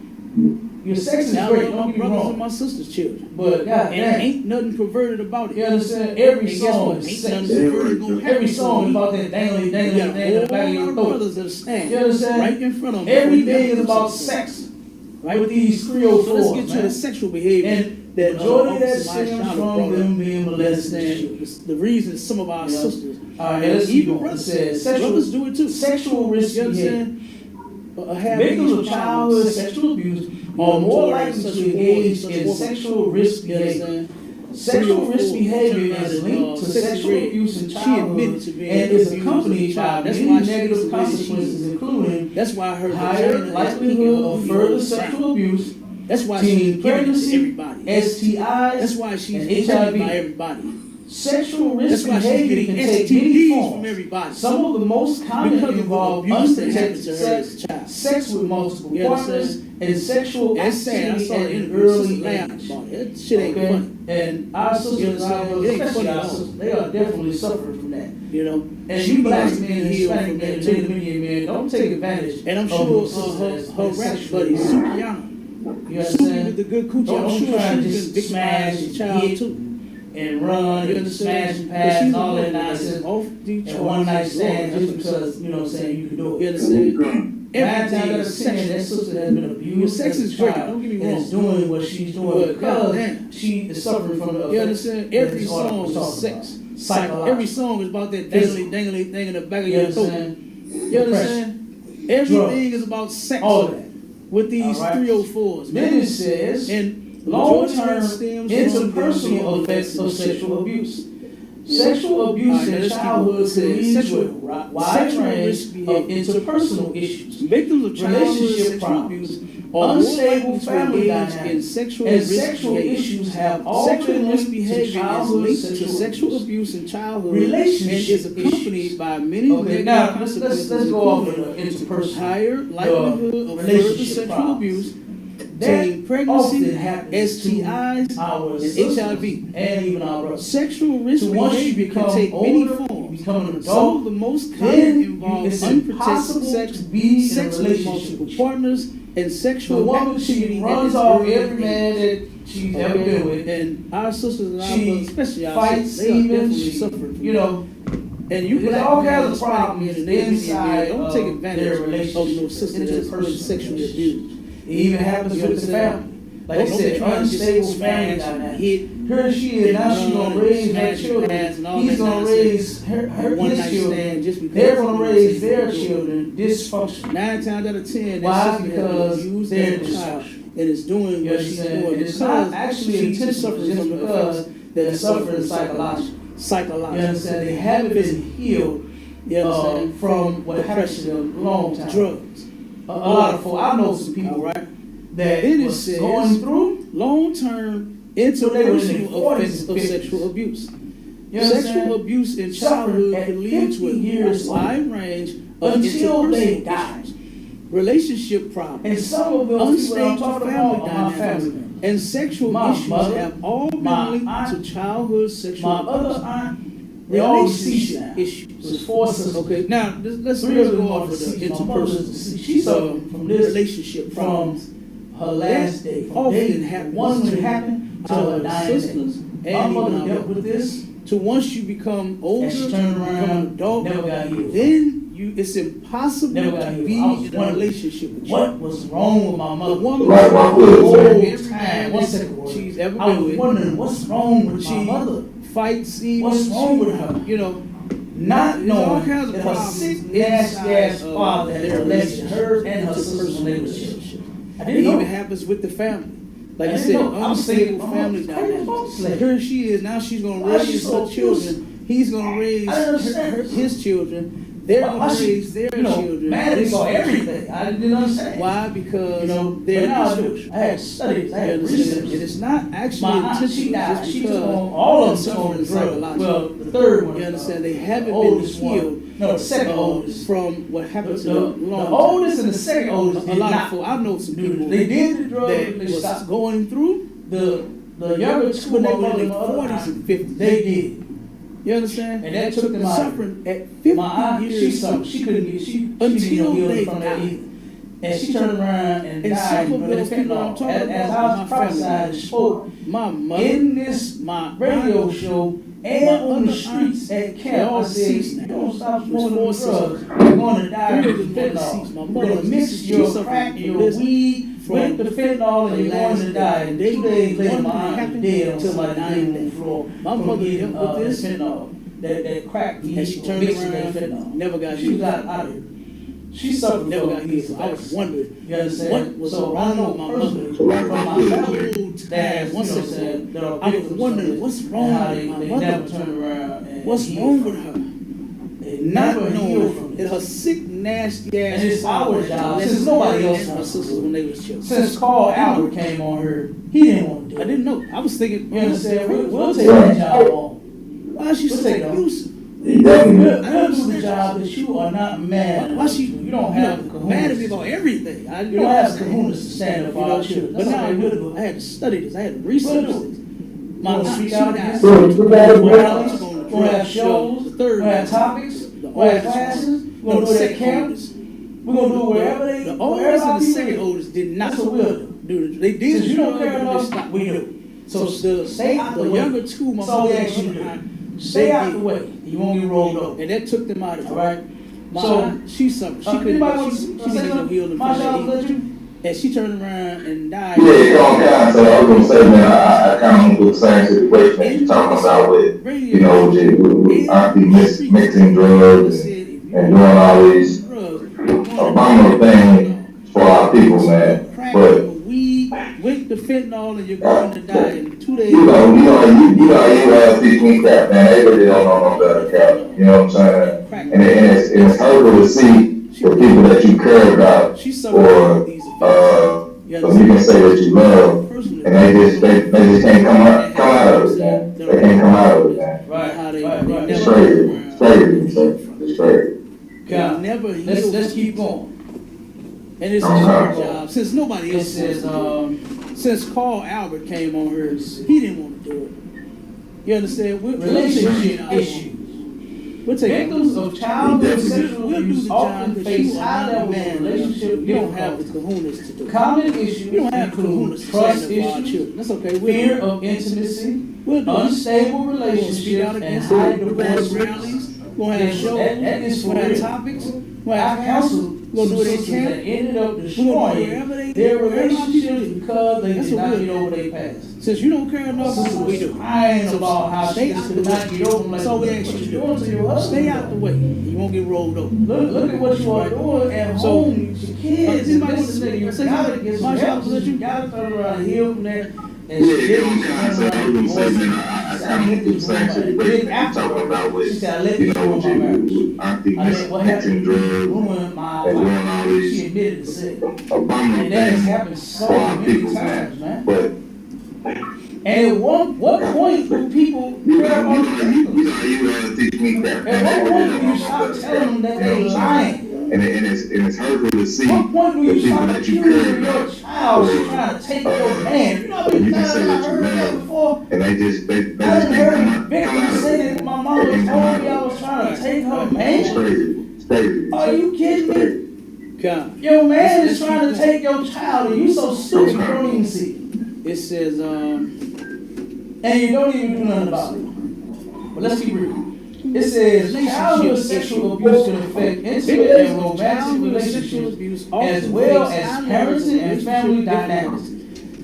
Your sex is great, don't get me brothers and wrong. my sister's children. But God And damn. ain't nothing perverted about it. You understand? Every And song guess is what? Ain't sex. nothing perverted gonna happen. Every song is about that dangly, We dangly, got dangly in the back of all your our throat. brothers that stand You understand? right in front of them. Everything is about sex. Right? With these 304s, So let's get to man. the sexual behavior. And that majority of that Officer stems Mike from brought them up. being molested. Understand the reason some of our Yeah. sisters, All right, let's keep even going. brothers, It says brothers do it too. sexual risk You behavior. understand? Have Victims these of childhood problems. sexual abuse are more likely to engage in sexual risk You behavior. understand? Sexual risk behavior is linked to sexual abuse in childhood and is accompanied by many negative consequences, including That's why her higher likelihood of further sexual abuse, That's why teen she's giving it to pregnancy, everybody. STIs, That's why she's and hated HIV. by everybody. Sexual That's risk why she's behavior getting can take many STDs from forms. everybody. Some of the most common Because of involve abuse that happened unprotected to her sex, as a child. sex with multiple You partners, understand? and sexual That's sad. I activity saw at the an interview. early Sister laughed age. about it. That shit ain't Okay? funny. And our sisters, You understand? our brothers, It ain't especially funny our at all. sisters, they are definitely suffering from that. You know, And she you needs black to be men and healed Hispanic from men, that Native too. Indian men, don't take advantage. And I'm of sure your sisters her as rap sexually buddy, abused. Sukiana, You Suki understand? with the good coochie, Don't I'm sure try and she's just been smash victimized as a and child hit too. and run You and smash understand? and But pass she's and all a that woman nonsense. that's off the And charts. one night stand Lord, just because, you know what I'm saying, you can do You it. understand? Nine times Everything out is of 10, that sexual. sister has been abused. Your sex as a is great, child don't get me and wrong. is doing what she's doing But because goddamn. she is suffering from the You effects understand? that Every this article song is talks sex. about. Psychological. Every song is about that Physical. dangly thing in the back of You your throat. understand? You understand? Everything is about sex. All of that. With these All right. 304s, Then man. it says And long-term stems interpersonal effects of sexual abuse. Sexual abuse Alright, now in let's keep childhood going. can lead Sexual- to a wide sexual range risk of behavior. interpersonal issues, Victims of childhood relationship sexual problems, abuse are unstable more family likely to engage in dynamics, sexual and risk sexual behavior. issues have all Sexual been risk linked to behavior is childhood linked to sexual sexual abuse. abuse in childhood Relationship and is accompanied issues. by many Okay, negative now let's consequences, go off of including the interpersonal. higher likelihood of further relationship sexual problems. abuse, That teen pregnancy, often happens STIs, to our and sisters HIV. and even our brothers. Sexual risk So once you behavior become can take many older, forms. you become an Some adult, of the most then common involve it's unprotected impossible sex, to be in sex a with relationship. multiple partners, and The sexual woman, activity she at runs its off early every age. man that she's ever been with. And our sisters and our She brothers, especially our fights sisters, they are even, definitely she, suffering from you know, and you there's black all men, kinds of Hispanic problems men, and Native Indian inside men, don't take of advantage their of no relationship, sister that's been interpersonal sexually relationship. abused. It even happens You with the understand? family. Like I Don't said, be trying to unstable just family smash, dynamic. hit, Here she is, now she's gonna raise her smash, children. pass, and all He's that gonna nonsense. raise One his night children. stand just because They're gonna you raise say their you do it. children dysfunctional. 9 times out of 10, Why? that sister Because has been used they're as a child dysfunctional. and is doing You what she's understand? doing. And it's not actually she's intentional, suffering just from the because effects they're that suffering psychological. psychologically. You understand? They haven't been healed You understand? from what happened to them a long time. Drugs. A lot of folks, I know some people, Right. that Then it was says going through. long-term they were in their interpersonal 40s effects and of 50s. sexual abuse. You understand? Sexual abuse in Suffered childhood at can lead to 50 years a wide range of until they interpersonal die. issues, relationship problems, And some of those people I'm unstable talking family about are my family dynamics, members. and sexual My issues mother, have all my been linked aunt, to childhood sexual My other abuse. aunt, they all deceased Relationship now. issues. There's 4 sisters. Okay, now let's Three really of them go are off of the deceased. My mother's interpersonal. deceased. She suffered from this relationship from problems. her last day. From Often day happens one when to it happened to our her dying day. sisters My and mother even our dealt with this, To once you become older, and she turned become an around, adult, never got healed. then it's impossible Never got to healed. be I was in a wondering, relationship with you. what was wrong with my The mother? woman Right, my who hood. whole Every time time, one second, word. she's ever I been was with, wondering what's wrong with my she mother. fights even. What's wrong with her? You know, Not there's all knowing kinds of that her problems sick, inside nasty ass of father had their molested her relationship, and her sisters when they were interpersonal children. I It didn't even know. happens with the family. Like I I didn't said, know. I was thinking, unstable my family mother's crazy about dynamics. slavery. Here she is, now she's going to Why is she raise so her children. He's going to raise I don't understand. his children. They're Why going to she, raise their you know, children. mad at me for everything. I didn't understand. Why? Because You know, they're but now I do. dysfunctional. I had studies, I You had understand? research. And it's not actually My aunt, she intentional died. just She because took on all of them they're took on suffering drugs. psychologically. Well, the third one. You understand? They haven't been oldest healed one. No, the second oldest. From what happened to The oldest and the second oldest a did lot not. of folks, I know some people They did the drug, that they was stopped. going through The younger two when they of were in them, their 40s and 50s. they did. You understand? And that took them out. Suffering at 50 My aunt, years she couldn't get, she until didn't heal they from that died. either. And she turned around and died several from of those people I'm fentanyl. talking As about, I was my prophesied and family, spoke my mother, in this my radio show and on the streets at they camp, all I said, deceased you now. don't stop It was smoking 4 those drugs, sisters. you're going to die 3 from of them deceased. My fentanyl. mother You're going to mix she your suffered crack, from your this weed with the fentanyl, and you're going last to die. And 2 days later, one my thing aunt happened was dead on till somebody's my living 9th room day. floor. My from mother getting, dealt with this. fentanyl. That crack, And she turned mixed with that around, fentanyl. never got She healed. got out of it. She suffered Never from got these healed. I was effects. wondering You understand? what was So I wrong know with my personally mother. from my family that One you know, second. that are I was victims of wondering this, what's and wrong how with they my never mother. turn around and What's heal wrong from with it. her? They Not never heal knowing from that it. her sick, nasty ass. And it's our job, since nobody else my wants sisters to. when they was children. Since Carl Albert came on her, he didn't want to do I it. didn't know. I was thinking, You understand? We'll take that job on. why is she We'll so take it on. abusive? He definitely. We'll do the job that you are not mad. Why she? You don't have the mad at me kahunas. about everything. You don't have the kahunas to stand up for our children. But That's now okay, we'll do it. I had to study this. I had to research We'll do this. We're My gonna aunt, speak she out died. against So, it. you got it, We'll bro. have shows, The third we'll have one. topics, The we'll have oldest classes, one. we're gonna do it at second camp, oldest. we're gonna do it wherever they, The wherever oldest our and the people second is. oldest did not That's what we'll do. They did. Since you don't care they enough, stopped. we do. So the stay out the the way. younger two, my That's all we mother ask you to and I, do. Stay they out did. the way. You won't get rolled over. And that took them out of it. All right? My So, aunt, she suffered. She couldn't. anybody want to She say didn't go something? heal them My from child, that let you. and she turned around and died. Yeah, come on, so I was gonna say, man, I kind of went through the same situation that you're talking about with, you know, with auntie mixing drugs and doing all these abominable things for our people, man. But We went to fentanyl and you're going to die in 2 days. you teach me crap, man. They really don't know no better, crap. You know what I'm saying? And it's hurtful to see the people that you care about, She suffered or from these effects. so you can say that you love, and they just can't come out of it, man. They can't come out of it, man. Right. It's crazy. It's crazy, sir. It's crazy. God, Never let's keep going. And it's our job. Since nobody It else says, since Carl Albert came on hers, he didn't want to do it. You understand? We'll relationship take it. issues. We'll take it. Victims of childhood sexual We'll do abuse the job often that face you high are not levels man. of relationship You don't have the difficulty. kahunas to do it. Common issues You don't have include kahunas to trust stand up for our issues, children. That's okay. fear of intimacy, We'll do it. unstable We'll speak relationships, out and against high it. We'll have divorce rates. rallies. We'll have Yes, shows. that is for We'll have real. topics. We'll I've have counseled We'll do some it in sisters camp. that ended up wherever destroying they- their wherever our people relationships do. because they That's did what not we'll get do. over their past. Since you don't care enough, Sister we was do. crying about how Stay she out just the could not way. get over them. That's all we Like, ask what you you to doing to your do. husband? Stay out the way. You won't get rolled over. Look at what you are doing at So, home, your kids, and anybody this nigga, you say gotta something? get some My help, child, you gotta turn around and heal from that. And Yeah, she you didn't know, kind of say, I was gonna say, man, I kind of went through the same situation that you're talking about with, she said, I let you you know, ruin my marriage. with auntie I let what mixing happened drugs ruin my and doing life. all She these admitted to sin. abominable And that has things happened so for our many people, times, man. But And at what point do people care about the victims? teach me crap, man. At They what really point don't do you know no stop better, telling them that you know they what I'm saying? lying? And it's hurtful to see What point do the you people stop that you accusing care your about, child of trying to take your man? You know how many you can times say I that you heard that love, before? and they just I can't done heard come out victims of say it. that my mama told me I was trying to take her It's man. crazy. It's crazy. Are you kidding It's me? crazy. God. Your man is trying to take your child and you so stupid you don't even see it. It says, And you don't even do nothing about it. But let's keep reading. It says, childhood sexual abuse can affect intimate and romantic relationships as well as parenting and family dynamics.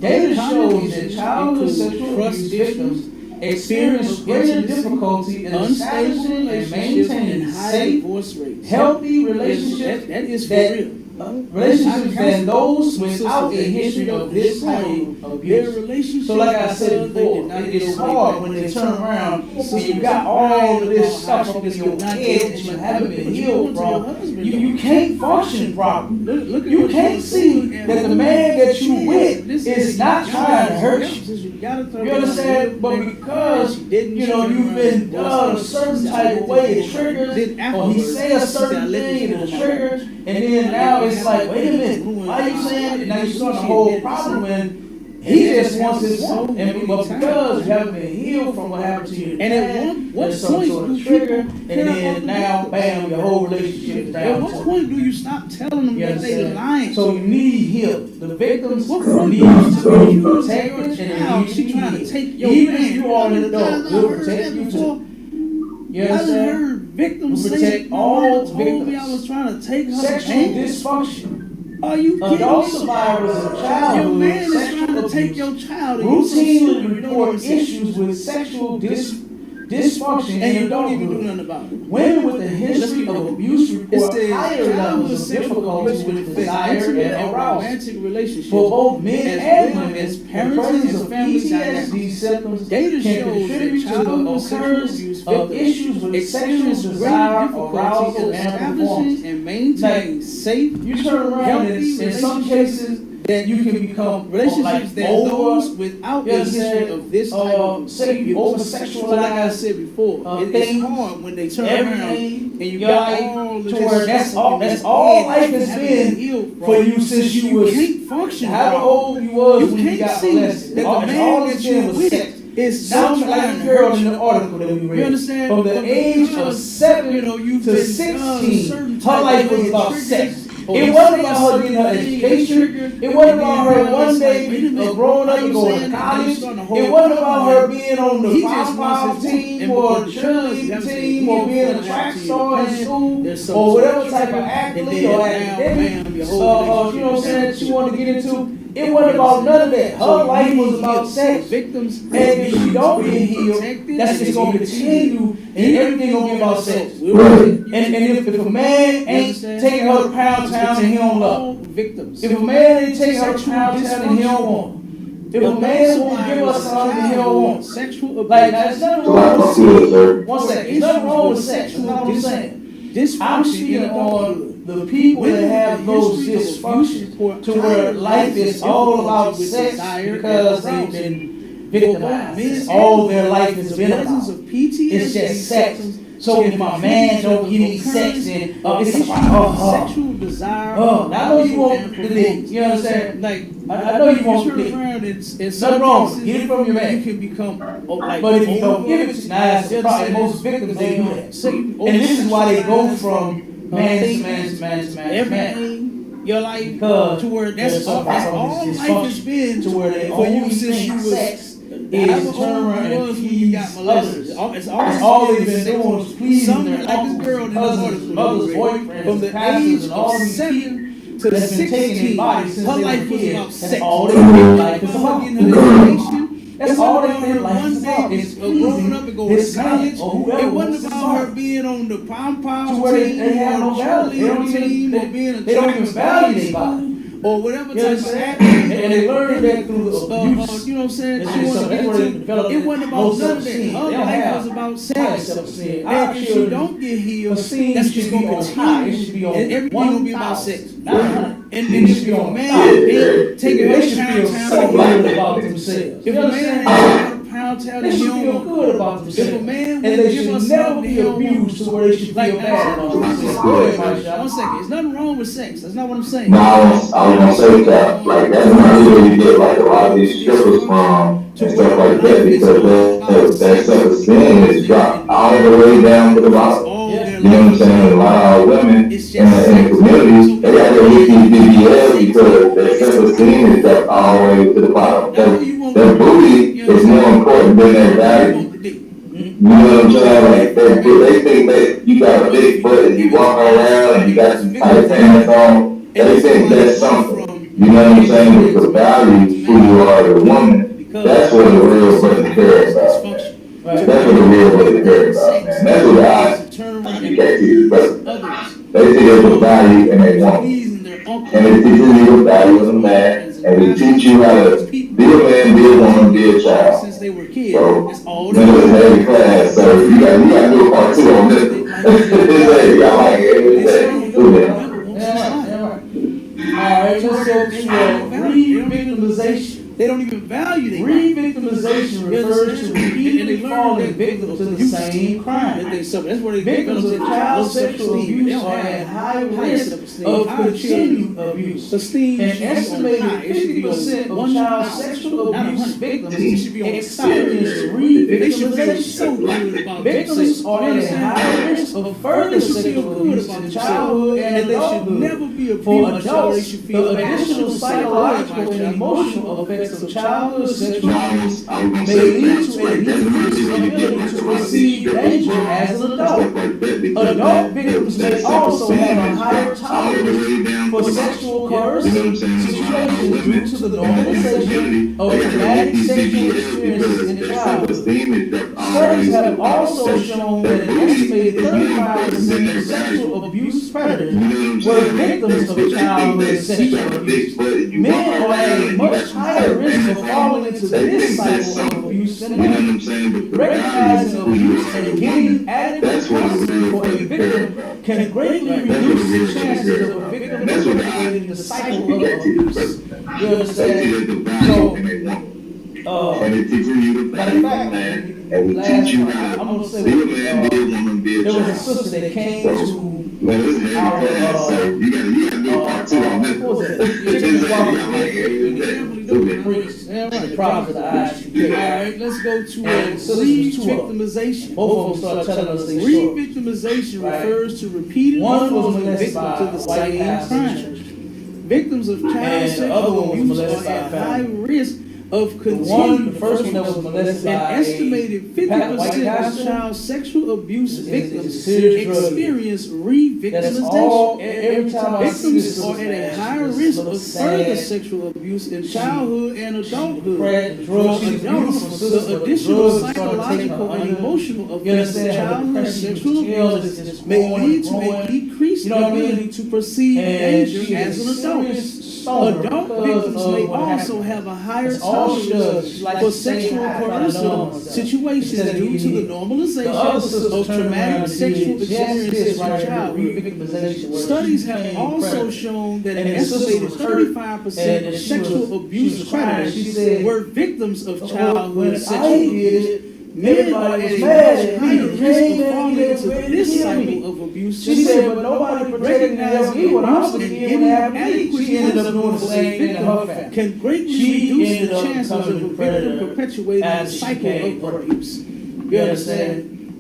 Data shows that childhood sexual abuse victims experience greater difficulty in establishing and maintaining safe, healthy relationships That is for real. relationships than those without a history of this type of Their abuse. relationship. So like I said before, it's hard when they turn around and you got all of this stuff up in your head that you haven't been healed from. You can't function properly. You can't see that the man that you with is not trying to hurt you. You understand? But because, you know, you've been done a certain type of way, it triggers, or he say a certain thing, and it triggers, and then now it's like, wait a minute, why are you saying it? Now you're starting the whole problem when he just wants his woman, and but because you haven't been healed from what happened to you, and at what some sort of trigger, and then now, bam, your whole relationship is down. At what point do you stop telling them that they lying? So you need help. The victims need to be protected, and she trying to take your even man. if you are an adult, we'll protect you too. You understand? I heard victims we say protect all victims. Me I was trying to take her sexual dysfunction. Are you kidding adult me? survivors of childhood, your man is sexual trying to abuse, take your child. routinely report issues with sexual dysfunction, and you don't even do nothing about it. Women with a history of abuse report higher levels of difficulties with desire and arousal. Romantic relationship For both men and women, as the parents presence and of family PTSD symptoms data can shows contribute that to the occurrence of issues with sexual desire, arousal, and performance. And maintain safe, you turn around and in some cases that you can become relationships that those without the history of this type of say you over sexualized. So like I said before, it's hard when they turn around and you got all of this. That's all life has been for you since you was can't function. How old you was when you got see molested. that the man that you was with sex. It's not not like the girl in the article that we read. You understand? From the age of 7 to 16, her life was about sex. It wasn't about her getting her education. It wasn't about her one day growing up and going to college. It wasn't about her being on the pom-pom team or the cheerleading team or being a track star in school or whatever type of athlete or academic. You know what I'm saying? She wanted to get into. It wasn't about none of that. Her life was about sex. Victims, and if she don't get healed, that's just gonna continue, and everything gonna be about sex. And if a man ain't taking her to Pound Town and he don't love her, victims. If a man ain't taking her to Pound Town and he don't want her, if a man won't give us something and he don't want her, sexual like there's nothing wrong with sex. One second, there's nothing wrong with sex. That's not what I'm saying. I'm speaking on the people that have those dysfunctions to where life is all about sex because they've been victimized. All their life has been about. It's just sex. So if my man don't give me sex, then it's about sexual desire. I know you want the dick. You understand? Like I know you want the dick. Nothing wrong. Get it from your man. You can become like. But if you don't give it to that's probably most victims they do that. And this is why they go from man to man to man to man to man. Your life to where that's all life has been to where they for you since you was sex is turn around and please others. It's all they've been doing is pleasing their like this girl in the mother's boyfriend from the age of 7 to that's been taking their body since her they life were was kids. about That's sex. all they've been like. It's about getting her education. That's all they've been like. One day, it's growing up and going to college. It wasn't about her being on the pom-pom team they have no value. or being a they don't even value their body. Or whatever type of acting. And they learned that through abuse. You know what I'm saying? She wanted to get into, it wasn't about none of that. Her life was about sex. And if she don't get healed, that's just going to continue. And everything going to be about sex. And if your man ain't taking her to about themselves. If a man ain't Pound Town, they should feel good about themselves. If a man and they should never be abused to where they should feel bad about themselves. One second, there's nothing wrong with sex. That's not what I'm saying. No, I was gonna say that. Like that's not where you get like a lot of these strippers from and stuff like that because that self-esteem is dropped all the way down to the bottom. You know what I'm saying? A lot of women in the community, they got their BBL because their self-esteem is dropped all the way to the bottom. Their booty is more important than their value. You know what I'm saying? Like they think that you got a big butt and you walk around and you got some tight pants on. They think that's something. You know what I'm saying? But the value who you are as a woman, that's what the real person cares about. That's what the real person cares about, man. That's what the eyes you can't see the person. They see there's a value and they want it. And it teaches you the value of a man, and it teaches you how to be a man, be a woman, be a child. they were kids. So, That's all this is heavy class, so you gotta do a part 2 on this. I like it. Alright, let's go to re-victimization. They don't even value their Re-victimization refers to repeatedly falling victim to the same crime. That's where they Victims of child sexual abuse are at high risk of continued abuse. Esteem An estimated 50% of child sexual abuse victims experience re-victimization. Victims are at high risk of further sexual abuse in childhood and adulthood. For adults, the additional psychological and emotional effects of childhood sexual abuse may lead to a decreased ability to perceive danger as an adult. Adult victims may also have a higher tolerance for sexual coercive situations due to the normalization of traumatic sexual experiences in childhood. Studies have also shown that an estimated 35% of sexual abuse predators were victims of childhood sexual abuse. Men are at a much higher risk of falling into this cycle of abuse than women. Recognizing abuse and getting adequate counseling for a victim can greatly reduce the chances of a victim perpetuating the cycle of abuse. You understand? So, and it teaches you to matter of fact, and we teach you how I'm gonna say, be a man, be a woman, be a there was a child. sister that came to Man, this is heavy class, so you gotta do a part 2 on this. what was it? The problems of the ISU. Alright, let's go to re-victimization. Both of them started telling us they story. Re-victimization refers to repeated One was falling molested victim by to the a white same pastor in crime. Victims of child And the other sexual one was abuse molested are at by a high family. risk of The continued first one that was molested by An estimated white 50% pastor of child sexual abuse is victims serious drug experience That's re-victimization. all. Every time I see Victims this, are at a higher risk of further sexual abuse in childhood and adulthood. Drugs, she's beautiful, sister, The but additional drugs started taking her psychological and under. emotional You effects of understand how childhood depression sexual kills abuse is may growing, lead to a growing. decreased You know what I mean? ability to perceive And danger she as is an adult. serious stoner Adult because victims of may what also happened. have a higher That's all she does. tolerance She likes for to say sexual hi, try to know coercive herself. situations Instead of due to the the other normalization sister of turned around traumatic and sexual did just experiences this in right here, childhood. re-victimization, where Studies she have became also pregnant. shown that And an the sister estimated was hurt, 35% and of she sexual was abuse crying. predators She said, were victims of when childhood I sexual did abuse. it, Men are everybody at was a mad much at higher me. risk They of falling was into ready to this kill me. cycle of abuse. She said, but nobody protected me as me when I was a and kid when getting it happened to me. adequate She ended up doing the counseling same thing to her for a family. victim can greatly She reduce ended the up chances of a becoming a victim predator perpetuating the after she cycle became of abuse. You understand?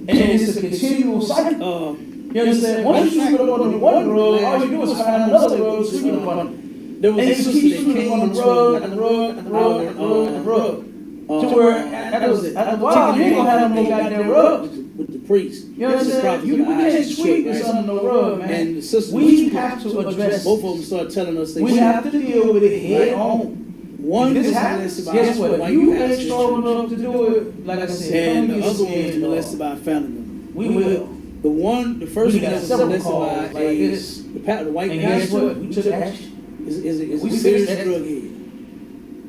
And it's a continual cycle. You understand? Once you put up on the one drug, all you do is find another drug to sweep up on it. There was And a you sister keep that sweeping on came the rug, and the rug, and the rug, and the rug, and the rug. To where, after a while, you ain't gonna have no more goddamn rugs. With the priest. You understand? You can't sweep this under the rug, man. And the sisters, We have to address both of them started telling us they We have to deal with it head on. One If was this happens, molested by guess a what? white You pastor, ain't strong enough to do it, like I said. and come the get other one was scared, molested dog. by a family member. We will. The first We one got that was several molested calls by like a this. the white And guess pastor what? We took action. is We a serious fixed that. drug head.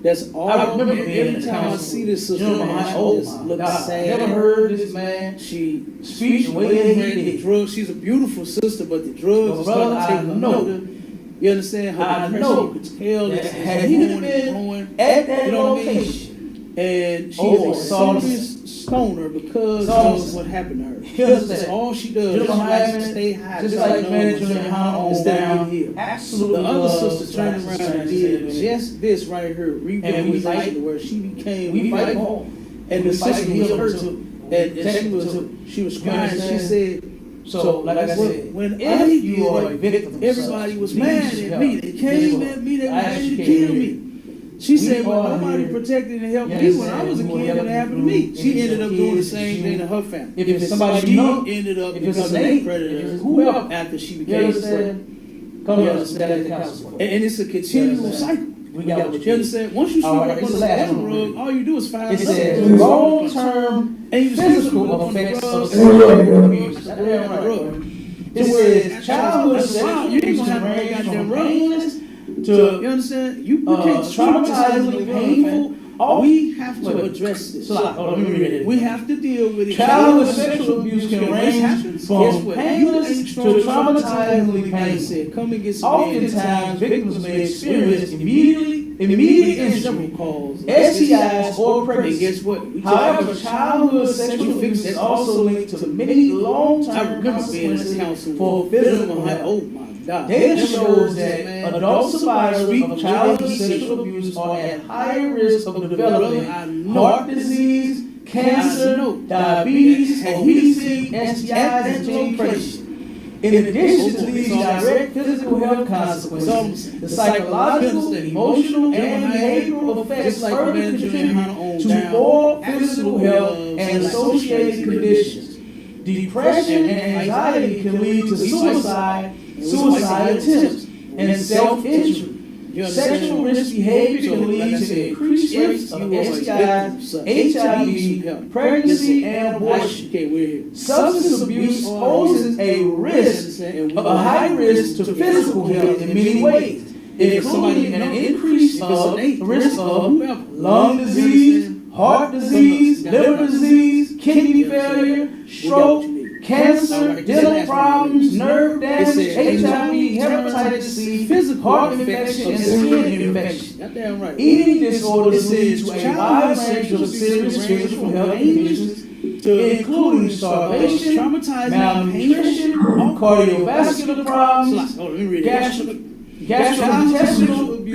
That's all. I remember being in every the time I council. see this sister, You know, man, my she oh just my looks God, sad. never heard this man She speak the way that he did. drugs. She's a beautiful sister, but the drugs But are brother, starting to I take her know. over. You understand? Her I depression, know you could tell that it's had he growing and been growing. at that You know what I mean? location, And she Oh, is a Solomon. serious stoner because Solomon. of what happened to her. You understand? That's all she does. You know She what likes to happened? stay high. Just try to like know managing what's her on instead of down. getting healed. Absolutely The other loves sister turned Black around and sisters. did just this right here, And we revitalization, fight. where she became We fight more. more. And We the fight sister to was heal hurt her too. too. And she was You crying. She understand? said, So, like I said, when if you are a victim, of everybody was such, mad please at me. help. They came at me. They were ready to kill me. She said, but nobody protected and helped me when I was a kid when it happened to me. She ended up doing the same thing to her family. If it's somebody She you know, ended up if it's a becoming a snake, predator if it's whoever, after she you became a predator. understand? Come You here, understand? that's the council. And it's a continual cycle. We got what You understand? Once you All sweep right, up it's on the the last one one. rug, all you do is find It another says rug. long-term And you physical on the effects rug, of and the sexual rug, abuse. the rug. It says childhood sexual You ain't abuse gonna have range no from goddamn rug. painless You to understand? You can't traumatizingly painful we have to address this. We have to deal with it. Childhood sexual abuse can range from painless to traumatizingly painful. Come and get some Oftentimes, victims may experience immediate injury, STIs, or pregnancy. And guess what? However, childhood sexual abuse is also linked to many I long-term remember being in consequences council for physical health. Oh my God. Data shows that adult survivors of childhood sexual abuse are at higher risk of developing heart disease, cancer, diabetes, obesity, STIs, and depression. In addition to these direct physical health consequences, the psychological, emotional, and behavioral effects further contribute to poor physical health and associated conditions. Depression and anxiety can lead to suicide attempts, and self-injury. Sexual risk behavior can lead to increased risks of STIs, HIV, pregnancy, and abortion. Substance abuse poses a high risk to physical health in many ways, including an increased risk of lung disease, heart disease, liver disease, kidney failure, stroke, cancer, dental problems, nerve damage, HIV, hepatitis C, physical heart infection, and skin infection. Eating disorders lead to a wide range of serious physical health conditions, including starvation, malnutrition, cardiovascular problems, gastrointestinal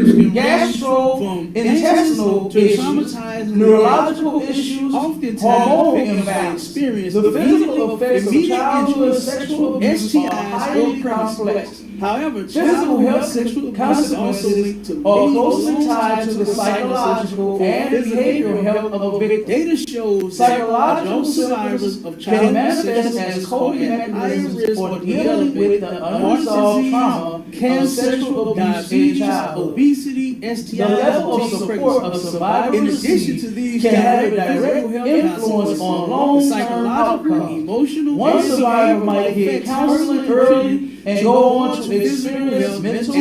issues, neurological issues, hormonal imbalance. The physical effects of childhood sexual abuse are highly complex. However, physical health consequences are closely tied to the psychological and behavioral health of a victim. Data shows psychological survivors of can manifest as coping mechanisms for dealing with the unresolved trauma, cancer, sexual abuse in childhood. Obesity, STIs, the level of support of survivors in addition to these can have a direct influence on long-term outcomes. Emotional, one survivor might get counseling early and go on to experience mental,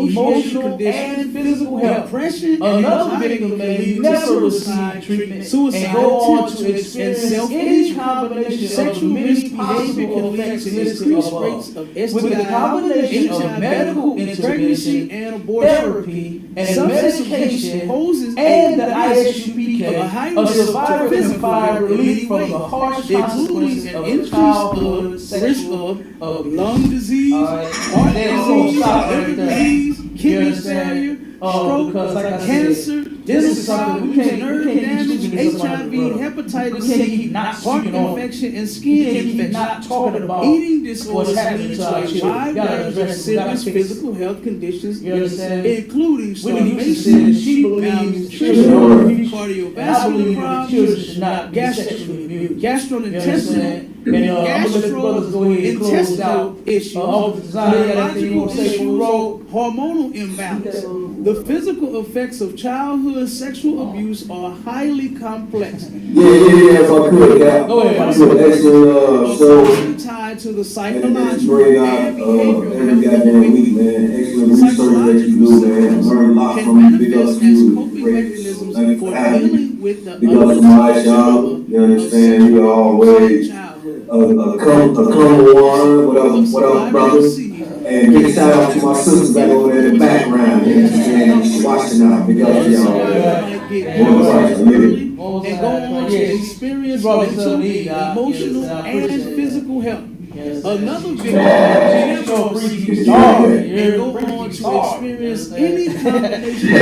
emotional, and physical health. Another victim may never receive treatment and go on to experience any combination of the many possible effects listed above. With the combination of medical intervention, therapy, and medication, and the ISUPK, a survivor can find relief from the harsh consequences of childhood sexual abuse. Lung disease, heart disease, kidney failure, stroke, cancer, this is something we can't nerve damage, HIV, hepatitis C, heart infection, and skin infection. Not talking about eating disorders lead to a wide range of serious serious physical health conditions, When including she starvation, she believes cardiovascular problems, should not be sexually abused. gastrointestinal, Gastrointestinal issues, hormonal imbalance. The physical effects of childhood sexual abuse are highly complex. If I could, Cap. Go ahead. It's an excellent show. Tied to the And psychological bring out and behavioral every health goddamn week, man. Excellent research that you do, man. Learn a lot can from you. Big manifest up as you. coping Great. mechanisms Thank you for for having me. dealing with the Big up to my y'all. You understand? You are always childhood. a common one. What up, brothers? And big shout out to my sisters back over there in the background. You understand? Just watching out. Big up to y'all, man. Might get early and go on to experience mental, emotional, and physical health. Another victim and go on to experience any combination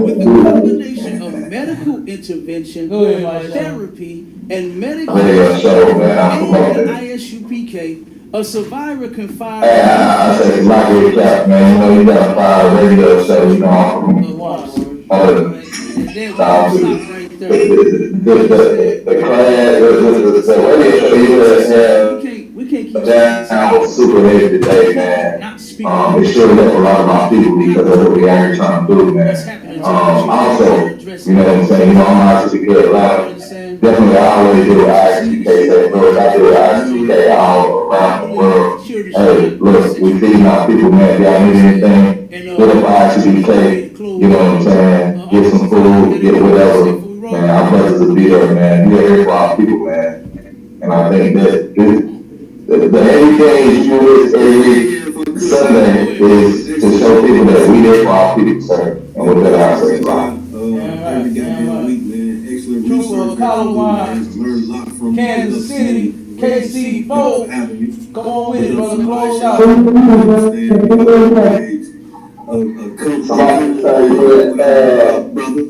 with the combination of medical intervention, therapy, and medication and ISUPK. A survivor can find I say it's like a cap, man. You know, you got to find a radio show, you know, the we can't keep that sounds super heavy today, man. not speaking. It sure left a lot of my people because of what we are trying to do, man. Also, you know what I'm saying? You know, I'm not to get loud. Definitely, I always do ISTK. I do ISTK all around the world. Hey, look, we feed our people, man. If y'all need anything, look up ISTK. you know what I'm saying, get some food, get whatever, man, our brothers will be there, man. We are here for our people, man. And I think that the everything you do is every Sunday is to show people that we here for our people, sir. And with that, I say bye. Every goddamn week, man. Excellent True, research. Colorado, Learned a lot from Kansas City, KC4. Come on with it, brother. Close out. Brother.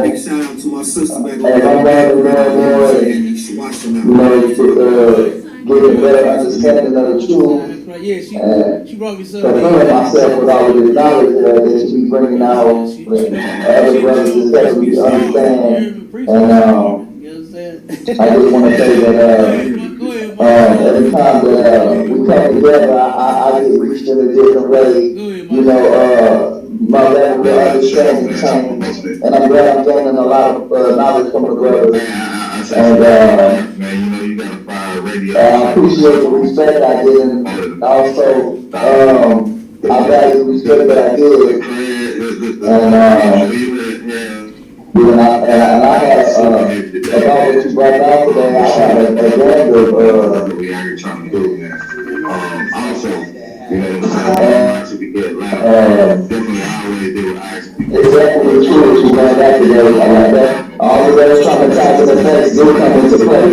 Big shout out to my sister back And I'm glad She's watching now. Get a better understanding of the truth. Yeah, she brought me some. Preparing myself with all of the knowledge that she be bringing out, other brothers especially to understand. And I just want to say that every time that we come together, I get reached in a different way. You know, my level of understanding changed, and I'm glad I'm gaining a lot of knowledge from the brothers. And man, you know you gotta fire radio. I appreciate the respect I get, and also I value the respect that I get. And I had about what you brought down today, I had a blend of we are trying to do, man. Also, you know, to be good, definitely always do exactly true what you brought down today. I like that. All of those traumatizing effects do come into play.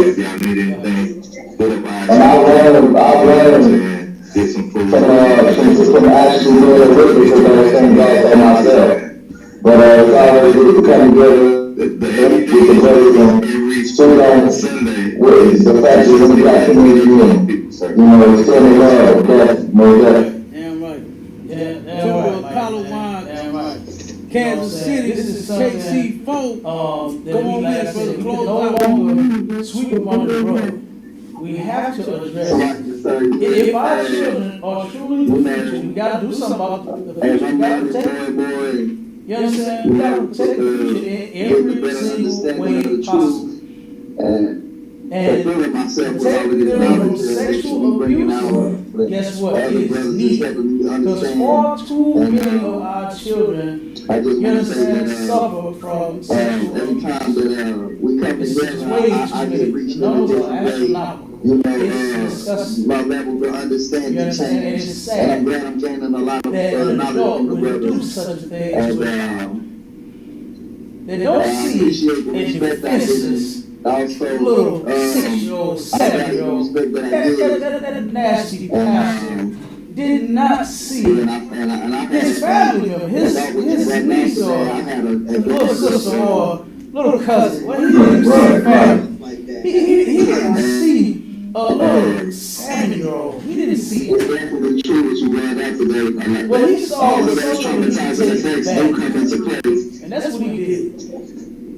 And I learned from actually being a witness of those things also myself. But it's always good to come together with the brothers and speak on with the fact that when we got community in, you know, it's still in love, death, no death. Damn right. Damn right. Kansas City, this is KC4. That we like I said, we can no longer sweep them under the rug. We have to address it. If our children are truly the future, we gotta do something about the future. We gotta protect it. You understand? We gotta protect the future in every single way possible. And protect them from sexual abuse. Guess what? It is needed. Because far too many of our children, you understand, suffer from sexual abuse. It's way too many. The numbers are astronomical. It's disgusting. My level of understanding You understand? And it's changed. sad And I'm glad I'm gaining a lot of that an knowledge adult from the would do brothers. such a thing And to a child. They I don't see appreciate the a respect I defenseless get. Also, little 6-year-old, I value the 7-year-old, respect that I get. that nasty pastor did not see And I his family member, his niece or little sister or little cousin. Well, he didn't see family. He didn't see a little 7-year-old. He didn't see it's it. definitely true what you brought out today. What he saw All of was those something he traumatizing could take effects don't back. come into play. And that's what he did.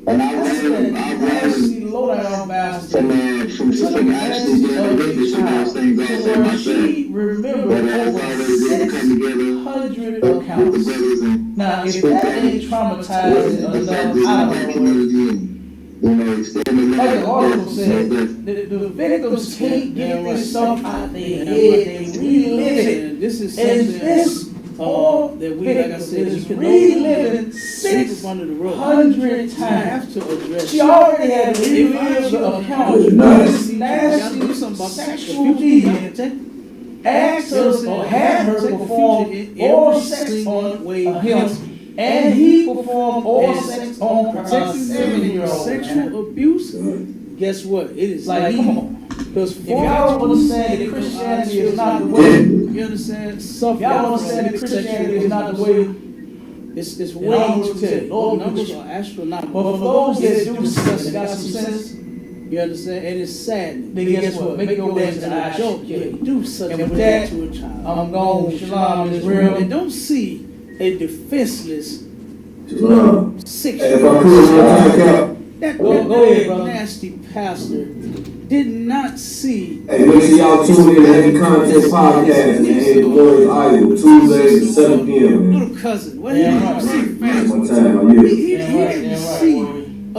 And I That's learned that nasty, low-down bastard. from actually being a witness to those things also Where myself. she remembered But it's over always good to come together 600 with the accounts. brothers and Now, if speak that on ain't the traumatizing fact enough, that I this don't black know. community and, you know, extending Like the that, article that, said, that, the victims can't get this stuff out their head. They relive it. This is And something this poor that we, like I said, is you can reliving sweep under the rug. 600 You have times. to address. She already had to relive the account of this nasty sexual deviant asked her or had her perform oral sex on him, and he performed oral sex on her Protecting them from 7-year-old. sexual abuse. Guess what? It is Like, come on. Because If y'all don't understand that Christianity is not the way, you understand, if suffer y'all don't from understand that Christianity is not the way, it's then way I'm gonna too tell you, Lord, numbers are astronomical. but for those that do discuss it, got some sense, You understand? And it's sad. then guess what? Make your way to the eye joke. kill You you. do such And a with thing that, to a child. I'm gone. Shalom is real. And don't see a defenseless Hey, if I 6-year-old. could, one time out. That Go ahead, brother. nasty pastor did not see. Hey, make sure y'all tune in to Heavy Content Podcast, man. The Lord's Idol, Tuesdays at 7 p.m. man. Little cousin. What Yeah, he right. didn't see family. One time, yeah. He Damn right, didn't damn right, see boy. a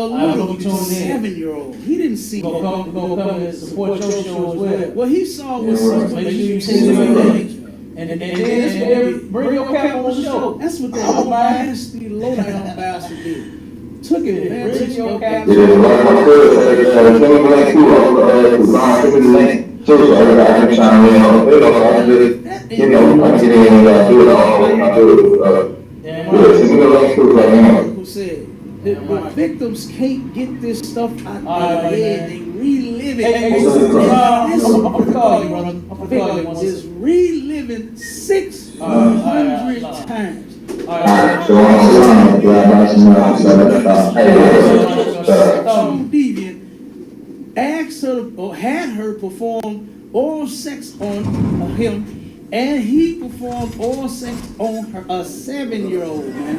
I'm little gonna be tuned in. 7-year-old. He didn't see We're gonna come and support your show as well. What he saw was Yeah, right. something. Make sure you He see the didn't video. And then bring your cap on the show. That's what that nasty low-down bastard did. Took it, man. Bring your cap. Yeah, like my cousin, send me the link too, send me the link too, so I can chime in on, I just, I get in and do it all, I do it, send me the link too, Who said, the victims can't get this stuff out of their head, they relive it. Is reliving 600 times. Deviant asked her or had her perform oral sex on him, and he performed oral sex on her, a 7-year-old, man.